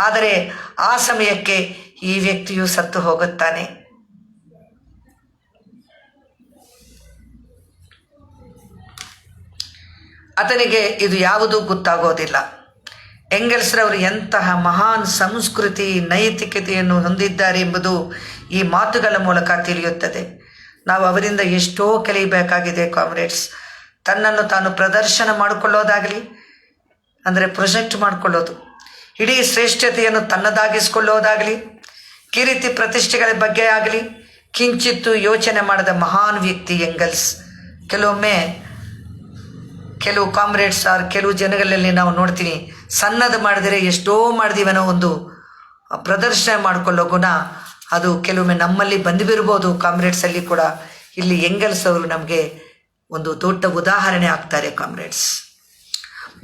ಆದರೆ ಆ ಸಮಯಕ್ಕೆ ಈ ವ್ಯಕ್ತಿಯು ಸತ್ತು ಹೋಗುತ್ತಾನೆ. ಆತನಿಗೆ ಇದು ಯಾವುದೂ ಗೊತ್ತಾಗೋದಿಲ್ಲ. ಎಂಗೆಲ್ಸ್ರವರು ಎಂತಹ ಮಹಾನ್ ಸಂಸ್ಕೃತಿ, ನೈತಿಕತೆಯನ್ನು ಹೊಂದಿದ್ದಾರೆ ಎಂಬುದು ಈ ಮಾತುಗಳ ಮೂಲಕ ತಿಳಿಯುತ್ತದೆ. ನಾವು ಅವರಿಂದ ಎಷ್ಟೋ ಕಲಿಯಬೇಕಾಗಿದೆ ಕಾಮ್ರೇಡ್ಸ್. ತನ್ನನ್ನು ತಾನು ಪ್ರದರ್ಶನ ಮಾಡಿಕೊಳ್ಳೋದಾಗಲಿ, ಅಂದರೆ ಪ್ರೊಜೆಕ್ಟ್ ಮಾಡಿಕೊಳ್ಳೋದು, ಇಡೀ ಶ್ರೇಷ್ಠತೆಯನ್ನು ತನ್ನದಾಗಿಸಿಕೊಳ್ಳೋದಾಗಲಿ, ಕೀರ್ತಿ ಪ್ರತಿಷ್ಠೆಗಳ ಬಗ್ಗೆ ಆಗಲಿ ಕಿಂಚಿತ್ತು ಯೋಚನೆ ಮಾಡದ ಮಹಾನ್ ವ್ಯಕ್ತಿ ಎಂಗೆಲ್ಸ್. ಕೆಲವು ಕಾಮ್ರೇಡ್ಸ್ ಕೆಲವು ಜನಗಳಲ್ಲಿ ನಾವು ನೋಡ್ತೀನಿ, ಸಣ್ಣದು ಮಾಡಿದರೆ ಎಷ್ಟೋ ಮಾಡಿದೀವನೋ ಒಂದು ಪ್ರದರ್ಶನ ಮಾಡಿಕೊಳ್ಳೋ ಗುಣ ಅದು ಕೆಲವೊಮ್ಮೆ ನಮ್ಮಲ್ಲಿ ಬಂದುಬಿರ್ಬೋದು ಕಾಮ್ರೇಡ್ಸಲ್ಲಿ ಕೂಡ. ಇಲ್ಲಿ ಎಂಗೆಲ್ಸ್ ಅವರು ನಮಗೆ ಒಂದು ದೊಡ್ಡ ಉದಾಹರಣೆ ಆಗ್ತಾರೆ ಕಾಮ್ರೇಡ್ಸ್.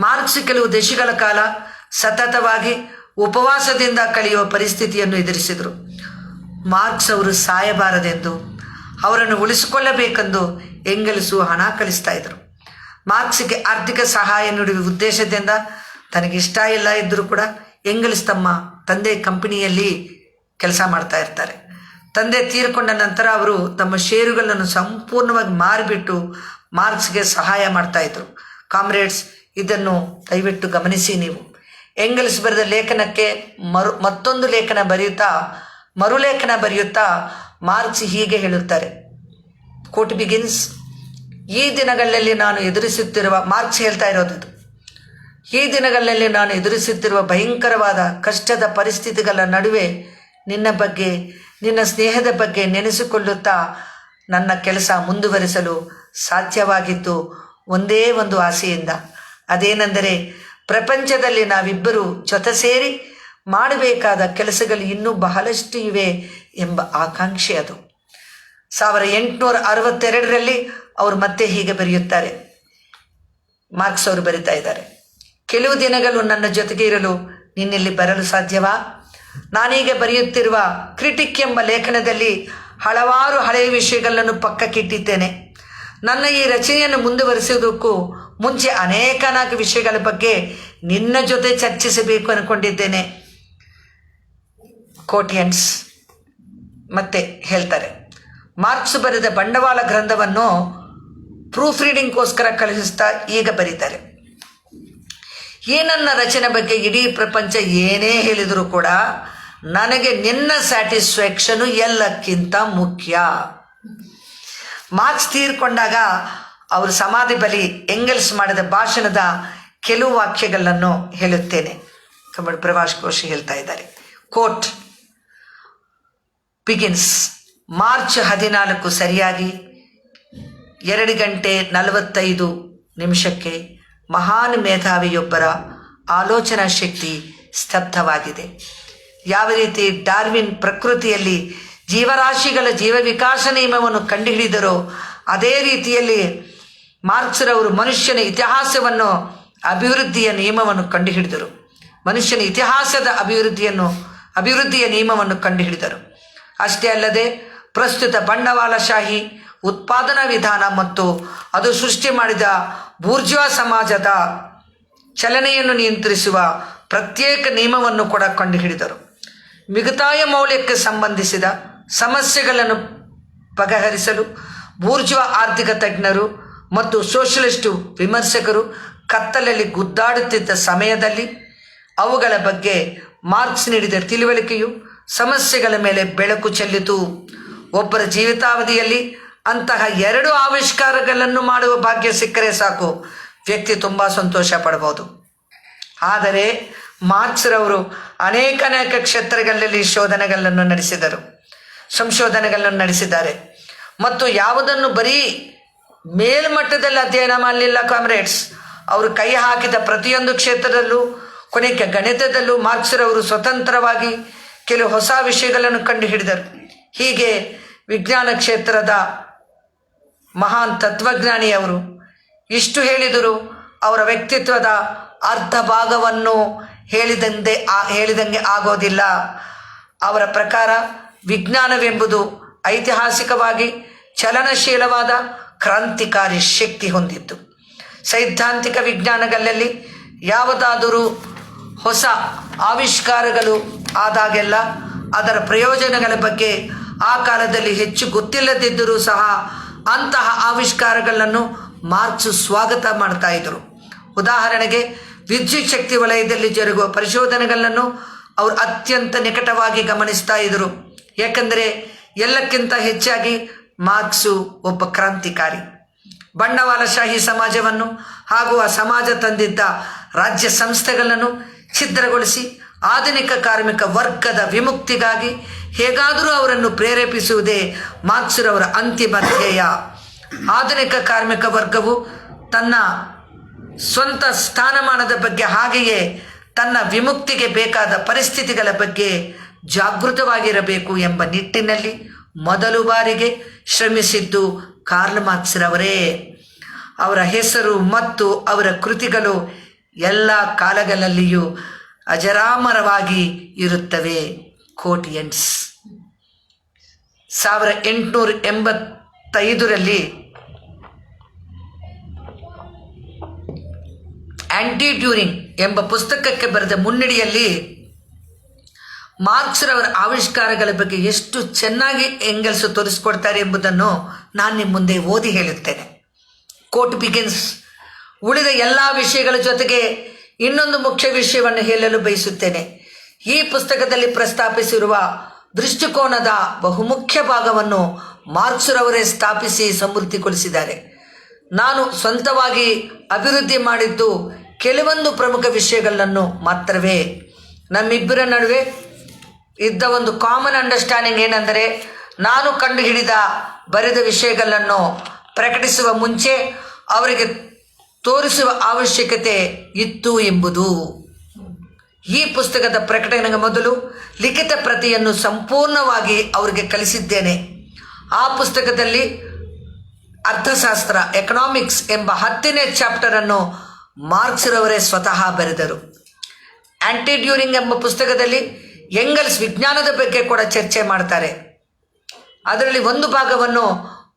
ಮಾರ್ಕ್ಸ್ ಕೆಲವು ದಶಕಗಳ ಕಾಲ ಸತತವಾಗಿ ಉಪವಾಸದಿಂದ ಕಳೆಯುವ ಪರಿಸ್ಥಿತಿಯನ್ನು ಎದುರಿಸಿದರು. ಮಾರ್ಕ್ಸ್ ಅವರು ಸಾಯಬಾರದೆಂದು, ಅವರನ್ನು ಉಳಿಸಿಕೊಳ್ಳಬೇಕೆಂದು ಎಂಗೆಲ್ಸು ಹಣ ಕಳಿಸ್ತಾ ಇದ್ರು. ಮಾರ್ಕ್ಸ್ಗೆ ಆರ್ಥಿಕ ಸಹಾಯ ನೀಡುವ ಉದ್ದೇಶದಿಂದ ತನಗಿಷ್ಟ ಇಲ್ಲ ಇದ್ದರೂ ಕೂಡ ಎಂಗೆಲ್ಸ್ ತಮ್ಮ ತಂದೆ ಕಂಪನಿಯಲ್ಲಿ ಕೆಲಸ ಮಾಡ್ತಾ ಇರ್ತಾರೆ. ತಂದೆ ತೀರಿಕೊಂಡ ನಂತರ ಅವರು ತಮ್ಮ ಷೇರುಗಳನ್ನು ಸಂಪೂರ್ಣವಾಗಿ ಮಾರಿಬಿಟ್ಟು ಮಾರ್ಕ್ಸ್ಗೆ ಸಹಾಯ ಮಾಡ್ತಾ ಇದ್ರು. ಕಾಮ್ರೇಡ್ಸ್, ಇದನ್ನು ದಯವಿಟ್ಟು ಗಮನಿಸಿ ನೀವು. ಎಂಗೆಲ್ಸ್ ಬರೆದ ಲೇಖನಕ್ಕೆ ಮತ್ತೊಂದು ಮರುಲೇಖನ ಬರೆಯುತ್ತಾ ಮಾರ್ಕ್ಸ್ ಹೀಗೆ ಹೇಳುತ್ತಾರೆ. ಕೋಟ್ ಬಿಗಿನ್ಸ್, ಈ ದಿನಗಳಲ್ಲಿ ನಾನು ಎದುರಿಸುತ್ತಿರುವ, ಮಾರ್ಕ್ಸ್ ಹೇಳ್ತಾ ಇರೋದು, ಈ ದಿನಗಳಲ್ಲಿ ನಾನು ಎದುರಿಸುತ್ತಿರುವ ಭಯಂಕರವಾದ ಕಷ್ಟದ ಪರಿಸ್ಥಿತಿಗಳ ನಡುವೆ ನಿನ್ನ ಬಗ್ಗೆ, ನಿನ್ನ ಸ್ನೇಹದ ಬಗ್ಗೆ ನೆನೆಸಿಕೊಳ್ಳುತ್ತಾ ನನ್ನ ಕೆಲಸ ಮುಂದುವರಿಸಲು ಸಾಧ್ಯವಾಗಿದ್ದು ಒಂದೇ ಒಂದು ಆಸೆಯಿಂದ. ಅದೇನೆಂದರೆ, ಪ್ರಪಂಚದಲ್ಲಿ ನಾವಿಬ್ಬರು ಜೊತೆ ಸೇರಿ ಮಾಡಬೇಕಾದ ಕೆಲಸಗಳು ಇನ್ನೂ ಬಹಳಷ್ಟು ಇವೆ ಎಂಬ ಆಕಾಂಕ್ಷೆ ಅದು. 1862ರಲ್ಲಿ ಅವರು ಮತ್ತೆ ಹೀಗೆ ಬರೆಯುತ್ತಾರೆ. ಮಾರ್ಕ್ಸ್ ಅವರು ಬರಿತಾ ಇದ್ದಾರೆ, ಕೆಲವು ದಿನಗಳು ನನ್ನ ಜೊತೆಗೆ ಇರಲು ನಿನ್ನಲ್ಲಿ ಬರಲು ಸಾಧ್ಯವಾ? ನಾನೀಗ ಬರೆಯುತ್ತಿರುವ ಕ್ರಿಟಿಕ್ ಎಂಬ ಲೇಖನದಲ್ಲಿ ಹಲವಾರು ಹಳೆಯ ವಿಷಯಗಳನ್ನು ಪಕ್ಕಕ್ಕಿಟ್ಟಿದ್ದೇನೆ. ನನ್ನ ಈ ರಚನೆಯನ್ನು ಮುಂದುವರಿಸುವುದಕ್ಕೂ ಮುಂಚೆ ಅನೇಕ ವಿಷಯಗಳ ಬಗ್ಗೆ ನಿನ್ನ ಜೊತೆ ಚರ್ಚಿಸಬೇಕು ಅನ್ಕೊಂಡಿದ್ದೇನೆ. ಕೋಟಿಯನ್ಸ್ ಮತ್ತೆ ಹೇಳ್ತಾರೆ, ಮಾರ್ಕ್ಸ್ ಬರೆದ ಬಂಡವಾಳ ಗ್ರಂಥವನ್ನು ಪ್ರೂಫ್ ರೀಡಿಂಗ್ಗೋಸ್ಕರ ಕಳುಹಿಸ್ತಾ ಈಗ ಬರೀತಾರೆ. ಈ ನನ್ನ ರಚನೆ ಬಗ್ಗೆ ಇಡೀ ಪ್ರಪಂಚ ಏನೇ ಹೇಳಿದರೂ ಕೂಡ ನನಗೆ ನಿನ್ನ ಸ್ಯಾಟಿಸ್ಫ್ಯಾಕ್ಷನು ಎಲ್ಲಕ್ಕಿಂತ ಮುಖ್ಯ. ಮಾರ್ಕ್ಸ್ ತೀರ್ಕೊಂಡಾಗ ಅವರು ಸಮಾಧಿ ಬಳಿ ಎಂಗೆಲ್ಸ್ ಮಾಡಿದ ಭಾಷಣದ ಕೆಲವು ವಾಕ್ಯಗಳನ್ನು ಹೇಳುತ್ತೇನೆ. ಪ್ರಭಾಷ್ ಘೋಷ್ ಹೇಳ್ತಾ ಇದ್ದಾರೆ. ಕೋಟ್ ಬಿಗಿನ್ಸ್, ಮಾರ್ಚ್ 14 ಸರಿಯಾಗಿ 2:45 ಮಹಾನ್ ಮೇಧಾವಿಯೊಬ್ಬರ ಆಲೋಚನಾ ಶಕ್ತಿ ಸ್ತಬ್ಧವಾಗಿದೆ. ಯಾವ ರೀತಿ ಡಾರ್ವಿನ್ ಪ್ರಕೃತಿಯಲ್ಲಿ ಜೀವರಾಶಿಗಳ ಜೀವ ವಿಕಾಸ ನಿಯಮವನ್ನು ಕಂಡುಹಿಡಿದರೋ ಅದೇ ರೀತಿಯಲ್ಲಿ ಮಾರ್ಕ್ಸ್ರವರು ಮನುಷ್ಯನ ಇತಿಹಾಸವನ್ನು ಅಭಿವೃದ್ಧಿಯ ನಿಯಮವನ್ನು ಕಂಡುಹಿಡಿದರು. ಮನುಷ್ಯನ ಇತಿಹಾಸದ ಅಭಿವೃದ್ಧಿಯ ನಿಯಮವನ್ನು ಕಂಡುಹಿಡಿದರು. ಅಷ್ಟೇ ಅಲ್ಲದೆ ಪ್ರಸ್ತುತ ಬಂಡವಾಳಶಾಹಿ ಉತ್ಪಾದನಾ ವಿಧಾನ ಮತ್ತು ಅದು ಸೃಷ್ಟಿ ಮಾಡಿದ ಬೂರ್ಜ್ವಾ ಸಮಾಜದ ಚಲನೆಯನ್ನು ನಿಯಂತ್ರಿಸುವ ಪ್ರತ್ಯೇಕ ನಿಯಮವನ್ನು ಕೂಡ ಕಂಡುಹಿಡಿದರು. ಮಿಗುತಾಯ ಮೌಲ್ಯಕ್ಕೆ ಸಂಬಂಧಿಸಿದ ಸಮಸ್ಯೆಗಳನ್ನು ಬಗೆಹರಿಸಲು ಬೂರ್ಜ್ವಾ ಆರ್ಥಿಕ ತಜ್ಞರು ಮತ್ತು ಸೋಷಲಿಸ್ಟು ವಿಮರ್ಶಕರು ಕತ್ತಲಲ್ಲಿ ಗುದ್ದಾಡುತ್ತಿದ್ದ ಸಮಯದಲ್ಲಿ ಅವುಗಳ ಬಗ್ಗೆ ಮಾರ್ಕ್ಸ್ ನೀಡಿದ ತಿಳುವಳಿಕೆಯು ಸಮಸ್ಯೆಗಳ ಮೇಲೆ ಬೆಳಕು ಚೆಲ್ಲಿತು. ಒಬ್ಬರ ಜೀವಿತಾವಧಿಯಲ್ಲಿ ಅಂತಹ 2 ಆವಿಷ್ಕಾರಗಳನ್ನು ಮಾಡುವ ಭಾಗ್ಯ ಸಿಕ್ಕರೆ ಸಾಕು, ವ್ಯಕ್ತಿ ತುಂಬ ಸಂತೋಷ ಪಡಬಹುದು. ಆದರೆ ಮಾರ್ಕ್ಸ್ರವರು ಅನೇಕ ಕ್ಷೇತ್ರಗಳಲ್ಲಿ ಸಂಶೋಧನೆಗಳನ್ನು ನಡೆಸಿದ್ದಾರೆ ಮತ್ತು ಯಾವುದನ್ನು ಬರೀ ಮೇಲ್ಮಟ್ಟದಲ್ಲಿ ಅಧ್ಯಯನ ಮಾಡಲಿಲ್ಲ ಕಾಮ್ರೇಡ್ಸ್. ಅವರು ಕೈ ಹಾಕಿದ ಪ್ರತಿಯೊಂದು ಕ್ಷೇತ್ರದಲ್ಲೂ, ಕೊನೆಗೆ ಗಣಿತದಲ್ಲೂ ಮಾರ್ಕ್ಸ್ರವರು ಸ್ವತಂತ್ರವಾಗಿ ಕೆಲವು ಹೊಸ ವಿಷಯಗಳನ್ನು ಕಂಡುಹಿಡಿದರು. ಹೀಗೆ ವಿಜ್ಞಾನ ಕ್ಷೇತ್ರದ ಮಹಾನ್ ತತ್ವಜ್ಞಾನಿಯವರು ಇಷ್ಟು ಹೇಳಿದರು. ಅವರ ವ್ಯಕ್ತಿತ್ವದ ಅರ್ಧ ಭಾಗವನ್ನು ಹೇಳಿದಂಗೆ ಆಗೋದಿಲ್ಲ. ಅವರ ಪ್ರಕಾರ ವಿಜ್ಞಾನವೆಂಬುದು ಐತಿಹಾಸಿಕವಾಗಿ ಚಲನಶೀಲವಾದ ಕ್ರಾಂತಿಕಾರಿ ಶಕ್ತಿ ಹೊಂದಿತ್ತು. ಸೈದ್ಧಾಂತಿಕ ವಿಜ್ಞಾನಗಳಲ್ಲಿ ಯಾವುದಾದರೂ ಹೊಸ ಆವಿಷ್ಕಾರಗಳು ಆದಾಗೆಲ್ಲ ಅದರ ಪ್ರಯೋಜನಗಳ ಬಗ್ಗೆ ಆ ಕಾಲದಲ್ಲಿ ಹೆಚ್ಚು ಗೊತ್ತಿಲ್ಲದಿದ್ದರೂ ಸಹ ಅಂತಹ ಆವಿಷ್ಕಾರಗಳನ್ನು ಮಾರ್ಕ್ಸ್ ಸ್ವಾಗತ ಮಾಡ್ತಾ ಇದ್ದರು. ಉದಾಹರಣೆಗೆ ವಿದ್ಯುತ್ ಶಕ್ತಿ ವಲಯದಲ್ಲಿ ಜರುಗುವ ಪರಿಶೋಧನೆಗಳನ್ನು ಅವರು ಅತ್ಯಂತ ನಿಕಟವಾಗಿ ಗಮನಿಸ್ತಾ ಇದ್ದರು. ಯಾಕಂದರೆ ಎಲ್ಲಕ್ಕಿಂತ ಹೆಚ್ಚಾಗಿ ಮಾರ್ಕ್ಸು ಒಬ್ಬ ಕ್ರಾಂತಿಕಾರಿ. ಬಂಡವಾಳಶಾಹಿ ಸಮಾಜವನ್ನು ಹಾಗೂ ಆ ಸಮಾಜ ತಂದಿದ್ದ ರಾಜ್ಯ ಸಂಸ್ಥೆಗಳನ್ನು ಛಿದ್ರಗೊಳಿಸಿ ಆಧುನಿಕ ಕಾರ್ಮಿಕ ವರ್ಗದ ವಿಮುಕ್ತಿಗಾಗಿ ಹೇಗಾದರೂ ಅವರನ್ನು ಪ್ರೇರೇಪಿಸುವುದೇ ಮಾರ್ಕ್ಸ್ರವರ ಅಂತಿಮ ಧ್ಯೇಯ. ಆಧುನಿಕ ಕಾರ್ಮಿಕ ವರ್ಗವು ತನ್ನ ಸ್ವಂತ ಸ್ಥಾನಮಾನದ ಬಗ್ಗೆ ಹಾಗೆಯೇ ತನ್ನ ವಿಮುಕ್ತಿಗೆ ಬೇಕಾದ ಪರಿಸ್ಥಿತಿಗಳ ಬಗ್ಗೆ ಜಾಗೃತವಾಗಿರಬೇಕು ಎಂಬ ನಿಟ್ಟಿನಲ್ಲಿ ಮೊದಲು ಬಾರಿಗೆ ಶ್ರಮಿಸಿದ್ದು ಕಾರ್ಲ್ ಮಾರ್ಕ್ಸ್ರವರೇ. ಅವರ ಹೆಸರು ಮತ್ತು ಅವರ ಕೃತಿಗಳು ಎಲ್ಲ ಕಾಲಗಳಲ್ಲಿಯೂ ಅಜರಾಮರವಾಗಿ ಇರುತ್ತವೆ. Quote ends. 1885ರಲ್ಲಿ ಆಂಟಿ ಟ್ಯೂರಿಂಗ್ ಎಂಬ ಪುಸ್ತಕಕ್ಕೆ ಬರೆದ ಮುನ್ನುಡಿಯಲ್ಲಿ ಮಾರ್ಕ್ಸ್ರವರ ಆವಿಷ್ಕಾರಗಳ ಬಗ್ಗೆ ಎಷ್ಟು ಚೆನ್ನಾಗಿ ಎಂಗೆಲ್ಸ್ ತೋರಿಸಿಕೊಡ್ತಾರೆ ಎಂಬುದನ್ನು ನಾನು ನಿಮ್ಮ ಮುಂದೆ ಓದಿ ಹೇಳುತ್ತೇನೆ. Quote begins. ಉಳಿದ ಎಲ್ಲ ವಿಷಯಗಳ ಜೊತೆಗೆ ಇನ್ನೊಂದು ಮುಖ್ಯ ವಿಷಯವನ್ನು ಹೇಳಲು ಬಯಸುತ್ತೇನೆ. ಈ ಪುಸ್ತಕದಲ್ಲಿ ಪ್ರಸ್ತಾಪಿಸಿರುವ ದೃಷ್ಟಿಕೋನದ ಬಹುಮುಖ್ಯ ಭಾಗವನ್ನು ಮಾರ್ಕ್ಸ್ರವರೇ ಸ್ಥಾಪಿಸಿ ಸಮೃದ್ಧಿಗೊಳಿಸಿದ್ದಾರೆ. ನಾನು ಸ್ವಂತವಾಗಿ ಅಭಿವೃದ್ಧಿ ಮಾಡಿದ್ದು ಕೆಲವೊಂದು ಪ್ರಮುಖ ವಿಷಯಗಳನ್ನು ಮಾತ್ರವೇ. ನಮ್ಮಿಬ್ಬರ ನಡುವೆ ಇದ್ದ ಒಂದು ಕಾಮನ್ ಅಂಡರ್ಸ್ಟ್ಯಾಂಡಿಂಗ್ ಏನೆಂದರೆ, ನಾನು ಕಂಡುಹಿಡಿದ ಬರೆದ ವಿಷಯಗಳನ್ನು ಪ್ರಕಟಿಸುವ ಮುಂಚೆ ಅವರಿಗೆ ತೋರಿಸುವ ಅವಶ್ಯಕತೆ ಇತ್ತು ಎಂಬುದು. ಈ ಪುಸ್ತಕದ ಪ್ರಕಟಣೆಗೆ ಮೊದಲು ಲಿಖಿತ ಪ್ರತಿಯನ್ನು ಸಂಪೂರ್ಣವಾಗಿ ಅವರಿಗೆ ಕಲಿಸಿದ್ದೇನೆ. ಆ ಪುಸ್ತಕದಲ್ಲಿ ಅರ್ಥಶಾಸ್ತ್ರ, ಎಕನಾಮಿಕ್ಸ್ ಎಂಬ 10ನೇ ಚಾಪ್ಟರನ್ನು ಮಾರ್ಕ್ಸ್ರವರೇ ಸ್ವತಃ ಬರೆದರು. ಆಂಟಿ ಟ್ಯೂರಿಂಗ್ ಎಂಬ ಪುಸ್ತಕದಲ್ಲಿ ಎಂಗೆಲ್ಸ್ ವಿಜ್ಞಾನದ ಬಗ್ಗೆ ಕೂಡ ಚರ್ಚೆ ಮಾಡ್ತಾರೆ. ಅದರಲ್ಲಿ ಒಂದು ಭಾಗವನ್ನು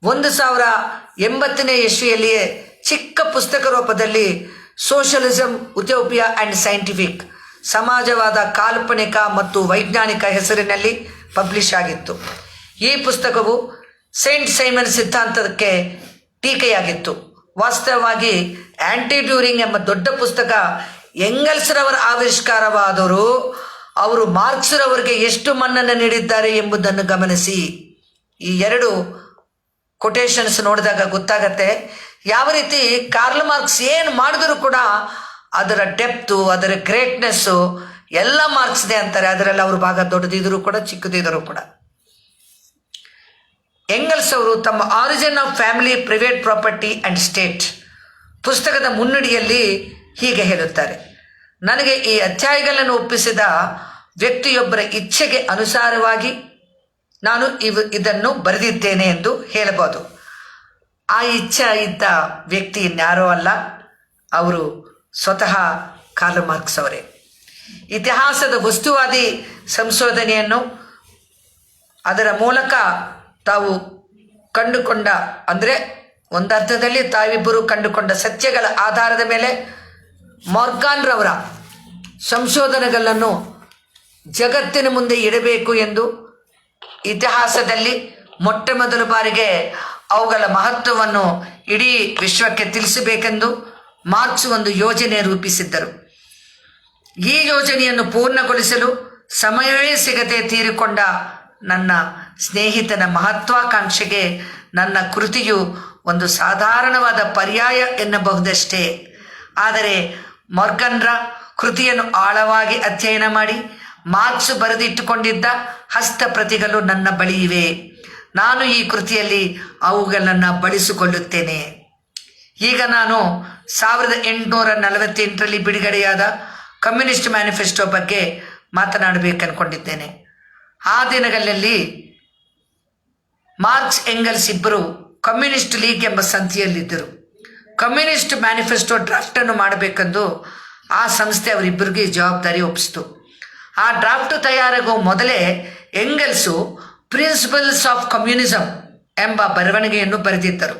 1080ನೇ ಇಸ್ವಿಯಲ್ಲಿಯೇ ಚಿಕ್ಕ ಪುಸ್ತಕ ರೂಪದಲ್ಲಿ ಸೋಷಲಿಸಮ್ ಉಥೋಪಿಯಾ ಆ್ಯಂಡ್ ಸೈಂಟಿಫಿಕ್, ಸಮಾಜವಾದ ಕಾಲ್ಪನಿಕ ಮತ್ತು ವೈಜ್ಞಾನಿಕ ಹೆಸರಿನಲ್ಲಿ ಪಬ್ಲಿಷ್ ಆಗಿತ್ತು. ಈ ಪುಸ್ತಕವು ಸೇಂಟ್ ಸೈಮನ್ ಸಿದ್ಧಾಂತಕ್ಕೆ ಟೀಕೆಯಾಗಿತ್ತು. ವಾಸ್ತವವಾಗಿ ಆಂಟಿ ಟ್ಯೂರಿಂಗ್ ಎಂಬ ದೊಡ್ಡ ಪುಸ್ತಕ ಎಂಗೆಲ್ಸ್ರವರ ಆವಿಷ್ಕಾರವಾದರೂ ಅವರು ಮಾರ್ಕ್ಸ್ರವರಿಗೆ ಎಷ್ಟು ಮನ್ನಣೆ ನೀಡಿದ್ದಾರೆ ಎಂಬುದನ್ನು ಗಮನಿಸಿ. ಈ 2 ಕೊಟೇಶನ್ಸ್ ನೋಡಿದಾಗ ಗೊತ್ತಾಗತ್ತೆ ಯಾವ ರೀತಿ ಕಾರ್ಲ್ ಮಾರ್ಕ್ಸ್ ಏನು ಮಾಡಿದರೂ ಕೂಡ ಅದರ ಡೆಪ್ತು, ಅದರ ಗ್ರೇಟ್ನೆಸ್ಸು ಎಲ್ಲ ಮಾರ್ಕ್ಸ್ದೇ ಅಂತಾರೆ. ಅದರಲ್ಲಿ ಅವರು ಭಾಗ ದೊಡ್ಡದಿದ್ದರೂ ಕೂಡ ಚಿಕ್ಕದಿದ್ದರೂ ಕೂಡ. ಎಂಗೆಲ್ಸ್ ಅವರು ತಮ್ಮ origin of family, private property and state ಪುಸ್ತಕದ ಮುನ್ನುಡಿಯಲ್ಲಿ ಹೀಗೆ ಹೇಳುತ್ತಾರೆ, ನನಗೆ ಈ ಅಧ್ಯಾಯಗಳನ್ನು ಒಪ್ಪಿಸಿದ ವ್ಯಕ್ತಿಯೊಬ್ಬರ ಇಚ್ಛೆಗೆ ಅನುಸಾರವಾಗಿ ನಾನು ಇದನ್ನು ಬರೆದಿದ್ದೇನೆ ಎಂದು ಹೇಳಬಹುದು. ಆ ಇಚ್ಛೆ ಇದ್ದ ವ್ಯಕ್ತಿ ಇನ್ಯಾರೋ ಅಲ್ಲ, ಅವರು ಸ್ವತಃ ಕಾರ್ಲ್ ಮಾರ್ಕ್ಸ್ ಅವರೇ. ಇತಿಹಾಸದ ವಸ್ತುವಾದಿ ಸಂಶೋಧನೆಯನ್ನು ಅದರ ಮೂಲಕ ತಾವು ಕಂಡುಕೊಂಡ, ಅಂದರೆ ಒಂದರ್ಥದಲ್ಲಿ ತಾವಿಬ್ಬರು ಕಂಡುಕೊಂಡ ಸತ್ಯಗಳ ಆಧಾರದ ಮೇಲೆ ಮಾರ್ಗಾನ್ರವರ ಸಂಶೋಧನೆಗಳನ್ನು ಜಗತ್ತಿನ ಮುಂದೆ ಇಡಬೇಕು ಎಂದು ಇತಿಹಾಸದಲ್ಲಿ ಮೊಟ್ಟ ಮೊದಲ ಬಾರಿಗೆ ಅವುಗಳ ಮಹತ್ವವನ್ನು ಇಡೀ ವಿಶ್ವಕ್ಕೆ ತಿಳಿಸಬೇಕೆಂದು ಮಾರ್ಕ್ಸ್ ಒಂದು ಯೋಜನೆ ರೂಪಿಸಿದ್ದರು. ಈ ಯೋಜನೆಯನ್ನು ಪೂರ್ಣಗೊಳಿಸಲು ಸಮಯವೇ ಸಿಗದೆ ತೀರಿಕೊಂಡ ನನ್ನ ಸ್ನೇಹಿತನ ಮಹತ್ವಾಕಾಂಕ್ಷೆಗೆ ನನ್ನ ಕೃತಿಯು ಒಂದು ಸಾಧಾರಣವಾದ ಪರ್ಯಾಯ ಎನ್ನಬಹುದಷ್ಟೇ. ಆದರೆ ಮಾರ್ಗನ್ರ ಕೃತಿಯನ್ನು ಆಳವಾಗಿ ಅಧ್ಯಯನ ಮಾಡಿ ಮಾರ್ಕ್ಸ್ ಬರೆದಿಟ್ಟುಕೊಂಡಿದ್ದ ಹಸ್ತಪ್ರತಿಗಳು ನನ್ನ ಬಳಿ ಇವೆ. ನಾನು ಈ ಕೃತಿಯಲ್ಲಿ ಅವುಗಳನ್ನು ಬಳಸಿಕೊಳ್ಳುತ್ತೇನೆ. ಈಗ ನಾನು 1848ರಲ್ಲಿ ಬಿಡುಗಡೆಯಾದ ಕಮ್ಯುನಿಸ್ಟ್ ಮ್ಯಾನಿಫೆಸ್ಟೋ ಬಗ್ಗೆ ಮಾತನಾಡಬೇಕನ್ಕೊಂಡಿದ್ದೇನೆ. ಆ ದಿನಗಳಲ್ಲಿ ಮಾರ್ಕ್ಸ್ ಎಂಗಲ್ಸ್ ಇಬ್ಬರು ಕಮ್ಯುನಿಸ್ಟ್ ಲೀಗ್ ಎಂಬ ಸಂಸ್ಥೆಯಲ್ಲಿದ್ದರು. ಕಮ್ಯುನಿಸ್ಟ್ ಮ್ಯಾನಿಫೆಸ್ಟೋ ಡ್ರಾಫ್ಟನ್ನು ಮಾಡಬೇಕೆಂದು ಆ ಸಂಸ್ಥೆ ಅವರಿಬ್ಬರಿಗೆ ಜವಾಬ್ದಾರಿ ಒಪ್ಪಿಸಿತು. ಆ ಡ್ರಾಫ್ಟ್ ತಯಾರಾಗುವ ಮೊದಲೇ ಎಂಗಲ್ಸು ಪ್ರಿನ್ಸಿಪಲ್ಸ್ ಆಫ್ ಕಮ್ಯುನಿಸಮ್ ಎಂಬ ಬರವಣಿಗೆಯನ್ನು ಬರೆದಿದ್ದರು.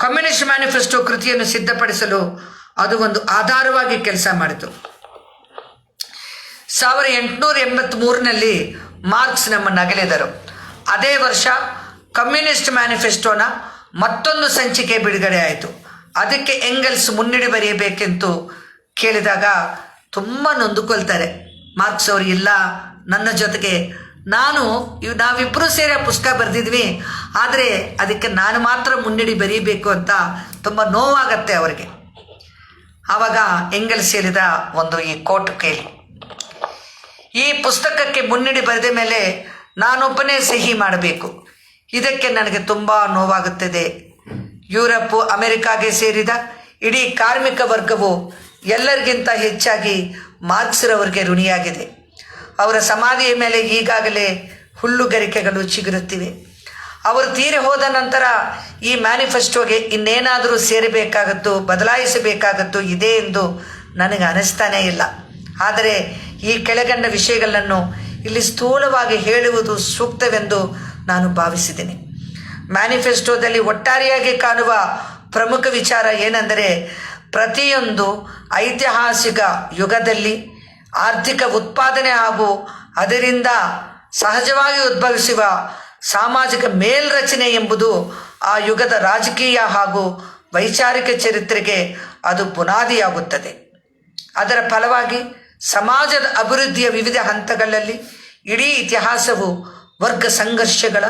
ಕಮ್ಯುನಿಸ್ಟ್ ಮ್ಯಾನಿಫೆಸ್ಟೋ ಕೃತಿಯನ್ನು ಸಿದ್ಧಪಡಿಸಲು ಅದು ಒಂದು ಆಧಾರವಾಗಿ ಕೆಲಸ ಮಾಡಿತು. 1883ರಲ್ಲಿ ಮಾರ್ಕ್ಸ್ ನಮ್ಮನ್ನು ಅಗಲಿದರು. ಅದೇ ವರ್ಷ ಕಮ್ಯುನಿಸ್ಟ್ ಮ್ಯಾನಿಫೆಸ್ಟೋನ ಮತ್ತೊಂದು ಸಂಚಿಕೆ ಬಿಡುಗಡೆ ಆಯಿತು. ಅದಕ್ಕೆ ಎಂಗಲ್ಸ್ ಮುನ್ನುಡಿ ಬರೆಯಬೇಕೆಂದು ಕೇಳಿದಾಗ ತುಂಬ ನೊಂದುಕೊಳ್ತಾರೆ. ಮಾರ್ಕ್ಸ್ ಅವರು, ಇಲ್ಲ, ನನ್ನ ಜೊತೆಗೆ ನಾವಿಬ್ಬರೂ ಸೇರಿ ಆ ಪುಸ್ತಕ ಬರೆದಿದ್ವಿ, ಆದರೆ ಅದಕ್ಕೆ ನಾನು ಮಾತ್ರ ಮುನ್ನುಡಿ ಬರೀಬೇಕು ಅಂತ ತುಂಬ ನೋವಾಗತ್ತೆ ಅವರಿಗೆ. ಆವಾಗ ಎಂಗಲ್ಸ್ ಹೇಳಿದ ಒಂದು ಈ ಕೋಟ್ ಕೇಳಿ, ಈ ಪುಸ್ತಕಕ್ಕೆ ಮುನ್ನುಡಿ ಬರೆದ ಮೇಲೆ ನಾನೊಬ್ಬನೇ ಸಹಿ ಮಾಡಬೇಕು. ಇದಕ್ಕೆ ನನಗೆ ತುಂಬ ನೋವಾಗುತ್ತದೆ. ಯುರೋಪು, ಅಮೆರಿಕಾಗೆ ಸೇರಿದ ಇಡೀ ಕಾರ್ಮಿಕ ವರ್ಗವು ಎಲ್ಲರಿಗಿಂತ ಹೆಚ್ಚಾಗಿ ಮಾರ್ಕ್ಸ್ರವರಿಗೆ ಋಣಿಯಾಗಿದೆ. ಅವರ ಸಮಾಧಿಯ ಮೇಲೆ ಈಗಾಗಲೇ ಹುಲ್ಲುಗರಿಕೆಗಳು ಚಿಗುರುತ್ತಿವೆ. ಅವರು ತೀರಿ ಹೋದ ನಂತರ ಈ ಮ್ಯಾನಿಫೆಸ್ಟೋಗೆ ಇನ್ನೇನಾದರೂ ಸೇರಬೇಕಾಗತ್ತೋ, ಬದಲಾಯಿಸಬೇಕಾಗತ್ತೋ ಇದೆ ಎಂದು ನನಗೆ ಅನಿಸ್ತಾನೇ ಇಲ್ಲ. ಆದರೆ ಈ ಕೆಳಗಂಡ ವಿಷಯಗಳನ್ನು ಇಲ್ಲಿ ಸ್ಥೂಲವಾಗಿ ಹೇಳುವುದು ಸೂಕ್ತವೆಂದು ನಾನು ಭಾವಿಸಿದ್ದೇನೆ. ಮ್ಯಾನಿಫೆಸ್ಟೋದಲ್ಲಿ ಒಟ್ಟಾರೆಯಾಗಿ ಕಾಣುವ ಪ್ರಮುಖ ವಿಚಾರ ಏನೆಂದರೆ, ಪ್ರತಿಯೊಂದು ಐತಿಹಾಸಿಕ ಯುಗದಲ್ಲಿ ಆರ್ಥಿಕ ಉತ್ಪಾದನೆ ಹಾಗೂ ಅದರಿಂದ ಸಹಜವಾಗಿ ಉದ್ಭವಿಸುವ ಸಾಮಾಜಿಕ ಮೇಲ್ರಚನೆ ಎಂಬುದು ಆ ಯುಗದ ರಾಜಕೀಯ ಹಾಗೂ ವೈಚಾರಿಕ ಚರಿತ್ರೆಗೆ ಅದು ಬುನಾದಿಯಾಗುತ್ತದೆ. ಅದರ ಫಲವಾಗಿ ಸಮಾಜದ ಅಭಿವೃದ್ಧಿಯ ವಿವಿಧ ಹಂತಗಳಲ್ಲಿ ಇಡೀ ಇತಿಹಾಸವು ವರ್ಗ ಸಂಘರ್ಷಗಳ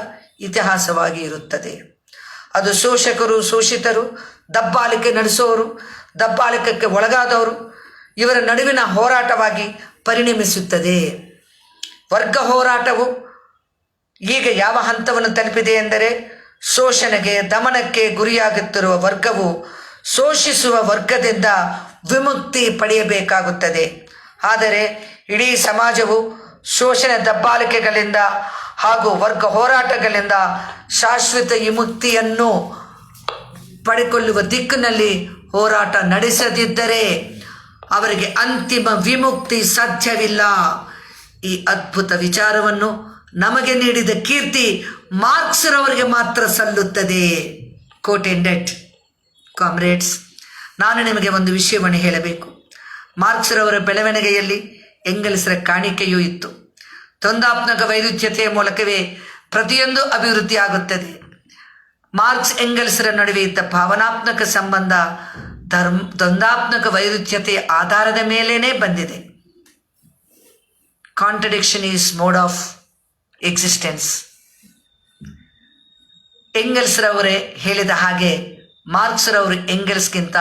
ಇತಿಹಾಸವಾಗಿ ಇರುತ್ತದೆ. ಅದು ಶೋಷಕರು, ಶೋಷಿತರು, ದಬ್ಬಾಳಿಕೆ ನಡೆಸುವವರು, ದಬ್ಬಾಳಿಕೆಗೆ ಒಳಗಾದವರು ಇವರ ನಡುವಿನ ಹೋರಾಟವಾಗಿ ಪರಿಣಮಿಸುತ್ತದೆ. ವರ್ಗ ಹೋರಾಟವು ಈಗ ಯಾವ ಹಂತವನ್ನು ತಲುಪಿದೆ ಎಂದರೆ, ಶೋಷಣೆಗೆ, ದಮನಕ್ಕೆ ಗುರಿಯಾಗುತ್ತಿರುವ ವರ್ಗವು ಶೋಷಿಸುವ ವರ್ಗದಿಂದ ವಿಮುಕ್ತಿ ಪಡೆಯಬೇಕಾಗುತ್ತದೆ. ಆದರೆ ಇಡೀ ಸಮಾಜವು ಶೋಷಣೆ, ದಬ್ಬಾಳಿಕೆಗಳಿಂದ ಹಾಗೂ ವರ್ಗ ಹೋರಾಟಗಳಿಂದ ಶಾಶ್ವತ ವಿಮುಕ್ತಿಯನ್ನು ಪಡೆದುಕೊಳ್ಳುವ ದಿಕ್ಕಿನಲ್ಲಿ ಹೋರಾಟ ನಡೆಸದಿದ್ದರೆ ಅವರಿಗೆ ಅಂತಿಮ ವಿಮುಕ್ತಿ ಸಾಧ್ಯವಿಲ್ಲ. ಈ ಅದ್ಭುತ ವಿಚಾರವನ್ನು ನಮಗೆ ನೀಡಿದ ಕೀರ್ತಿ ಮಾರ್ಕ್ಸ್ರವರಿಗೆ ಮಾತ್ರ ಸಲ್ಲುತ್ತದೆ. Coat ended. ಕಾಮ್ರೇಡ್ಸ್, ನಾನು ನಿಮಗೆ ಒಂದು ವಿಷಯವನ್ನು ಹೇಳಬೇಕು. ಮಾರ್ಕ್ಸ್ರವರ ಬೆಳವಣಿಗೆಯಲ್ಲಿ ಎಂಗಲ್ಸ್ರ ಕಾಣಿಕೆಯೂ ಇತ್ತು. ದ್ವಂದ್ವಾತ್ಮಕ ವೈರುಧ್ಯತೆಯ ಮೂಲಕವೇ ಪ್ರತಿಯೊಂದು ಅಭಿವೃದ್ಧಿ ಆಗುತ್ತದೆ. ಮಾರ್ಕ್ಸ್ ಎಂಗಲ್ಸ್ರ ನಡುವೆ ಇದ್ದ ಭಾವನಾತ್ಮಕ ಸಂಬಂಧ ದ್ವಂದ್ವಾತ್ಮಕ ವೈರುಧ್ಯತೆಯ ಆಧಾರದ ಮೇಲೇನೆ ಬಂದಿದೆ. Contradiction is mode of existence. ಎಂಗಲ್ಸ್ರವರೇ ಹೇಳಿದ ಹಾಗೆ ಮಾರ್ಕ್ಸ್ರವರು ಎಂಗಲ್ಸ್ಗಿಂತ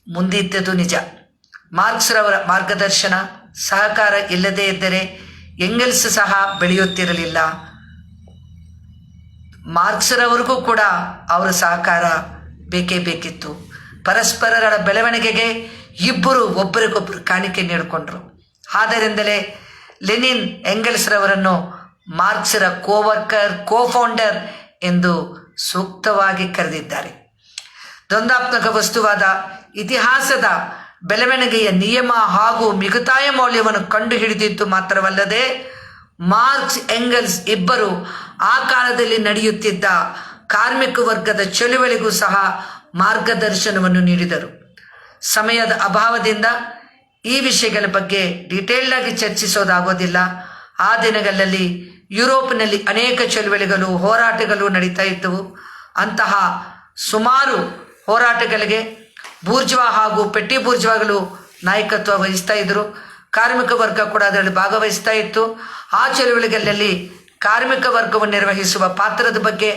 ಮುಂದಿದ್ದದು ನಿಜ. ಮಾರ್ಕ್ಸ್ರವರ ಮಾರ್ಗದರ್ಶನ, ಸಹಕಾರ ಇಲ್ಲದೇ ಇದ್ದರೆ ಎಂಗಲ್ಸ್ ಸಹ ಬೆಳೆಯುತ್ತಿರಲಿಲ್ಲ. ಮಾರ್ಕ್ಸ್ರವರಿಗೂ ಕೂಡ ಅವರ ಸಹಕಾರ ಬೇಕೇ ಬೇಕಿತ್ತು. ಪರಸ್ಪರರ ಬೆಳವಣಿಗೆಗೆ ಇಬ್ಬರು ಒಬ್ಬರಿಗೊಬ್ಬರು ಕಾಣಿಕೆ ನೀಡಿಕೊಂಡ್ರು. ಆದ್ದರಿಂದಲೇ ಲೆನಿನ್ ಎಂಗೆಲ್ಸ್ರವರನ್ನು ಮಾರ್ಕ್ಸ್ರ ಕೋವರ್ಕರ್, ಕೋಫೌಂಡರ್ ಎಂದು ಸೂಕ್ತವಾಗಿ ಕರೆದಿದ್ದಾರೆ. ದ್ವಂದ್ವಾತ್ಮಕ ವಸ್ತುವಾದ ಇತಿಹಾಸದ ಬೆಳವಣಿಗೆಯ ನಿಯಮ ಹಾಗೂ ಮಿಗುತಾಯ ಮೌಲ್ಯವನ್ನು ಕಂಡುಹಿಡಿದಿದ್ದು ಮಾತ್ರವಲ್ಲದೆ ಮಾರ್ಕ್ಸ್, ಎಂಗೆಲ್ಸ್ ಇಬ್ಬರು ಆ ಕಾಲದಲ್ಲಿ ನಡೆಯುತ್ತಿದ್ದ ಕಾರ್ಮಿಕ ವರ್ಗದ ಚಳುವಳಿಗೂ ಸಹ ಮಾರ್ಗದರ್ಶನವನ್ನು ನೀಡಿದರು. ಸಮಯದ ಅಭಾವದಿಂದ ಈ ವಿಷಯಗಳ ಬಗ್ಗೆ ಡೀಟೇಲ್ಡ್ ಆಗಿ ಚರ್ಚಿಸೋದಾಗೋದಿಲ್ಲ. ಆ ದಿನಗಳಲ್ಲಿ ಯುರೋಪಿನಲ್ಲಿ ಅನೇಕ ಚಳುವಳಿಗಳು, ಹೋರಾಟಗಳು ನಡೀತಾ ಇದ್ದವು. ಅಂತಹ ಸುಮಾರು ಹೋರಾಟಗಳಿಗೆ ಬೂರ್ಜ್ವಾ ಹಾಗೂ ಪೆಟ್ಟಿ ಬೂರ್ಜ್ವಾಗಳು ನಾಯಕತ್ವ ವಹಿಸ್ತಾ ಇದ್ದರು. ಕಾರ್ಮಿಕ ವರ್ಗ ಕೂಡ ಅದರಲ್ಲಿ ಭಾಗವಹಿಸ್ತಾ ಇತ್ತು. ಆ ಚಳುವಳಿಗಳಲ್ಲಿ ಕಾರ್ಮಿಕ ವರ್ಗವನ್ನು ನಿರ್ವಹಿಸುವ ಪಾತ್ರದ ಬಗ್ಗೆ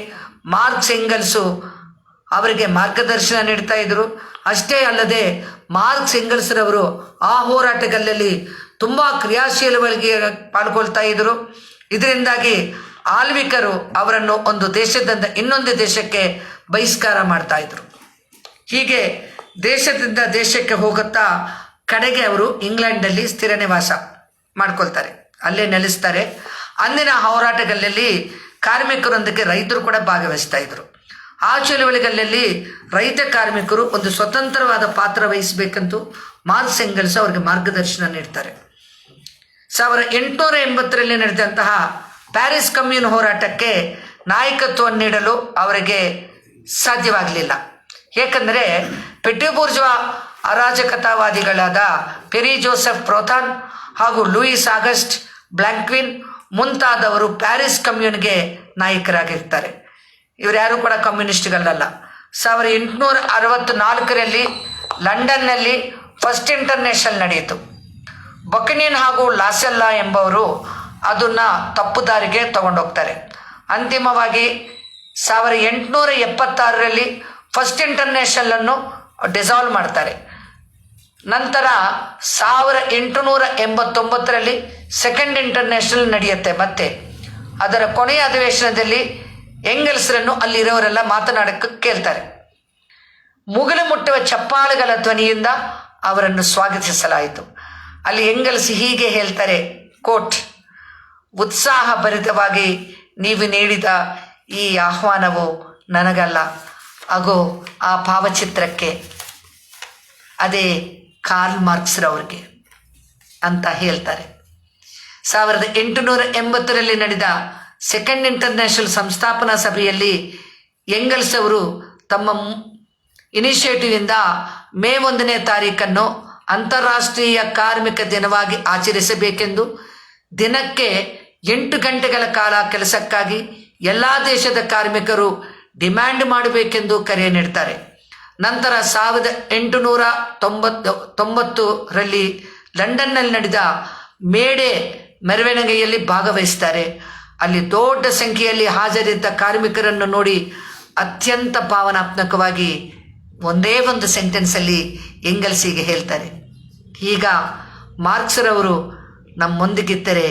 ಮಾರ್ಕ್ಸ್, ಎಂಗೆಲ್ಸು ಅವರಿಗೆ ಮಾರ್ಗದರ್ಶನ ನೀಡ್ತಾ ಇದ್ರು. ಅಷ್ಟೇ ಅಲ್ಲದೆ ಮಾರ್ಕ್ಸ್, ಎಂಗೆಲ್ಸ್ರವರು ಆ ಹೋರಾಟಗಳಲ್ಲಿ ತುಂಬ ಕ್ರಿಯಾಶೀಲವಾಗಿ ಪಾಲ್ಗೊಳ್ತಾ ಇದ್ರು. ಇದರಿಂದಾಗಿ ಆಳ್ವಿಕರು ಅವರನ್ನು ಒಂದು ದೇಶದಿಂದ ಇನ್ನೊಂದು ದೇಶಕ್ಕೆ ಬಹಿಷ್ಕಾರ ಮಾಡ್ತಾ ಇದ್ರು. ಹೀಗೆ ದೇಶದಿಂದ ದೇಶಕ್ಕೆ ಹೋಗುತ್ತಾ ಕಡೆಗೆ ಅವರು ಇಂಗ್ಲೆಂಡಲ್ಲಿ ಸ್ಥಿರ ನಿವಾಸ ಮಾಡ್ಕೊಳ್ತಾರೆ, ಅಲ್ಲೇ ನೆಲೆಸ್ತಾರೆ. ಅಂದಿನ ಹೋರಾಟಗಳಲ್ಲಿ ಕಾರ್ಮಿಕರೊಂದಿಗೆ ರೈತರು ಕೂಡ ಭಾಗವಹಿಸ್ತಾ ಇದ್ರು. ಆ ಚಳುವಳಿಗಳಲ್ಲಿ ರೈತ ಕಾರ್ಮಿಕರು ಒಂದು ಸ್ವತಂತ್ರವಾದ ಪಾತ್ರ ವಹಿಸಬೇಕಂತೂ ಮಾರ್ಕ್ಸ್, ಎಂಗೆಲ್ಸ್ ಅವರಿಗೆ ಮಾರ್ಗದರ್ಶನ ನೀಡ್ತಾರೆ. 1880ರಲ್ಲಿ ನಡೆದಂತಹ ಪ್ಯಾರಿಸ್ ಕಮ್ಯೂನ್ ಹೋರಾಟಕ್ಕೆ ನಾಯಕತ್ವವನ್ನು ನೀಡಲು ಅವರಿಗೆ ಸಾಧ್ಯವಾಗಲಿಲ್ಲ. ಏಕೆಂದರೆ ಪೆಟ್ಟಿ ಬೂರ್ಜ್ವಾ ಅರಾಜಕತಾವಾದಿಗಳಾದ ಪೆರಿ ಜೋಸೆಫ್ ಪ್ರೋಥಾನ್ ಹಾಗೂ ಲೂಯಿಸ್ ಆಗಸ್ಟ್ ಬ್ಲಾಂಕ್ವಿನ್ ಮುಂತಾದವರು ಪ್ಯಾರಿಸ್ ಕಮ್ಯೂನ್ಗೆ ನಾಯಕರಾಗಿರ್ತಾರೆ. ಇವರ್ಯಾರು ಕೂಡ ಕಮ್ಯುನಿಸ್ಟ್ಗಳಲ್ಲ. 1864ರಲ್ಲಿ ಲಂಡನ್ನಲ್ಲಿ ಫಸ್ಟ್ ಇಂಟರ್ನ್ಯಾಷನಲ್ ನಡೆಯಿತು. ಬಕನಿನ್ ಹಾಗೂ ಲಾಸೆಲ್ಲಾ ಎಂಬವರು ಅದನ್ನು ತಪ್ಪು ದಾರಿಗೆ ತಗೊಂಡೋಗ್ತಾರೆ. ಅಂತಿಮವಾಗಿ 1876ರಲ್ಲಿ ಫಸ್ಟ್ ಇಂಟರ್ನ್ಯಾಷನಲನ್ನು ಡಿಸಾಲ್ವ್ ಮಾಡ್ತಾರೆ. ನಂತರ 1889ರಲ್ಲಿ ಸೆಕೆಂಡ್ ಇಂಟರ್ನ್ಯಾಷನಲ್ ನಡೆಯುತ್ತೆ. ಮತ್ತೆ ಅದರ ಕೊನೆಯ ಅಧಿವೇಶನದಲ್ಲಿ ಎಂಗೆಲ್ಸ್ರನ್ನು ಅಲ್ಲಿರೋರೆಲ್ಲ ಮಾತನಾಡಕ್ಕೆ ಕೇಳ್ತಾರೆ. ಮುಗಿಲು ಮುಟ್ಟುವ ಚಪ್ಪಾಳೆಗಳ ಧ್ವನಿಯಿಂದ ಅವರನ್ನು ಸ್ವಾಗತಿಸಲಾಯಿತು. ಅಲ್ಲಿ ಎಂಗೆಲ್ಸ್ ಹೀಗೆ ಹೇಳ್ತಾರೆ, ಕೋಟ್, ಉತ್ಸಾಹ ಭರಿತವಾಗಿ ನೀವು ನೀಡಿದ ಈ ಆಹ್ವಾನವು ನನಗಲ್ಲ, ಅಗೋ ಆ ಭಾವಚಿತ್ರಕ್ಕೆ, ಅದೇ ಕಾರ್ಲ್ ಮಾರ್ಕ್ಸ್ರವ್ರಿಗೆ ಅಂತ ಹೇಳ್ತಾರೆ. 1880ರಲ್ಲಿ ನಡೆದ ಸೆಕೆಂಡ್ ಇಂಟರ್ನ್ಯಾಷನಲ್ ಸಂಸ್ಥಾಪನಾ ಸಭೆಯಲ್ಲಿ ಎಂಗೆಲ್ಸ್ ಅವರು ತಮ್ಮ ಇನಿಷಿಯೇಟಿವ್ ಇಂದ ಮೇ 1ನೇ ತಾರೀಖನ್ನು ಅಂತಾರಾಷ್ಟ್ರೀಯ ಕಾರ್ಮಿಕ ದಿನವಾಗಿ ಆಚರಿಸಬೇಕೆಂದು, ದಿನಕ್ಕೆ 8 ಗಂಟೆಗಳ ಕಾಲ ಕೆಲಸಕ್ಕಾಗಿ ಎಲ್ಲ ದೇಶದ ಕಾರ್ಮಿಕರು ಡಿಮ್ಯಾಂಡ್ ಮಾಡಬೇಕೆಂದು ಕರೆ ನೀಡ್ತಾರೆ. ನಂತರ 1890ರಲ್ಲಿ ಲಂಡನ್ನಲ್ಲಿ ನಡೆದ ಮೇಡೆ ಮೆರವಣಿಗೆಯಲ್ಲಿ ಭಾಗವಹಿಸ್ತಾರೆ. ಅಲ್ಲಿ ದೊಡ್ಡ ಸಂಖ್ಯೆಯಲ್ಲಿ ಹಾಜರಿದ್ದ ಕಾರ್ಮಿಕರನ್ನು ನೋಡಿ ಅತ್ಯಂತ ಭಾವನಾತ್ಮಕವಾಗಿ ಒಂದೇ ಒಂದು ಸೆಂಟೆನ್ಸಲ್ಲಿ ಎಂಗೆಲ್ಸಿಗೆ ಹೇಳ್ತಾರೆ, ಈಗ ಮಾರ್ಕ್ಸ್ರವರು ನಮ್ಮೊಂದಿಗಿದ್ದರೆ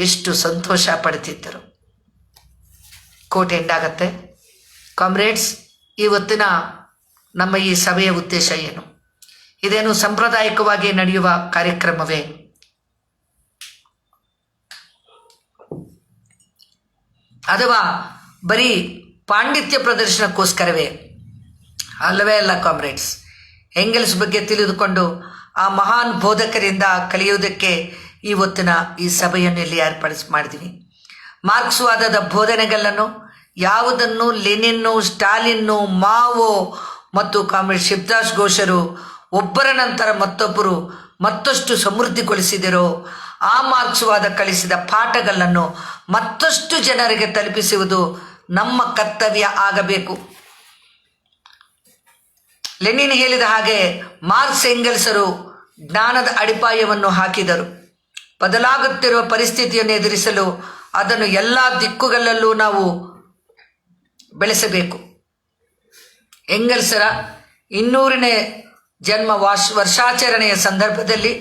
ಎಷ್ಟು ಸಂತೋಷ ಪಡ್ತಿದ್ದರು. ಕೋಟ್ ಎಂಡ್ ಆಗತ್ತೆ. ಕಾಮ್ರೇಡ್ಸ್, ಇವತ್ತಿನ ನಮ್ಮ ಈ ಸಭೆಯ ಉದ್ದೇಶ ಏನು? ಇದೇನು ಸಾಂಪ್ರದಾಯಿಕವಾಗಿ ನಡೆಯುವ ಕಾರ್ಯಕ್ರಮವೇ? ಅಥವಾ ಬರೀ ಪಾಂಡಿತ್ಯ ಪ್ರದರ್ಶನಕ್ಕೋಸ್ಕರವೇ? ಅಲ್ಲವೇ ಅಲ್ಲ ಕಾಮ್ರೇಡ್ಸ್. ಎಂಗೆಲ್ಸ್ ಬಗ್ಗೆ ತಿಳಿದುಕೊಂಡು ಆ ಮಹಾನ್ ಬೋಧಕರಿಂದ ಕಲಿಯುವುದಕ್ಕೆ ಇವತ್ತಿನ ಈ ಸಭೆಯನ್ನು ಇಲ್ಲಿ ಮಾಡಿದ್ದೀವಿ. ಮಾರ್ಕ್ಸ್ವಾದದ ಬೋಧನೆಗಳನ್ನು ಯಾವುದನ್ನು ಲೆನಿನ್ನು, ಸ್ಟಾಲಿನ್ನು, ಮಾವೋ ಮತ್ತು ಕಾಮ್ರೇಡ್ ಶಿವದಾಸ್ ಘೋಷರು ಒಬ್ಬರ ನಂತರ ಮತ್ತೊಬ್ಬರು ಮತ್ತಷ್ಟು ಸಮೃದ್ಧಿಗೊಳಿಸಿದಿರೋ ಆ ಮಾರ್ಕ್ಸ್ವಾದ ಕಲಿಸಿದ ಪಾಠಗಳನ್ನು ಮತ್ತಷ್ಟು ಜನರಿಗೆ ತಲುಪಿಸುವುದು ನಮ್ಮ ಕರ್ತವ್ಯ ಆಗಬೇಕು. ಲೆನಿನ್ ಹೇಳಿದ ಹಾಗೆ ಮಾರ್ಕ್ಸ್, ಎಂಗೆಲ್ಸರು ಜ್ಞಾನದ ಅಡಿಪಾಯವನ್ನು ಹಾಕಿದರು. ಬದಲಾಗುತ್ತಿರುವ ಪರಿಸ್ಥಿತಿಯನ್ನು ಎದುರಿಸಲು ಅದನ್ನು ಎಲ್ಲ ದಿಕ್ಕುಗಳಲ್ಲೂ ನಾವು ಬೆಳೆಸಬೇಕು. ಎಂಗೆಲ್ಸರ 200ನೇ ಜನ್ಮ ವರ್ಷಾಚರಣೆಯ ಸಂದರ್ಭದಲ್ಲಿ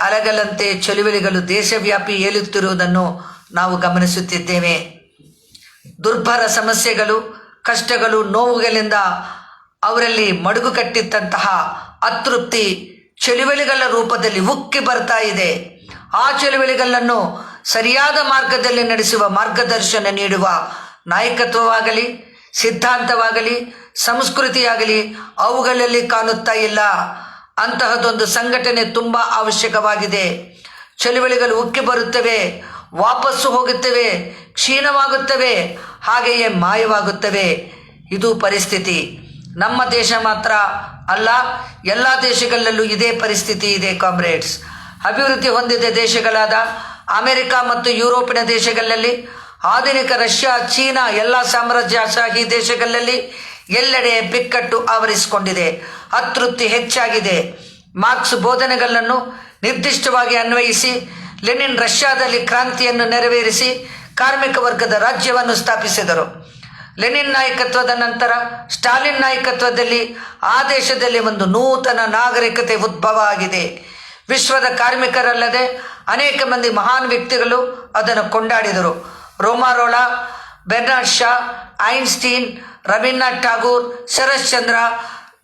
ಅಲಗಲಂತೆ ಚಳುವಳಿಗಳು ದೇಶವ್ಯಾಪಿ ಏಳುತ್ತಿರುವುದನ್ನು ನಾವು ಗಮನಿಸುತ್ತಿದ್ದೇವೆ. ದುರ್ಭರ ಸಮಸ್ಯೆಗಳು, ಕಷ್ಟಗಳು, ನೋವುಗಳಿಂದ ಅವರಲ್ಲಿ ಮಡುಗು ಕಟ್ಟಿದ್ದಂತಹ ಅತೃಪ್ತಿ ಚಳುವಳಿಗಳ ರೂಪದಲ್ಲಿ ಉಕ್ಕಿ ಬರ್ತಾ ಇದೆ. ಆ ಚಳುವಳಿಗಳನ್ನು ಸರಿಯಾದ ಮಾರ್ಗದಲ್ಲಿ ನಡೆಸುವ ಮಾರ್ಗದರ್ಶನ ನೀಡುವ ನಾಯಕತ್ವವಾಗಲಿ, ಸಿದ್ಧಾಂತವಾಗಲಿ, ಸಂಸ್ಕೃತಿಯಾಗಲಿ ಅವುಗಳಲ್ಲಿ ಕಾಣುತ್ತಾ ಇಲ್ಲ. ಅಂತಹದೊಂದು ಸಂಘಟನೆ ತುಂಬ ಅವಶ್ಯಕವಾಗಿದೆ. ಚಳುವಳಿಗಳು ಉಕ್ಕಿ ಬರುತ್ತವೆ, ವಾಪಸ್ಸು ಹೋಗುತ್ತವೆ, ಕ್ಷೀಣವಾಗುತ್ತವೆ, ಹಾಗೆಯೇ ಮಾಯವಾಗುತ್ತವೆ. ಇದು ಪರಿಸ್ಥಿತಿ. ನಮ್ಮ ದೇಶ ಮಾತ್ರ ಅಲ್ಲ, ಎಲ್ಲ ದೇಶಗಳಲ್ಲೂ ಇದೇ ಪರಿಸ್ಥಿತಿ ಇದೆ ಕಾಮ್ರೇಡ್ಸ್. ಅಭಿವೃದ್ಧಿ ಹೊಂದಿದ ದೇಶಗಳಾದ ಅಮೆರಿಕ ಮತ್ತು ಯುರೋಪಿನ ದೇಶಗಳಲ್ಲಿ, ಆಧುನಿಕ ರಷ್ಯಾ, ಚೀನಾ, ಎಲ್ಲ ಸಾಮ್ರಾಜ್ಯಶಾಹಿ ದೇಶಗಳಲ್ಲಿ ಎಲ್ಲೆಡೆ ಬಿಕ್ಕಟ್ಟು ಆವರಿಸಿಕೊಂಡಿದೆ. ಅತೃಪ್ತಿ ಹೆಚ್ಚಾಗಿದೆ. ಮಾರ್ಕ್ಸ್ ಬೋಧನೆಗಳನ್ನು ನಿರ್ದಿಷ್ಟವಾಗಿ ಅನ್ವಯಿಸಿ ಲೆನಿನ್ ರಷ್ಯಾದಲ್ಲಿ ಕ್ರಾಂತಿಯನ್ನು ನೆರವೇರಿಸಿ ಕಾರ್ಮಿಕ ವರ್ಗದ ರಾಜ್ಯವನ್ನು ಸ್ಥಾಪಿಸಿದರು. ಲೆನಿನ್ ನಾಯಕತ್ವದ ನಂತರ ಸ್ಟಾಲಿನ್ ನಾಯಕತ್ವದಲ್ಲಿ ಆ ದೇಶದಲ್ಲಿ ಒಂದು ನೂತನ ನಾಗರಿಕತೆ ಉದ್ಭವ ಆಗಿದೆ. ವಿಶ್ವದ ಕಾರ್ಮಿಕರಲ್ಲದೆ ಅನೇಕ ಮಂದಿ ಮಹಾನ್ ವ್ಯಕ್ತಿಗಳು ಅದನ್ನು ಕೊಂಡಾಡಿದರು. ರೋಮಾರೋಲಾ, ಬೆರ್ನಾರ್ಡ್ ಶಾ, ಐನ್ಸ್ಟೀನ್, ರವೀಂದ್ರನಾಥ್ ಠಾಗೂರ್, ಶರತ್ ಚಂದ್ರ,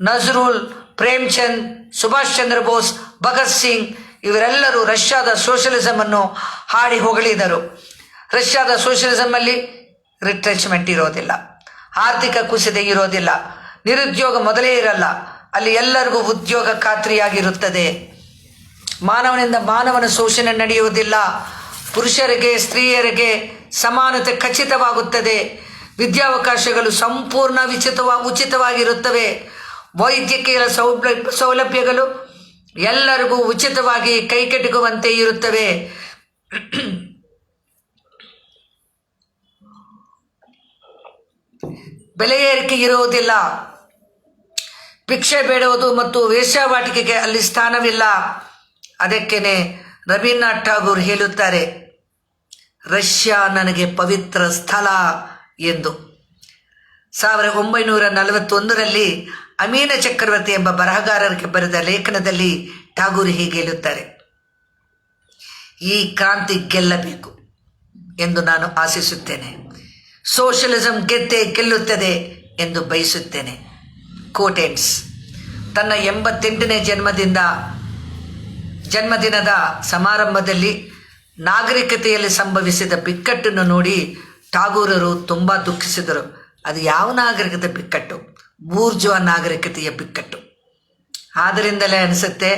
ನಜ್ರುಲ್, ಪ್ರೇಮ್ಚಂದ್, ಸುಭಾಷ್ ಚಂದ್ರ ಬೋಸ್, ಭಗತ್ ಸಿಂಗ್ ಇವರೆಲ್ಲರೂ ರಷ್ಯಾದ ಸೋಷಲಿಸಮ್ ಅನ್ನು ಹಾಡಿ ಹೊಗಳಿದರು. ರಷ್ಯಾದ ಸೋಷಲಿಸಮ್ ಅಲ್ಲಿ ರಿಟ್ರೆಚ್ಮೆಂಟ್ ಇರೋದಿಲ್ಲ, ಆರ್ಥಿಕ ಕುಸಿತ ಇರೋದಿಲ್ಲ, ನಿರುದ್ಯೋಗ ಮೊದಲೇ ಇರಲ್ಲ. ಅಲ್ಲಿ ಎಲ್ಲರಿಗೂ ಉದ್ಯೋಗ ಖಾತ್ರಿಯಾಗಿರುತ್ತದೆ. ಮಾನವನಿಂದ ಮಾನವನ ಶೋಷಣೆ ನಡೆಯುವುದಿಲ್ಲ. ಪುರುಷರಿಗೆ ಸ್ತ್ರೀಯರಿಗೆ ಸಮಾನತೆ ಖಚಿತವಾಗುತ್ತದೆ. ವಿದ್ಯಾವಕಾಶಗಳು ಸಂಪೂರ್ಣ ಉಚಿತವಾಗಿರುತ್ತವೆ. ವೈದ್ಯಕೀಯ ಸೌಲಭ್ಯಗಳು ಎಲ್ಲರಿಗೂ ಉಚಿತವಾಗಿ ಕೈಗೆಟುಕುವಂತೆ ಇರುತ್ತವೆ. ಬೆಲೆ ಏರಿಕೆ ಇರುವುದಿಲ್ಲ. ಭಿಕ್ಷೆ ಬೇಡುವುದು ಮತ್ತು ವೇಶ್ಯಾವಾಟಿಕೆಗೆ ಅಲ್ಲಿ ಸ್ಥಾನವಿಲ್ಲ. ಅದಕ್ಕೇನೆ ರವೀಂದ್ರನಾಥ್ ಠಾಗೂರ್ ಹೇಳುತ್ತಾರೆ, ರಷ್ಯಾ ನನಗೆ ಪವಿತ್ರ ಸ್ಥಳ ಎಂದು. 1941ರಲ್ಲಿ ಅಮೀನ ಚಕ್ರವರ್ತಿ ಎಂಬ ಬರಹಗಾರರಿಗೆ ಬರೆದ ಲೇಖನದಲ್ಲಿ ಠಾಗೂರ್ ಹೀಗೆ ಹೇಳುತ್ತಾರೆ, ಈ ಕ್ರಾಂತಿ ಗೆಲ್ಲಬೇಕು ಎಂದು ನಾನು ಆಶಿಸುತ್ತೇನೆ. ಸೋಷಲಿಸಂ ಗೆದ್ದೇ ಗೆಲ್ಲುತ್ತದೆ ಎಂದು ಬಯಸುತ್ತೇನೆ. ಕೋಟೆನ್ಸ್ ತನ್ನ 88ನೇ ಜನ್ಮದಿನದ ಸಮಾರಂಭದಲ್ಲಿ ನಾಗರಿಕತೆಯಲ್ಲಿ ಸಂಭವಿಸಿದ ಬಿಕ್ಕಟ್ಟನ್ನು ನೋಡಿ ಠಾಗೂರರು ತುಂಬ ದುಃಖಿಸಿದರು. ಅದು ಯಾವ ನಾಗರಿಕತೆ ಬಿಕ್ಕಟ್ಟು? ಬೂರ್ಜುವ ನಾಗರಿಕತೆಯ ಬಿಕ್ಕಟ್ಟು. ಆದ್ದರಿಂದಲೇ ಅನಿಸುತ್ತೆ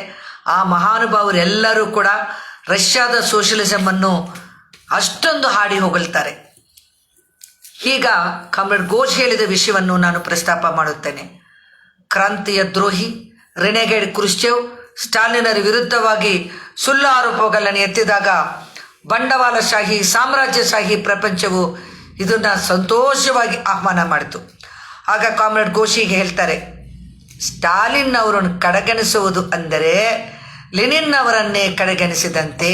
ಆ ಮಹಾನುಭಾವರೆಲ್ಲರೂ ಕೂಡ ರಷ್ಯಾದ ಸೋಷಲಿಸಮ್ ಅನ್ನು ಅಷ್ಟೊಂದು ಹಾಡಿ ಹೊಗಳ್ತಾರೆ. ಈಗ ಕಾಮ್ರೇಡ್ ಘೋಷ್ ಹೇಳಿದ ವಿಷಯವನ್ನು ನಾನು ಪ್ರಸ್ತಾಪ ಮಾಡುತ್ತೇನೆ. ಕ್ರಾಂತಿಯ ದ್ರೋಹಿ ರೆನೆಗೇಡ್ ಕ್ರುಶ್ಚೇವ್ ಸ್ಟಾಲಿನರ ವಿರುದ್ಧವಾಗಿ ಸುಳ್ಳು ಆರೋಪಗಳನ್ನು ಎತ್ತಿದಾಗ ಬಂಡವಾಳಶಾಹಿ ಸಾಮ್ರಾಜ್ಯಶಾಹಿ ಪ್ರಪಂಚವು ಇದನ್ನು ಸಂತೋಷವಾಗಿ ಆಹ್ವಾನ ಮಾಡಿತು. ಆಗ ಕಾಮ್ರೇಡ್ ಘೋಷಿಗೆ ಹೇಳ್ತಾರೆ, ಸ್ಟಾಲಿನ್ ಅವರನ್ನು ಕಡೆಗಣಿಸುವುದು ಅಂದರೆ ಲೆನಿನ್ ಅವರನ್ನೇ ಕಡೆಗಣಿಸಿದಂತೆ.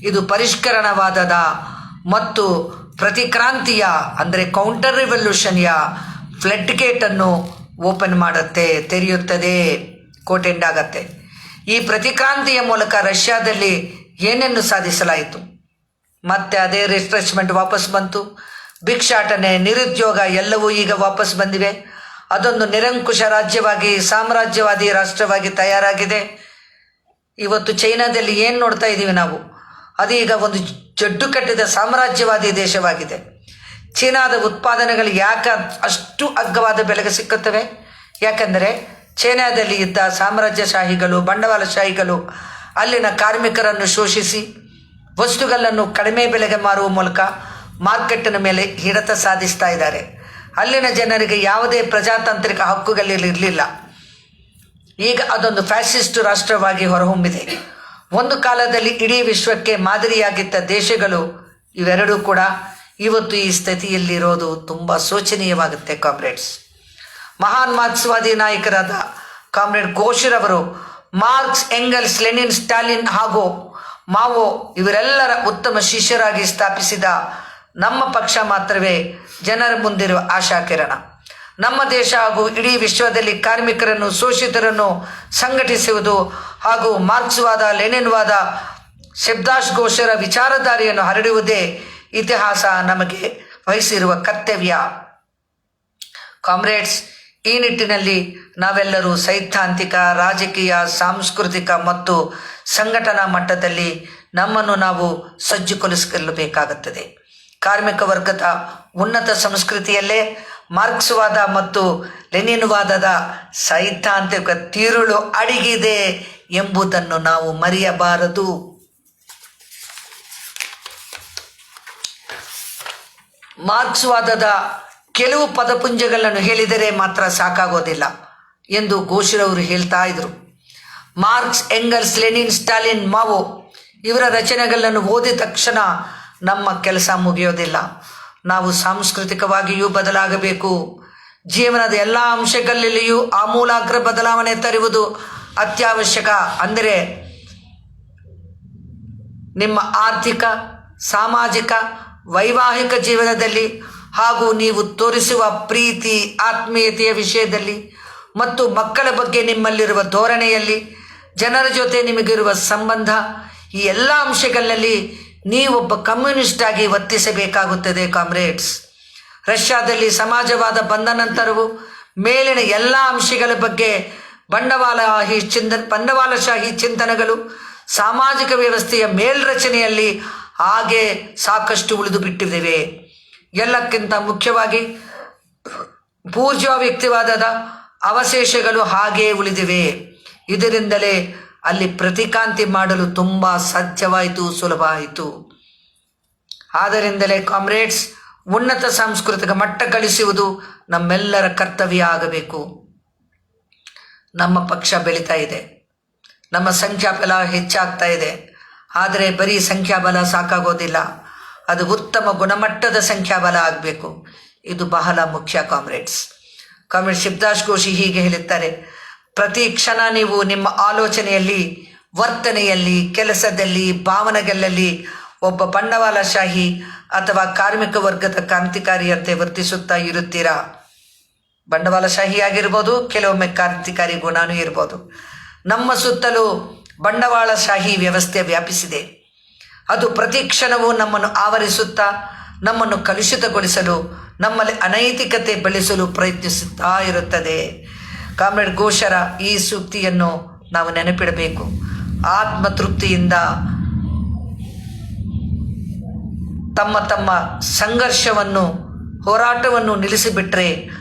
ಇದು ಪರಿಷ್ಕರಣವಾದದ ಮತ್ತು ಪ್ರತಿಕ್ರಾಂತಿಯ ಅಂದರೆ ಕೌಂಟರ್ ರಿವಲ್ಯೂಷನ್ಯ ಫ್ಲಡ್ ಗೇಟನ್ನು ಓಪನ್ ಮಾಡುತ್ತೆ, ತೆರೆಯುತ್ತದೆ, ಕೋಟೆಂಡ್ ಆಗತ್ತೆ. ಈ ಪ್ರತಿಕ್ರಾಂತಿಯ ಮೂಲಕ ರಷ್ಯಾದಲ್ಲಿ ಏನೇನು ಸಾಧಿಸಲಾಯಿತು? ಮತ್ತೆ ಅದೇ ರಿಟ್ರೆಚ್ಮೆಂಟ್ ವಾಪಸ್ ಬಂತು. ಭಿಕ್ಷಾಟನೆ, ನಿರುದ್ಯೋಗ ಎಲ್ಲವೂ ಈಗ ವಾಪಸ್ ಬಂದಿವೆ. ಅದೊಂದು ನಿರಂಕುಶ ರಾಜ್ಯವಾಗಿ ಸಾಮ್ರಾಜ್ಯವಾದಿ ರಾಷ್ಟ್ರವಾಗಿ ತಯಾರಾಗಿದೆ. ಇವತ್ತು ಚೈನಾದಲ್ಲಿ ಏನು ನೋಡ್ತಾ ಇದ್ದೀವಿ ನಾವು? ಅದೀಗ ಒಂದು ಜಡ್ಡು ಕಟ್ಟಿದ ಸಾಮ್ರಾಜ್ಯವಾದಿ ದೇಶವಾಗಿದೆ. ಚೀನಾದ ಉತ್ಪಾದನೆಗಳು ಯಾಕೆ ಅಷ್ಟು ಅಗ್ಗವಾದ ಬೆಲೆಗೆ ಸಿಕ್ಕುತ್ತವೆ? ಯಾಕಂದರೆ ಚೈನಾದಲ್ಲಿ ಇದ್ದ ಸಾಮ್ರಾಜ್ಯಶಾಹಿಗಳು, ಬಂಡವಾಳಶಾಹಿಗಳು ಅಲ್ಲಿನ ಕಾರ್ಮಿಕರನ್ನು ಶೋಷಿಸಿ ವಸ್ತುಗಳನ್ನು ಕಡಿಮೆ ಬೆಲೆಗೆ ಮಾರುವ ಮೂಲಕ ಮಾರ್ಕೆಟ್ಟಿನ ಮೇಲೆ ಹಿಡಿತ ಸಾಧಿಸ್ತಾ ಇದ್ದಾರೆ. ಅಲ್ಲಿನ ಜನರಿಗೆ ಯಾವುದೇ ಪ್ರಜಾತಾಂತ್ರಿಕ ಹಕ್ಕುಗಳಿರಲಿಲ್ಲ. ಈಗ ಅದೊಂದು ಫ್ಯಾಸಿಸ್ಟ್ ರಾಷ್ಟ್ರವಾಗಿ ಹೊರಹೊಮ್ಮಿದೆ. ಒಂದು ಕಾಲದಲ್ಲಿ ಇಡೀ ವಿಶ್ವಕ್ಕೆ ಮಾದರಿಯಾಗಿದ್ದ ದೇಶಗಳು ಇವೆರಡೂ ಕೂಡ ಇವತ್ತು ಈ ಸ್ಥಿತಿಯಲ್ಲಿರೋದು ತುಂಬ ಶೋಚನೀಯವಾಗುತ್ತೆ ಕಾಮ್ರೇಡ್ಸ್. ಮಹಾನ್ ಮಾರ್ಕ್ಸ್ವಾದಿ ನಾಯಕರಾದ ಕಾಮ್ರೇಡ್ ಘೋಷ್ರವರು ಮಾರ್ಕ್ಸ್, ಎಂಗಲ್ಸ್, ಲೆನಿನ್, ಸ್ಟಾಲಿನ್ ಹಾಗೂ ಮಾವೋ ಇವರೆಲ್ಲರ ಉತ್ತಮ ಶಿಷ್ಯರಾಗಿ ಸ್ಥಾಪಿಸಿದ ನಮ್ಮ ಪಕ್ಷ ಮಾತ್ರವೇ ಜನರ ಮುಂದಿರುವ ಆಶಾಕಿರಣ. ನಮ್ಮ ದೇಶ ಹಾಗೂ ಇಡೀ ವಿಶ್ವದಲ್ಲಿ ಕಾರ್ಮಿಕರನ್ನು, ಶೋಷಿತರನ್ನು ಸಂಘಟಿಸುವುದು ಹಾಗೂ ಮಾರ್ಕ್ಸ್ವಾದ, ಲೆನಿನ್ವಾದ, ಸುಭಾಷ್ ಘೋಷರ ವಿಚಾರಧಾರೆಯನ್ನು ಹರಡುವುದೇ ಇತಿಹಾಸ ನಮಗೆ ವಹಿಸಿರುವ ಕರ್ತವ್ಯ. ಕಾಮ್ರೇಡ್ಸ್, ಈ ನಿಟ್ಟಿನಲ್ಲಿ ನಾವೆಲ್ಲರೂ ಸೈದ್ಧಾಂತಿಕ, ರಾಜಕೀಯ, ಸಾಂಸ್ಕೃತಿಕ ಮತ್ತು ಸಂಘಟನಾ ಮಟ್ಟದಲ್ಲಿ ನಮ್ಮನ್ನು ನಾವು ಸಜ್ಜುಗೊಳಿಸಿಕೊಳ್ಳಬೇಕಾಗುತ್ತದೆ. ಕಾರ್ಮಿಕ ವರ್ಗದ ಉನ್ನತ ಸಂಸ್ಕೃತಿಯಲ್ಲೇ ಮಾರ್ಕ್ಸ್ವಾದ ಮತ್ತು ಲೆನಿನ್ವಾದದ ಸೈದ್ಧಾಂತಿಕ ತಿರುಳು ಅಡಗಿದೆ ಎಂಬುದನ್ನು ನಾವು ಮರೆಯಬಾರದು. ಮಾರ್ಕ್ಸ್ವಾದದ ಕೆಲವು ಪದಪುಂಜಗಳನ್ನು ಹೇಳಿದರೆ ಮಾತ್ರ ಸಾಕಾಗೋದಿಲ್ಲ ಎಂದು ಘೋಷರವರು ಹೇಳ್ತಾ ಇದ್ರು. Marks, Engels, Lenin, Stalin, Mao ಇವರ ರಚನೆಗಳನ್ನು ಓದಿದ ತಕ್ಷಣ ನಮ್ಮ ಕೆಲಸ ಮುಗಿಯೋದಿಲ್ಲ. ನಾವು ಸಾಂಸ್ಕೃತಿಕವಾಗಿಯೂ ಬದಲಾಗಬೇಕು. ಜೀವನದ ಎಲ್ಲ ಅಂಶಗಳಲ್ಲಿಯೂ ಆಮೂಲಾಗ್ರ ಬದಲಾವಣೆ ತರುವುದು ಅತ್ಯವಶ್ಯಕ. ಅಂದರೆ ನಿಮ್ಮ ಆರ್ಥಿಕ, ಸಾಮಾಜಿಕ, ವೈವಾಹಿಕ ಜೀವನದಲ್ಲಿ ಹಾಗೂ ನೀವು ತೋರಿಸುವ ಪ್ರೀತಿ, ಆತ್ಮೀಯತೆಯ ವಿಷಯದಲ್ಲಿ ಮತ್ತು ಮಕ್ಕಳ ಬಗ್ಗೆ ನಿಮ್ಮಲ್ಲಿರುವ ಧೋರಣೆಯಲ್ಲಿ, ಜನರ ಜೊತೆ ನಿಮಗಿರುವ ಸಂಬಂಧ, ಈ ಎಲ್ಲ ಅಂಶಗಳಲ್ಲಿ ನೀವೊಬ್ಬ ಕಮ್ಯುನಿಸ್ಟ್ ಆಗಿ ವರ್ತಿಸಬೇಕಾಗುತ್ತದೆ ಕಾಮ್ರೇಡ್ಸ್. ರಷ್ಯಾದಲ್ಲಿ ಸಮಾಜವಾದ ಬಂದ ನಂತರವೂ ಮೇಲಿನ ಎಲ್ಲ ಅಂಶಗಳ ಬಗ್ಗೆ ಬಂಡವಾಳಶಾಹಿ ಚಿಂತನೆಗಳು ಸಾಮಾಜಿಕ ವ್ಯವಸ್ಥೆಯ ಮೇಲ್ರಚನೆಯಲ್ಲಿ ಹಾಗೆ ಸಾಕಷ್ಟು ಉಳಿದು ಬಿಟ್ಟಿವೆ. ಎಲ್ಲಕ್ಕಿಂತ ಮುಖ್ಯವಾಗಿ ಬೂರ್ಜ್ವಾ ವ್ಯಕ್ತಿವಾದದ ಅವಶೇಷಗಳು ಹಾಗೇ ಉಳಿದಿವೆ. ಇದರಿಂದಲೇ ಅಲ್ಲಿ ಪ್ರತಿಕಾಂತಿ ಮಾಡಲು ತುಂಬ ಸಾಧ್ಯವಾಯಿತು, ಸುಲಭ ಆಯಿತು. ಆದ್ದರಿಂದಲೇ ಕಾಮ್ರೇಡ್ಸ್, ಉನ್ನತ ಸಾಂಸ್ಕೃತಿಕ ಮಟ್ಟ ಗಳಿಸುವುದು ನಮ್ಮೆಲ್ಲರ ಕರ್ತವ್ಯ ಆಗಬೇಕು. ನಮ್ಮ ಪಕ್ಷ ಬೆಳೀತಾ ಇದೆ, ನಮ್ಮ ಸಂಖ್ಯಾಬಲ ಹೆಚ್ಚಾಗ್ತಾ ಇದೆ. ಆದರೆ ಬರೀ ಸಂಖ್ಯಾಬಲ ಸಾಕಾಗೋದಿಲ್ಲ, ಅದು ಉತ್ತಮ ಗುಣಮಟ್ಟದ ಸಂಖ್ಯಾಬಲ ಆಗಬೇಕು. ಇದು ಬಹಳ ಮುಖ್ಯ ಕಾಮ್ರೇಡ್ಸ್. ಕಾಮ್ರೇಡ್ ಶಿವದಾಸ್ ಘೋಷಿ ಹೀಗೆ ಹೇಳುತ್ತಾರೆ: ಪ್ರತಿ ಕ್ಷಣ ನೀವು ನಿಮ್ಮ ಆಲೋಚನೆಯಲ್ಲಿ, ವರ್ತನೆಯಲ್ಲಿ, ಕೆಲಸದಲ್ಲಿ, ಭಾವನೆಗಳಲ್ಲಿ ಒಬ್ಬ ಬಂಡವಾಳಶಾಹಿ ಅಥವಾ ಕಾರ್ಮಿಕ ವರ್ಗದ ಕ್ರಾಂತಿಕಾರಿಯಂತೆ ವರ್ತಿಸುತ್ತಾ ಇರುತ್ತೀರಾ. ಬಂಡವಾಳಶಾಹಿ ಆಗಿರ್ಬೋದು, ಕೆಲವೊಮ್ಮೆ ಕ್ರಾಂತಿಕಾರಿ ಗುಣನೂ ಇರ್ಬೋದು. ನಮ್ಮ ಸುತ್ತಲೂ ಬಂಡವಾಳಶಾಹಿ ವ್ಯವಸ್ಥೆ ವ್ಯಾಪಿಸಿದೆ. ಅದು ಪ್ರತಿ ಕ್ಷಣವೂ ನಮ್ಮನ್ನು ಆವರಿಸುತ್ತಾ, ನಮ್ಮನ್ನು ಕಲುಷಿತಗೊಳಿಸಲು, ನಮ್ಮಲ್ಲಿ ಅನೈತಿಕತೆ ಬೆಳೆಸಲು ಪ್ರಯತ್ನಿಸುತ್ತಾ ಇರುತ್ತದೆ. ಕಾಮ್ರೇಡ್ ಘೋಷರ ಈ ಸೂಕ್ತಿಯನ್ನು ನಾವು ನೆನಪಿಡಬೇಕು. ಆತ್ಮತೃಪ್ತಿಯಿಂದ ತಮ್ಮ ಸಂಘರ್ಷವನ್ನು, ಹೋರಾಟವನ್ನು ನಿಲ್ಲಿಸಿಬಿಟ್ರೆ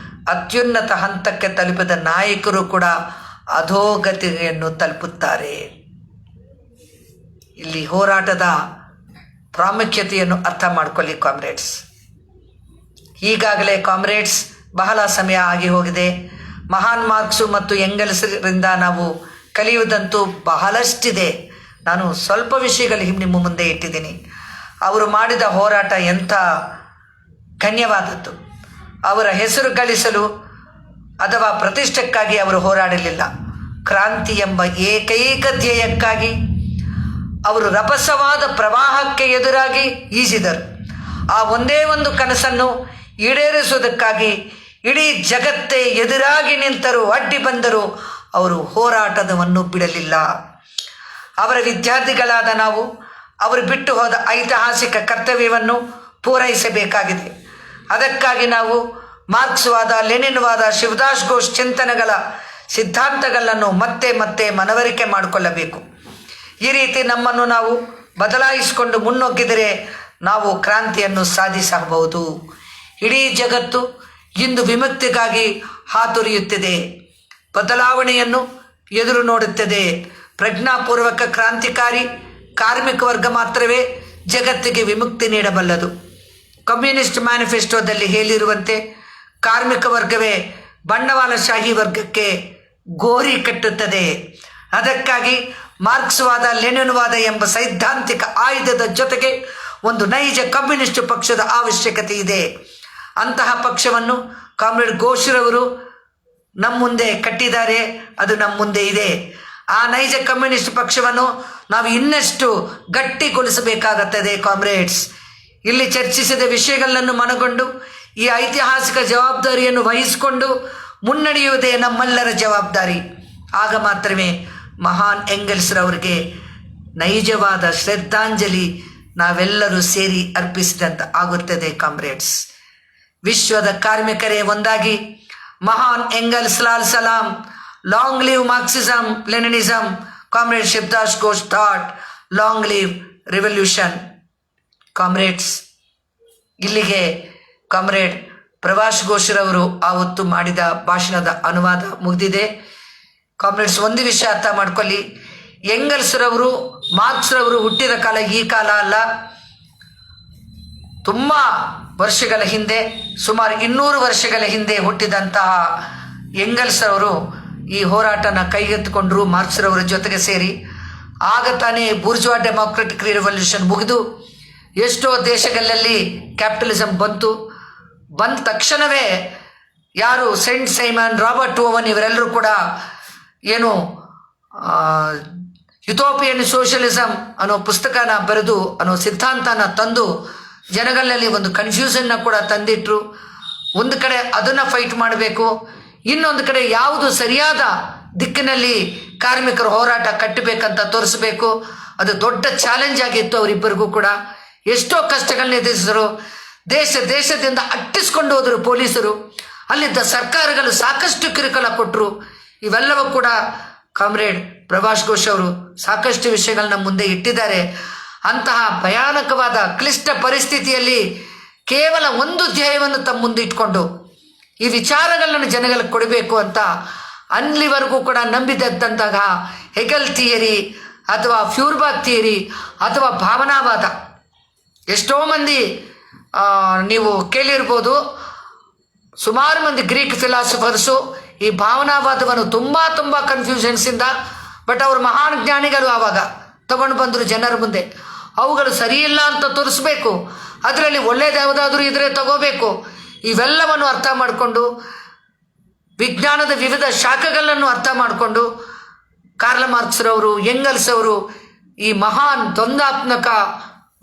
ಅತ್ಯುನ್ನತ ಹಂತಕ್ಕೆ ತಲುಪಿದ ನಾಯಕರು ಕೂಡ ಅಧೋಗತಿಯನ್ನು ತಲುಪುತ್ತಾರೆ. ಇಲ್ಲಿ ಹೋರಾಟದ ಪ್ರಾಮುಖ್ಯತೆಯನ್ನು ಅರ್ಥ ಮಾಡಿಕೊಳ್ಳಿ ಕಾಮ್ರೇಡ್ಸ್. ಈಗಾಗಲೇ ಕಾಮ್ರೇಡ್ಸ್ ಬಹಳ ಸಮಯ ಆಗಿ ಹೋಗಿದೆ. ಮಹಾನ್ ಮಾರ್ಕ್ಸು ಮತ್ತು ಎಂಗಲ್ಸ್ರಿಂದ ನಾವು ಕಲಿಯುವುದಂತೂ ಬಹಳಷ್ಟಿದೆ. ನಾನು ಸ್ವಲ್ಪ ವಿಷಯಗಳು ನಿಮ್ಮ ಮುಂದೆ ಇಟ್ಟಿದ್ದೀನಿ. ಅವರು ಮಾಡಿದ ಹೋರಾಟ ಎಂಥ ಗಣ್ಯವಾದದ್ದು. ಅವರ ಹೆಸರು ಗಳಿಸಲು ಅಥವಾ ಪ್ರತಿಷ್ಠೆಕ್ಕಾಗಿ ಅವರು ಹೋರಾಡಲಿಲ್ಲ. ಕ್ರಾಂತಿ ಎಂಬ ಏಕೈಕ ಧ್ಯೇಯಕ್ಕಾಗಿ ಅವರು ರಭಸವಾದ ಪ್ರವಾಹಕ್ಕೆ ಎದುರಾಗಿ ಈಜಿದರು. ಆ ಒಂದೇ ಒಂದು ಕನಸನ್ನು ಈಡೇರಿಸುವುದಕ್ಕಾಗಿ ಇಡೀ ಜಗತ್ತೇ ಎದುರಾಗಿ ನಿಂತರು, ಅಡ್ಡಿ ಬಂದರು. ಅವರು ಹೋರಾಟವನ್ನು ಬಿಡಲಿಲ್ಲ. ಅವರ ವಿದ್ಯಾರ್ಥಿಗಳಾದ ನಾವು ಅವರು ಬಿಟ್ಟು ಹೋದ ಐತಿಹಾಸಿಕ ಕರ್ತವ್ಯವನ್ನು ಪೂರೈಸಬೇಕಾಗಿದೆ. ಅದಕ್ಕಾಗಿ ನಾವು ಮಾರ್ಕ್ಸ್ವಾದ, ಲೆನಿನ್ವಾದ, ಶಿವದಾಸ್ ಘೋಷ್ ಚಿಂತನೆಗಳ ಸಿದ್ಧಾಂತಗಳನ್ನು ಮತ್ತೆ ಮತ್ತೆ ಮನವರಿಕೆ ಮಾಡಿಕೊಳ್ಳಬೇಕು. ಈ ರೀತಿ ನಮ್ಮನ್ನು ನಾವು ಬದಲಾಯಿಸಿಕೊಂಡು ಮುನ್ನೊಗ್ಗಿದರೆ ನಾವು ಕ್ರಾಂತಿಯನ್ನು ಸಾಧಿಸಬಹುದು. ಇಡೀ ಜಗತ್ತು ಇಂದು ವಿಮುಕ್ತಿಗಾಗಿ ಹಾತೊರೆಯುತ್ತಿದೆ, ಬದಲಾವಣೆಯನ್ನು ಎದುರು ನೋಡುತ್ತದೆ. ಪ್ರಜ್ಞಾಪೂರ್ವಕ ಕ್ರಾಂತಿಕಾರಿ ಕಾರ್ಮಿಕ ವರ್ಗ ಮಾತ್ರವೇ ಜಗತ್ತಿಗೆ ವಿಮುಕ್ತಿ ನೀಡಬಲ್ಲದು. ಕಮ್ಯುನಿಸ್ಟ್ ಮ್ಯಾನಿಫೆಸ್ಟೋದಲ್ಲಿ ಹೇಳಿರುವಂತೆ ಕಾರ್ಮಿಕ ವರ್ಗವೇ ಬಂಡವಾಳಶಾಹಿ ವರ್ಗಕ್ಕೆ ಗೋರಿ ಕಟ್ಟುತ್ತದೆ. ಅದಕ್ಕಾಗಿ ಮಾರ್ಕ್ಸ್ವಾದ, ಲೆನಿನ್ವಾದ ಎಂಬ ಸೈದ್ಧಾಂತಿಕ ಆಯುಧದ ಜೊತೆಗೆ ಒಂದು ನೈಜ ಕಮ್ಯುನಿಸ್ಟ್ ಪಕ್ಷದ ಅವಶ್ಯಕತೆ ಇದೆ. ಅಂತಹ ಪಕ್ಷವನ್ನು ಕಾಮ್ರೇಡ್ ಘೋಷರವರು ನಮ್ಮ ಮುಂದೆ ಕಟ್ಟಿದ್ದಾರೆ, ಅದು ನಮ್ಮ ಮುಂದೆ ಇದೆ. ಆ ನೈಜ ಕಮ್ಯುನಿಸ್ಟ್ ಪಕ್ಷವನ್ನು ನಾವು ಇನ್ನಷ್ಟು ಗಟ್ಟಿಗೊಳಿಸಬೇಕಾಗುತ್ತದೆ ಕಾಮ್ರೇಡ್ಸ್. ಇಲ್ಲಿ ಚರ್ಚಿಸಿದ ವಿಷಯಗಳನ್ನು ಮನಗೊಂಡು ಈ ಐತಿಹಾಸಿಕ ಜವಾಬ್ದಾರಿಯನ್ನು ವಹಿಸಿಕೊಂಡು ಮುನ್ನಡೆಯುವುದೇ ನಮ್ಮೆಲ್ಲರ ಜವಾಬ್ದಾರಿ. ಆಗ ಮಾತ್ರವೇ ಮಹಾನ್ ಎಂಗಲ್ಸ್ರವರಿಗೆ ನೈಜವಾದ ಶ್ರದ್ಧಾಂಜಲಿ ನಾವೆಲ್ಲರೂ ಸೇರಿ ಅರ್ಪಿಸಿದಂತ ಆಗುತ್ತದೆ ಕಾಮ್ರೇಡ್ಸ್. ವಿಶ್ವದ ಕಾರ್ಮಿಕರೇ ಒಂದಾಗಿ ಮಹಾನ್ ಎಂಗಲ್ಸ್, ಲಾಲ್ ಸಲಾಂ, long live Marxism Leninism, comrade Shibdas Ghosh thought long live revolution. Comrades, ಇಲ್ಲಿಗೆ ಕಾಮ್ರೇಡ್ ಪ್ರಭಾಷ್ ಘೋಷ್ರವರು ಆವತ್ತು ಮಾಡಿದ ಭಾಷಣದ ಅನುವಾದ ಮುಗಿದಿದೆ. ಕಾಮ್ರೇಡ್ಸ್, ಒಂದು ವಿಷಯ ಅರ್ಥ ಮಾಡ್ಕೊಳ್ಳಿ, ಎಂಗಲ್ಸ್ರವರು ಮಾರ್ಕ್ಸ್ರವರು ಹುಟ್ಟಿದ ಕಾಲ ಈ ಕಾಲ ಅಲ್ಲ. ತುಂಬ ವರ್ಷಗಳ ಹಿಂದೆ, ಸುಮಾರು 200 ವರ್ಷಗಳ ಹಿಂದೆ ಹುಟ್ಟಿದಂತಹ ಎಂಗಲ್ಸ್ರವರು ಈ ಹೋರಾಟನ ಕೈಗೆತ್ತಿಕೊಂಡ್ರು ಮಾರ್ಕ್ಸ್ರವರ ಜೊತೆಗೆ ಸೇರಿ. ಆಗ ತಾನೇ ಬೂರ್ಜ್ವಾ ಡೆಮಾಕ್ರೆಟಿಕ್ ರಿವಲ್ಯೂಷನ್ ಮುಗಿದು ಎಷ್ಟೋ ದೇಶಗಳಲ್ಲಿ ಕ್ಯಾಪಿಟಲಿಸಮ್ ಬಂದ ತಕ್ಷಣವೇ ಯಾರು ಸೆಂಟ್ ಸೈಮನ್, ರಾಬರ್ಟ್ ಓವನ್ ಇವರೆಲ್ಲರೂ ಕೂಡ ಏನು ಯುಥೋಪಿಯನ್ ಸೋಷಿಯಲಿಸಮ್ ಅನ್ನೋ ಪುಸ್ತಕನ ಬರೆದು ಅನ್ನೋ ಸಿದ್ಧಾಂತನ ತಂದು ಜನಗಳಲ್ಲಿ ಒಂದು ಕನ್ಫ್ಯೂಷನ್ನ ಕೂಡ ತಂದಿಟ್ರು. ಒಂದು ಕಡೆ ಅದನ್ನು ಫೈಟ್ ಮಾಡಬೇಕು, ಇನ್ನೊಂದು ಕಡೆ ಯಾವುದು ಸರಿಯಾದ ದಿಕ್ಕಿನಲ್ಲಿ ಕಾರ್ಮಿಕರ ಹೋರಾಟ ಕಟ್ಟಬೇಕಂತ ತೋರಿಸಬೇಕು. ಅದು ದೊಡ್ಡ ಚಾಲೆಂಜ್ ಆಗಿತ್ತು ಅವರಿಬ್ಬರಿಗೂ ಕೂಡ. ಎಷ್ಟೋ ಕಷ್ಟಗಳನ್ನ ಎದುರಿಸಿದ್ರು. ದೇಶದಿಂದ ಅಟ್ಟಿಸ್ಕೊಂಡು ಹೋದರು ಪೊಲೀಸರು. ಅಲ್ಲಿದ್ದ ಸರ್ಕಾರಗಳು ಸಾಕಷ್ಟು ಕಿರುಕುಳ ಕೊಟ್ಟರು. ಇವೆಲ್ಲವೂ ಕೂಡ ಕಾಮ್ರೇಡ್ ಪ್ರಭಾಷ್ ಘೋಷ್ ಅವರು ಸಾಕಷ್ಟು ವಿಷಯಗಳನ್ನ ಮುಂದೆ ಇಟ್ಟಿದ್ದಾರೆ. ಅಂತಹ ಭಯಾನಕವಾದ ಕ್ಲಿಷ್ಟ ಪರಿಸ್ಥಿತಿಯಲ್ಲಿ ಕೇವಲ ಒಂದು ಧ್ಯೇಯವನ್ನು ತಮ್ಮ ಮುಂದೆ ಇಟ್ಕೊಂಡು ಈ ವಿಚಾರಗಳನ್ನು ಜನಗಳಿಗೆ ಕೊಡಬೇಕು ಅಂತ ಅಲ್ಲಿವರೆಗೂ ಕೂಡ ನಂಬಿದಂತಹ ಹೆಗೆಲ್ ಥಿಯರಿ ಅಥವಾ ಫ್ಯೂರ್ಬಾಕ್ ಥಿಯರಿ ಅಥವಾ ಭಾವನಾವಾದ, ಎಷ್ಟೋ ಮಂದಿ ನೀವು ಕೇಳಿರ್ಬೋದು, ಸುಮಾರು ಮಂದಿ ಗ್ರೀಕ್ ಫಿಲಾಸಫರ್ಸು ಈ ಭಾವನಾವಾದವನ್ನು ತುಂಬ ಕನ್ಫ್ಯೂಷನ್ಸಿಂದ, ಬಟ್ ಅವರು ಮಹಾನ್ ಜ್ಞಾನಿಗಳು ಆವಾಗ ತಗೊಂಡು ಬಂದರು ಜನರ ಮುಂದೆ. ಅವುಗಳು ಸರಿಯಿಲ್ಲ ಅಂತ ತೋರಿಸ್ಬೇಕು, ಅದರಲ್ಲಿ ಒಳ್ಳೇದು ಯಾವುದಾದ್ರೂ ಇದ್ರೆ ತಗೋಬೇಕು. ಇವೆಲ್ಲವನ್ನು ಅರ್ಥ ಮಾಡಿಕೊಂಡು ವಿಜ್ಞಾನದ ವಿವಿಧ ಶಾಖೆಗಳನ್ನು ಅರ್ಥ ಮಾಡಿಕೊಂಡು ಕಾರ್ಲ್ ಮಾರ್ಕ್ಸ್ರವರು, ಎಂಗಲ್ಸ್ ಅವರು ಈ ಮಹಾನ್ ದ್ವಂದ್ವಾತ್ಮಕ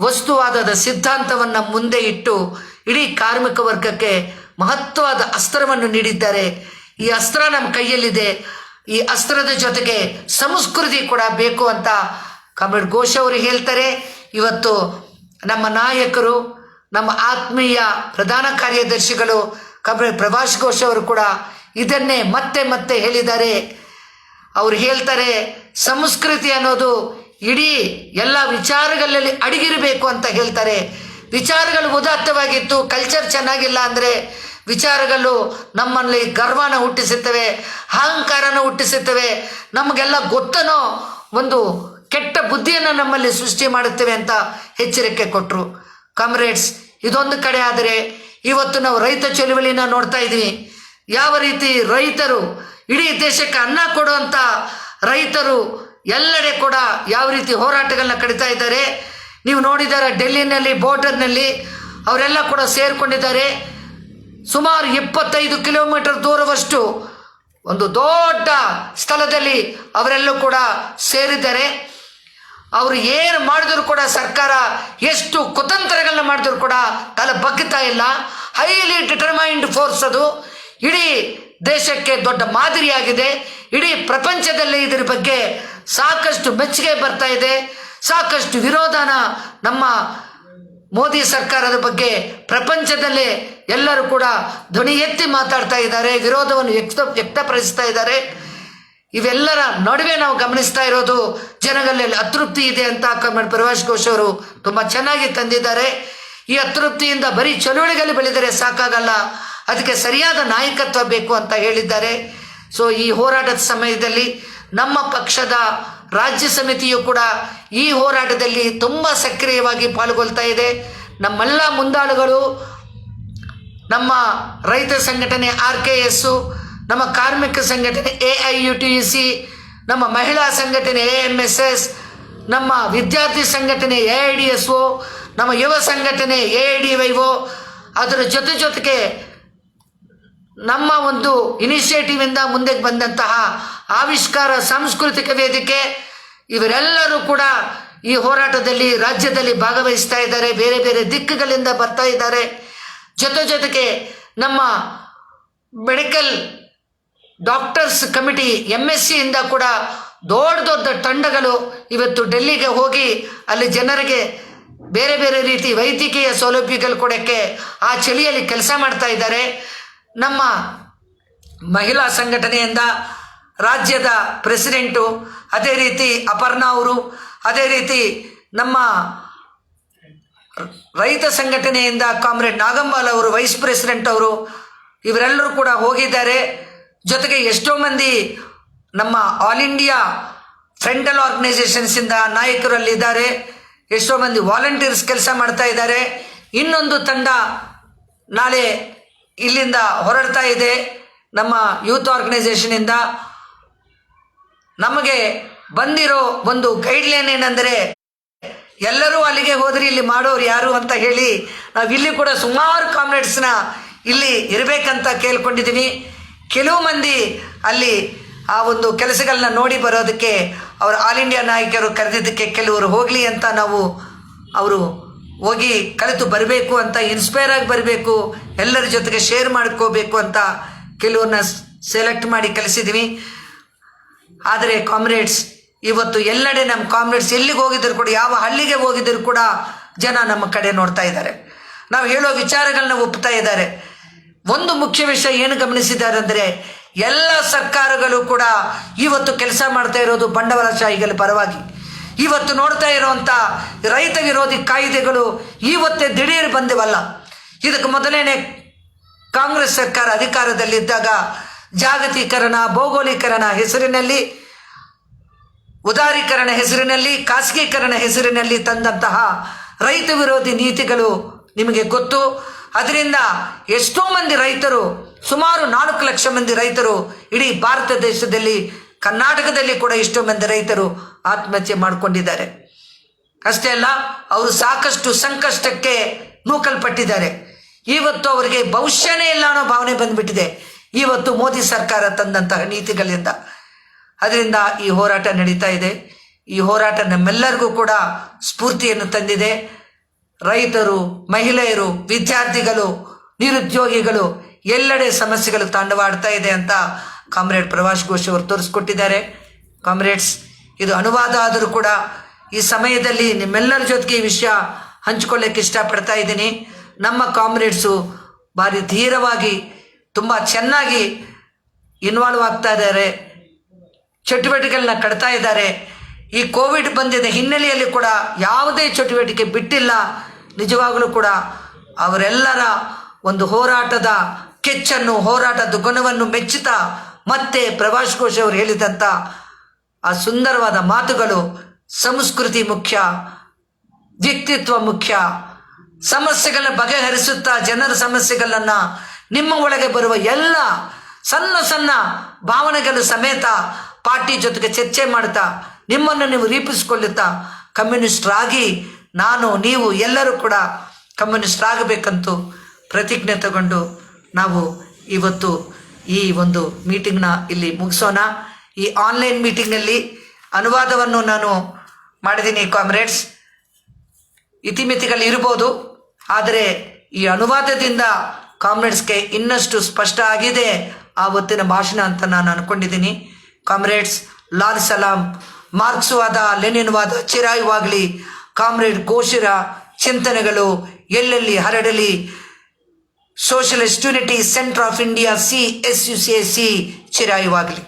ವಸ್ತುವಾದದ ಸಿದ್ಧಾಂತವನ್ನು ಮುಂದೆ ಇಟ್ಟು ಇಡೀ ಕಾರ್ಮಿಕ ವರ್ಗಕ್ಕೆ ಮಹತ್ವವಾದ ಅಸ್ತ್ರವನ್ನು ನೀಡಿದ್ದಾರೆ. ಈ ಅಸ್ತ್ರ ನಮ್ಮ ಕೈಯಲ್ಲಿದೆ. ಈ ಅಸ್ತ್ರದ ಜೊತೆಗೆ ಸಂಸ್ಕೃತಿ ಕೂಡ ಬೇಕು ಅಂತ ಕಾಮ್ರೇಡ್ ಘೋಷ್ ಅವರು ಹೇಳ್ತಾರೆ. ಇವತ್ತು ನಮ್ಮ ನಾಯಕರು, ನಮ್ಮ ಆತ್ಮೀಯ ಪ್ರಧಾನ ಕಾರ್ಯದರ್ಶಿಗಳು ಕಾಮ್ರೇಡ್ ಪ್ರಭಾಷ್ ಘೋಷ್ ಅವರು ಕೂಡ ಇದನ್ನೇ ಮತ್ತೆ ಹೇಳಿದ್ದಾರೆ. ಅವರು ಹೇಳ್ತಾರೆ, ಸಂಸ್ಕೃತಿ ಅನ್ನೋದು ಇಡೀ ಎಲ್ಲ ವಿಚಾರಗಳಲ್ಲಿ ಅಡಗಿರಬೇಕು ಅಂತ ಹೇಳ್ತಾರೆ. ವಿಚಾರಗಳು ಉದಾತ್ತವಾಗಿತ್ತು, ಕಲ್ಚರ್ ಚೆನ್ನಾಗಿಲ್ಲ ಅಂದರೆ ವಿಚಾರಗಳು ನಮ್ಮಲ್ಲಿ ಗರ್ವನ ಹುಟ್ಟಿಸುತ್ತವೆ, ಅಹಂಕಾರನ ಹುಟ್ಟಿಸುತ್ತವೆ, ನಮಗೆಲ್ಲ ಗೊತ್ತನೋ ಒಂದು ಕೆಟ್ಟ ಬುದ್ಧಿಯನ್ನು ನಮ್ಮಲ್ಲಿ ಸೃಷ್ಟಿ ಮಾಡುತ್ತವೆ ಅಂತ ಎಚ್ಚರಿಕೆ ಕೊಟ್ಟರು. ಕಾಮ್ರೇಡ್ಸ್, ಇದೊಂದು ಕಡೆ ಆದರೆ ಇವತ್ತು ನಾವು ರೈತ ಚಳುವಳಿನ ನೋಡ್ತಾ ಇದ್ದೀವಿ. ಯಾವ ರೀತಿ ರೈತರು ಇಡೀ ದೇಶಕ್ಕೆ ಅನ್ನ ಕೊಡುವಂಥ ರೈತರು ಎಲ್ಲೆಡೆ ಕೂಡ ಯಾವ ರೀತಿ ಹೋರಾಟಗಳನ್ನ ಕಡಿತಾ ಇದ್ದಾರೆ ನೀವು ನೋಡಿದ್ದಾರೆ. ಡೆಲ್ಲಿನಲ್ಲಿ ಬಾರ್ಡರ್ನಲ್ಲಿ ಅವರೆಲ್ಲ ಕೂಡ ಸೇರಿಕೊಂಡಿದ್ದಾರೆ. ಸುಮಾರು 25 ಕಿಲೋಮೀಟರ್ ದೂರವಷ್ಟು ಒಂದು ದೊಡ್ಡ ಸ್ಥಳದಲ್ಲಿ ಅವರೆಲ್ಲೂ ಕೂಡ ಸೇರಿದ್ದಾರೆ. ಅವರು ಏನು ಮಾಡಿದ್ರು ಕೂಡ ಸರ್ಕಾರ ಎಷ್ಟು ಕುತಂತ್ರಗಳನ್ನ ಮಾಡಿದ್ರು ಕೂಡ ತಲೆ ಬಗ್ಗುತ್ತಾ ಇಲ್ಲ. ಹೈಲಿ ಡಿಟರ್ಮೈನ್ಡ್ ಫೋರ್ಸ್ ಅದು. ಇಡೀ ದೇಶಕ್ಕೆ ದೊಡ್ಡ ಮಾದರಿಯಾಗಿದೆ. ಇಡೀ ಪ್ರಪಂಚದಲ್ಲಿ ಇದರ ಬಗ್ಗೆ ಸಾಕಷ್ಟು ಮೆಚ್ಚುಗೆ ಬರ್ತಾ ಇದೆ. ಸಾಕಷ್ಟು ವಿರೋಧನ ನಮ್ಮ ಮೋದಿ ಸರ್ಕಾರದ ಬಗ್ಗೆ ಪ್ರಪಂಚದಲ್ಲೇ ಎಲ್ಲರೂ ಕೂಡ ಧ್ವನಿ ಎತ್ತಿ ಮಾತಾಡ್ತಾ ಇದ್ದಾರೆ, ವಿರೋಧವನ್ನು ವ್ಯಕ್ತಪಡಿಸ್ತಾ ಇದ್ದಾರೆ. ಇವೆಲ್ಲರ ನಡುವೆ ನಾವು ಗಮನಿಸ್ತಾ ಇರೋದು ಜನಗಳಲ್ಲಿ ಅತೃಪ್ತಿ ಇದೆ ಅಂತ ಕಾಮ್ರೇಡ್ ಪ್ರಭಾಷ್ ಘೋಷ್ ಅವರು ತುಂಬ ಚೆನ್ನಾಗಿ ತಂದಿದ್ದಾರೆ. ಈ ಅತೃಪ್ತಿಯಿಂದ ಬರೀ ಚಳುವಳಿಗಳು ಬೆಳೆದರೆ ಸಾಕಾಗಲ್ಲ, ಅದಕ್ಕೆ ಸರಿಯಾದ ನಾಯಕತ್ವ ಬೇಕು ಅಂತ ಹೇಳಿದ್ದಾರೆ. ಸೊ ಈ ಹೋರಾಟದ ಸಮಯದಲ್ಲಿ ನಮ್ಮ ಪಕ್ಷದ ರಾಜ್ಯ ಸಮಿತಿಯು ಕೂಡ ಈ ಹೋರಾಟದಲ್ಲಿ ತುಂಬ ಸಕ್ರಿಯವಾಗಿ ಪಾಲ್ಗೊಳ್ತಾ ಇದೆ. ನಮ್ಮೆಲ್ಲ ಮುಂದಾಳುಗಳು, ನಮ್ಮ ರೈತ ಸಂಘಟನೆ RKS, ನಮ್ಮ ಕಾರ್ಮಿಕ ಸಂಘಟನೆ AIUTUC, ನಮ್ಮ ಮಹಿಳಾ ಸಂಘಟನೆ AMSS, ನಮ್ಮ ವಿದ್ಯಾರ್ಥಿ ಸಂಘಟನೆ AIDSO, ನಮ್ಮ ಯುವ ಸಂಘಟನೆ AIDYO, ಅದರ ಜೊತೆಗೆ ನಮ್ಮ ಒಂದು ಇನಿಷಿಯೇಟಿವ್ ಇಂದ ಮುಂದೆ ಬಂದಂತಹ ಆವಿಷ್ಕಾರ ಸಾಂಸ್ಕೃತಿಕ ವೇದಿಕೆ, ಇವರೆಲ್ಲರೂ ಕೂಡ ಈ ಹೋರಾಟದಲ್ಲಿ ರಾಜ್ಯದಲ್ಲಿ ಭಾಗವಹಿಸ್ತಾ ಇದ್ದಾರೆ. ಬೇರೆ ಬೇರೆ ದಿಕ್ಕುಗಳಿಂದ ಬರ್ತಾ ಇದ್ದಾರೆ. ಜೊತೆಗೆ ನಮ್ಮ ಮೆಡಿಕಲ್ ಡಾಕ್ಟರ್ಸ್ ಕಮಿಟಿ MSc ಇಂದ ಕೂಡ ದೊಡ್ಡ ತಂಡಗಳು ಇವತ್ತು ಡೆಲ್ಲಿಗೆ ಹೋಗಿ ಅಲ್ಲಿ ಜನರಿಗೆ ಬೇರೆ ಬೇರೆ ರೀತಿ ವೈದ್ಯಕೀಯ ಸೌಲಭ್ಯಗಳು ಕೊಡೋಕ್ಕೆ ಆ ಚಳಿಯಲ್ಲಿ ಕೆಲಸ ಮಾಡ್ತಾ ಇದ್ದಾರೆ. ನಮ್ಮ ಮಹಿಳಾ ಸಂಘಟನೆಯಿಂದ ರಾಜ್ಯದ ಪ್ರೆಸಿಡೆಂಟು, ಅದೇ ರೀತಿ ಅಪರ್ಣಾ ಅವರು, ಅದೇ ರೀತಿ ನಮ್ಮ ರೈತ ಸಂಘಟನೆಯಿಂದ ಕಾಮ್ರೇಡ್ ನಾಗಂಬಾಲ್ ಅವರು, ವೈಸ್ ಪ್ರೆಸಿಡೆಂಟ್ ಅವರು, ಇವರೆಲ್ಲರೂ ಕೂಡ ಹೋಗಿದ್ದಾರೆ. ಜೊತೆಗೆ ಎಷ್ಟೋ ಮಂದಿ ನಮ್ಮ ಆಲ್ ಇಂಡಿಯಾ ಫ್ರಂಟಲ್ ಆರ್ಗನೈಸೇಷನ್ಸಿಂದ ನಾಯಕರಲ್ಲಿದ್ದಾರೆ. ಎಷ್ಟೋ ಮಂದಿ ವಾಲಂಟಿಯರ್ಸ್ ಕೆಲಸ ಮಾಡ್ತಾ ಇದ್ದಾರೆ. ಇನ್ನೊಂದು ತಂಡ ನಾಳೆ ಇಲ್ಲಿಂದ ಹೊರಡ್ತಾ ಇದೆ ನಮ್ಮ ಯೂತ್ ಆರ್ಗನೈಸೇಷನಿಂದ. ನಮಗೆ ಬಂದಿರೋ ಒಂದು ಗೈಡ್ಲೈನ್ ಏನಂದರೆ, ಎಲ್ಲರೂ ಅಲ್ಲಿಗೆ ಹೋದ್ರಿ ಇಲ್ಲಿ ಮಾಡೋರು ಯಾರು ಅಂತ ಹೇಳಿ ನಾವು ಇಲ್ಲಿ ಕೂಡ ಸುಮಾರು ಕಾಮ್ರೇಡ್ಸ್ನ ಇಲ್ಲಿ ಇರಬೇಕಂತ ಕೇಳ್ಕೊಂಡಿದ್ದೀವಿ. ಕೆಲವು ಮಂದಿ ಅಲ್ಲಿ ಆ ಒಂದು ಕೆಲಸಗಳನ್ನ ನೋಡಿ ಬರೋದಕ್ಕೆ ಅವರ ಆಲ್ ಇಂಡಿಯಾ ನಾಯಕರು ಕರೆದಿದ್ದಕ್ಕೆ ಕೆಲವರು ಹೋಗಲಿ ಅಂತ ನಾವು ಅವರು ಹೋಗಿ ಕಲಿತು ಬರಬೇಕು ಅಂತ, ಇನ್ಸ್ಪೈರ್ ಆಗಿ ಬರಬೇಕು, ಎಲ್ಲರ ಜೊತೆಗೆ ಶೇರ್ ಮಾಡ್ಕೋಬೇಕು ಅಂತ ಕೆಲವ್ರನ್ನ ಸೆಲೆಕ್ಟ್ ಮಾಡಿ ಕಲಿಸಿದ್ವಿ. ಆದರೆ ಕಾಮ್ರೇಡ್ಸ್ ಇವತ್ತು ಎಲ್ಲೆಡೆ ನಮ್ಮ ಕಾಮ್ರೇಡ್ಸ್ ಎಲ್ಲಿಗೆ ಹೋಗಿದ್ರು ಕೂಡ, ಯಾವ ಹಳ್ಳಿಗೆ ಹೋಗಿದ್ರು ಕೂಡ ಜನ ನಮ್ಮ ಕಡೆ ನೋಡ್ತಾ ಇದ್ದಾರೆ, ನಾವು ಹೇಳೋ ವಿಚಾರಗಳನ್ನ ಒಪ್ತಾ ಇದ್ದಾರೆ. ಒಂದು ಮುಖ್ಯ ವಿಷಯ ಏನು ಗಮನಿಸಿದ್ದಾರೆ ಅಂದರೆ, ಎಲ್ಲ ಸರ್ಕಾರಗಳು ಕೂಡ ಇವತ್ತು ಕೆಲಸ ಮಾಡ್ತಾ ಇರೋದು ಬಂಡವಾಳಶಾಹಿಗಳ ಪರವಾಗಿ. ಇವತ್ತು ನೋಡ್ತಾ ಇರುವಂಥ ರೈತ ವಿರೋಧಿ ಕಾಯ್ದೆಗಳು ಇವತ್ತೇ ದಿಢೀರ್ ಬಂದಿವಲ್ಲ. ಇದಕ್ಕೆ ಮೊದಲೇನೆ ಕಾಂಗ್ರೆಸ್ ಸರ್ಕಾರ ಅಧಿಕಾರದಲ್ಲಿದ್ದಾಗ ಜಾಗತೀಕರಣ, ಭೌಗೋಳೀಕರಣ ಹೆಸರಿನಲ್ಲಿ, ಉದಾರೀಕರಣ ಹೆಸರಿನಲ್ಲಿ, ಖಾಸಗೀಕರಣ ಹೆಸರಿನಲ್ಲಿ ತಂದಂತಹ ರೈತ ವಿರೋಧಿ ನೀತಿಗಳು ನಿಮಗೆ ಗೊತ್ತು. ಅದರಿಂದ ಎಷ್ಟೋ ಮಂದಿ ರೈತರು, ಸುಮಾರು 4 ಲಕ್ಷ ಮಂದಿ ರೈತರು ಇಡೀ ಭಾರತ ದೇಶದಲ್ಲಿ, ಕರ್ನಾಟಕದಲ್ಲಿ ಕೂಡ ಎಷ್ಟೋ ಮಂದಿ ರೈತರು ಆತ್ಮಹತ್ಯೆ ಮಾಡಿಕೊಂಡಿದ್ದಾರೆ. ಅಷ್ಟೇ ಅಲ್ಲ, ಅವರು ಸಾಕಷ್ಟು ಸಂಕಷ್ಟಕ್ಕೆ ನೂಕಲ್ಪಟ್ಟಿದ್ದಾರೆ. ಇವತ್ತು ಅವರಿಗೆ ಭವಿಷ್ಯನೇ ಇಲ್ಲ ಅನ್ನೋ ಭಾವನೆ ಬಂದ್ಬಿಟ್ಟಿದೆ ಇವತ್ತು ಮೋದಿ ಸರ್ಕಾರ ತಂದಂತಹ ನೀತಿಗಳಿಂದ. ಅದರಿಂದ ಈ ಹೋರಾಟ ನಡೀತಾ ಇದೆ. ಈ ಹೋರಾಟ ನಮ್ಮೆಲ್ಲರಿಗೂ ಕೂಡ ಸ್ಫೂರ್ತಿಯನ್ನು ತಂದಿದೆ. ರೈತರು, ಮಹಿಳೆಯರು, ವಿದ್ಯಾರ್ಥಿಗಳು, ನಿರುದ್ಯೋಗಿಗಳು ಎಲ್ಲೆಡೆ ಸಮಸ್ಯೆಗಳು ತಾಂಡವಾಡ್ತಾ ಇದೆ ಅಂತ ಕಾಮ್ರೇಡ್ ಪ್ರವಾಸ್ ಘೋಷ್ ಅವರು ತೋರಿಸ್ಕೊಟ್ಟಿದ್ದಾರೆ. ಕಾಮ್ರೇಡ್ಸ್, ಇದು ಅನುವಾದ ಆದರೂ ಕೂಡ ಈ ಸಮಯದಲ್ಲಿ ನಿಮ್ಮೆಲ್ಲರ ಜೊತೆಗೆ ಈ ವಿಷಯ ಹಂಚ್ಕೊಳ್ಳೋಕ್ಕೆ ಇಷ್ಟಪಡ್ತಾ ಇದ್ದೀನಿ. ನಮ್ಮ ಕಾಮ್ರೇಡ್ಸು ಭಾರಿ ಧೀರವಾಗಿ ತುಂಬ ಚೆನ್ನಾಗಿ ಇನ್ವಾಲ್ವ್ ಆಗ್ತಾ ಇದ್ದಾರೆ, ಚಟುವಟಿಕೆಗಳನ್ನ ಕಟ್ತಾ ಇದ್ದಾರೆ. ಈ ಕೋವಿಡ್ ಬಂದಿದ್ದ ಹಿನ್ನೆಲೆಯಲ್ಲಿ ಕೂಡ ಯಾವುದೇ ಚಟುವಟಿಕೆ ಬಿಟ್ಟಿಲ್ಲ. ನಿಜವಾಗಲೂ ಕೂಡ ಅವರೆಲ್ಲರ ಒಂದು ಹೋರಾಟದ ಕೆಚ್ಚನ್ನು, ಹೋರಾಟದ ಗುಣವನ್ನು ಮೆಚ್ಚುತ್ತಾ ಮತ್ತೆ ಪ್ರವಾಸ್ ಘೋಷ್ ಅವರು ಹೇಳಿದಂಥ ಆ ಸುಂದರವಾದ ಮಾತುಗಳು, ಸಂಸ್ಕೃತಿ ಮುಖ್ಯ, ವ್ಯಕ್ತಿತ್ವ ಮುಖ್ಯ, ಸಮಸ್ಯೆಗಳನ್ನ ಬಗೆಹರಿಸುತ್ತಾ ಜನರ ಸಮಸ್ಯೆಗಳನ್ನು ನಿಮ್ಮ ಒಳಗೆ ಬರುವ ಎಲ್ಲ ಸಣ್ಣ ಸಣ್ಣ ಭಾವನೆಗಳು ಸಮೇತ ಪಾರ್ಟಿ ಜೊತೆಗೆ ಚರ್ಚೆ ಮಾಡ್ತಾ ನಿಮ್ಮನ್ನು ನೀವು ರೂಪಿಸಿಕೊಳ್ಳುತ್ತಾ ಕಮ್ಯುನಿಸ್ಟರಾಗಿ ನಾನು, ನೀವು ಎಲ್ಲರೂ ಕೂಡ ಕಮ್ಯುನಿಸ್ಟ್ ಆಗಬೇಕಂತೂ ಪ್ರತಿಜ್ಞೆ ತಗೊಂಡು ನಾವು ಇವತ್ತು ಈ ಒಂದು ಮೀಟಿಂಗ್ನ ಇಲ್ಲಿ ಮುಗಿಸೋಣ. ಈ ಆನ್ಲೈನ್ ಮೀಟಿಂಗ್ನಲ್ಲಿ ಅನುವಾದವನ್ನು ನಾನು ಮಾಡಿದ್ದೀನಿ ಕಾಮ್ರೇಡ್ಸ್. ಇತಿಮಿತಿಗಳು ಇರ್ಬೋದು, ಆದರೆ ಈ ಅನುವಾದದಿಂದ ಕಾಮ್ರೇಡ್ಸ್ಗೆ ಇನ್ನಷ್ಟು ಸ್ಪಷ್ಟ ಆಗಿದೆ ಆ ಹೊತ್ತಿನ ಭಾಷಣ ಅಂತ ನಾನು ಅಂದ್ಕೊಂಡಿದ್ದೀನಿ. ಕಾಮ್ರೇಡ್ಸ್, ಲಾಲ್ ಸಲಾಂ. ಮಾರ್ಕ್ಸ್ವಾದ, ಲೆನಿನ್ವಾದ ಚಿರಾಯುವಾಗಲಿ. ಕಾಮ್ರೇಡ್ ಘೋಷರ ಚಿಂತನೆಗಳು ಎಲ್ಲೆಲ್ಲಿ ಹರಡಲಿ. Socialist unity centre of India CSUCAC ಚಿರಾಯುವಾಗಲಿ.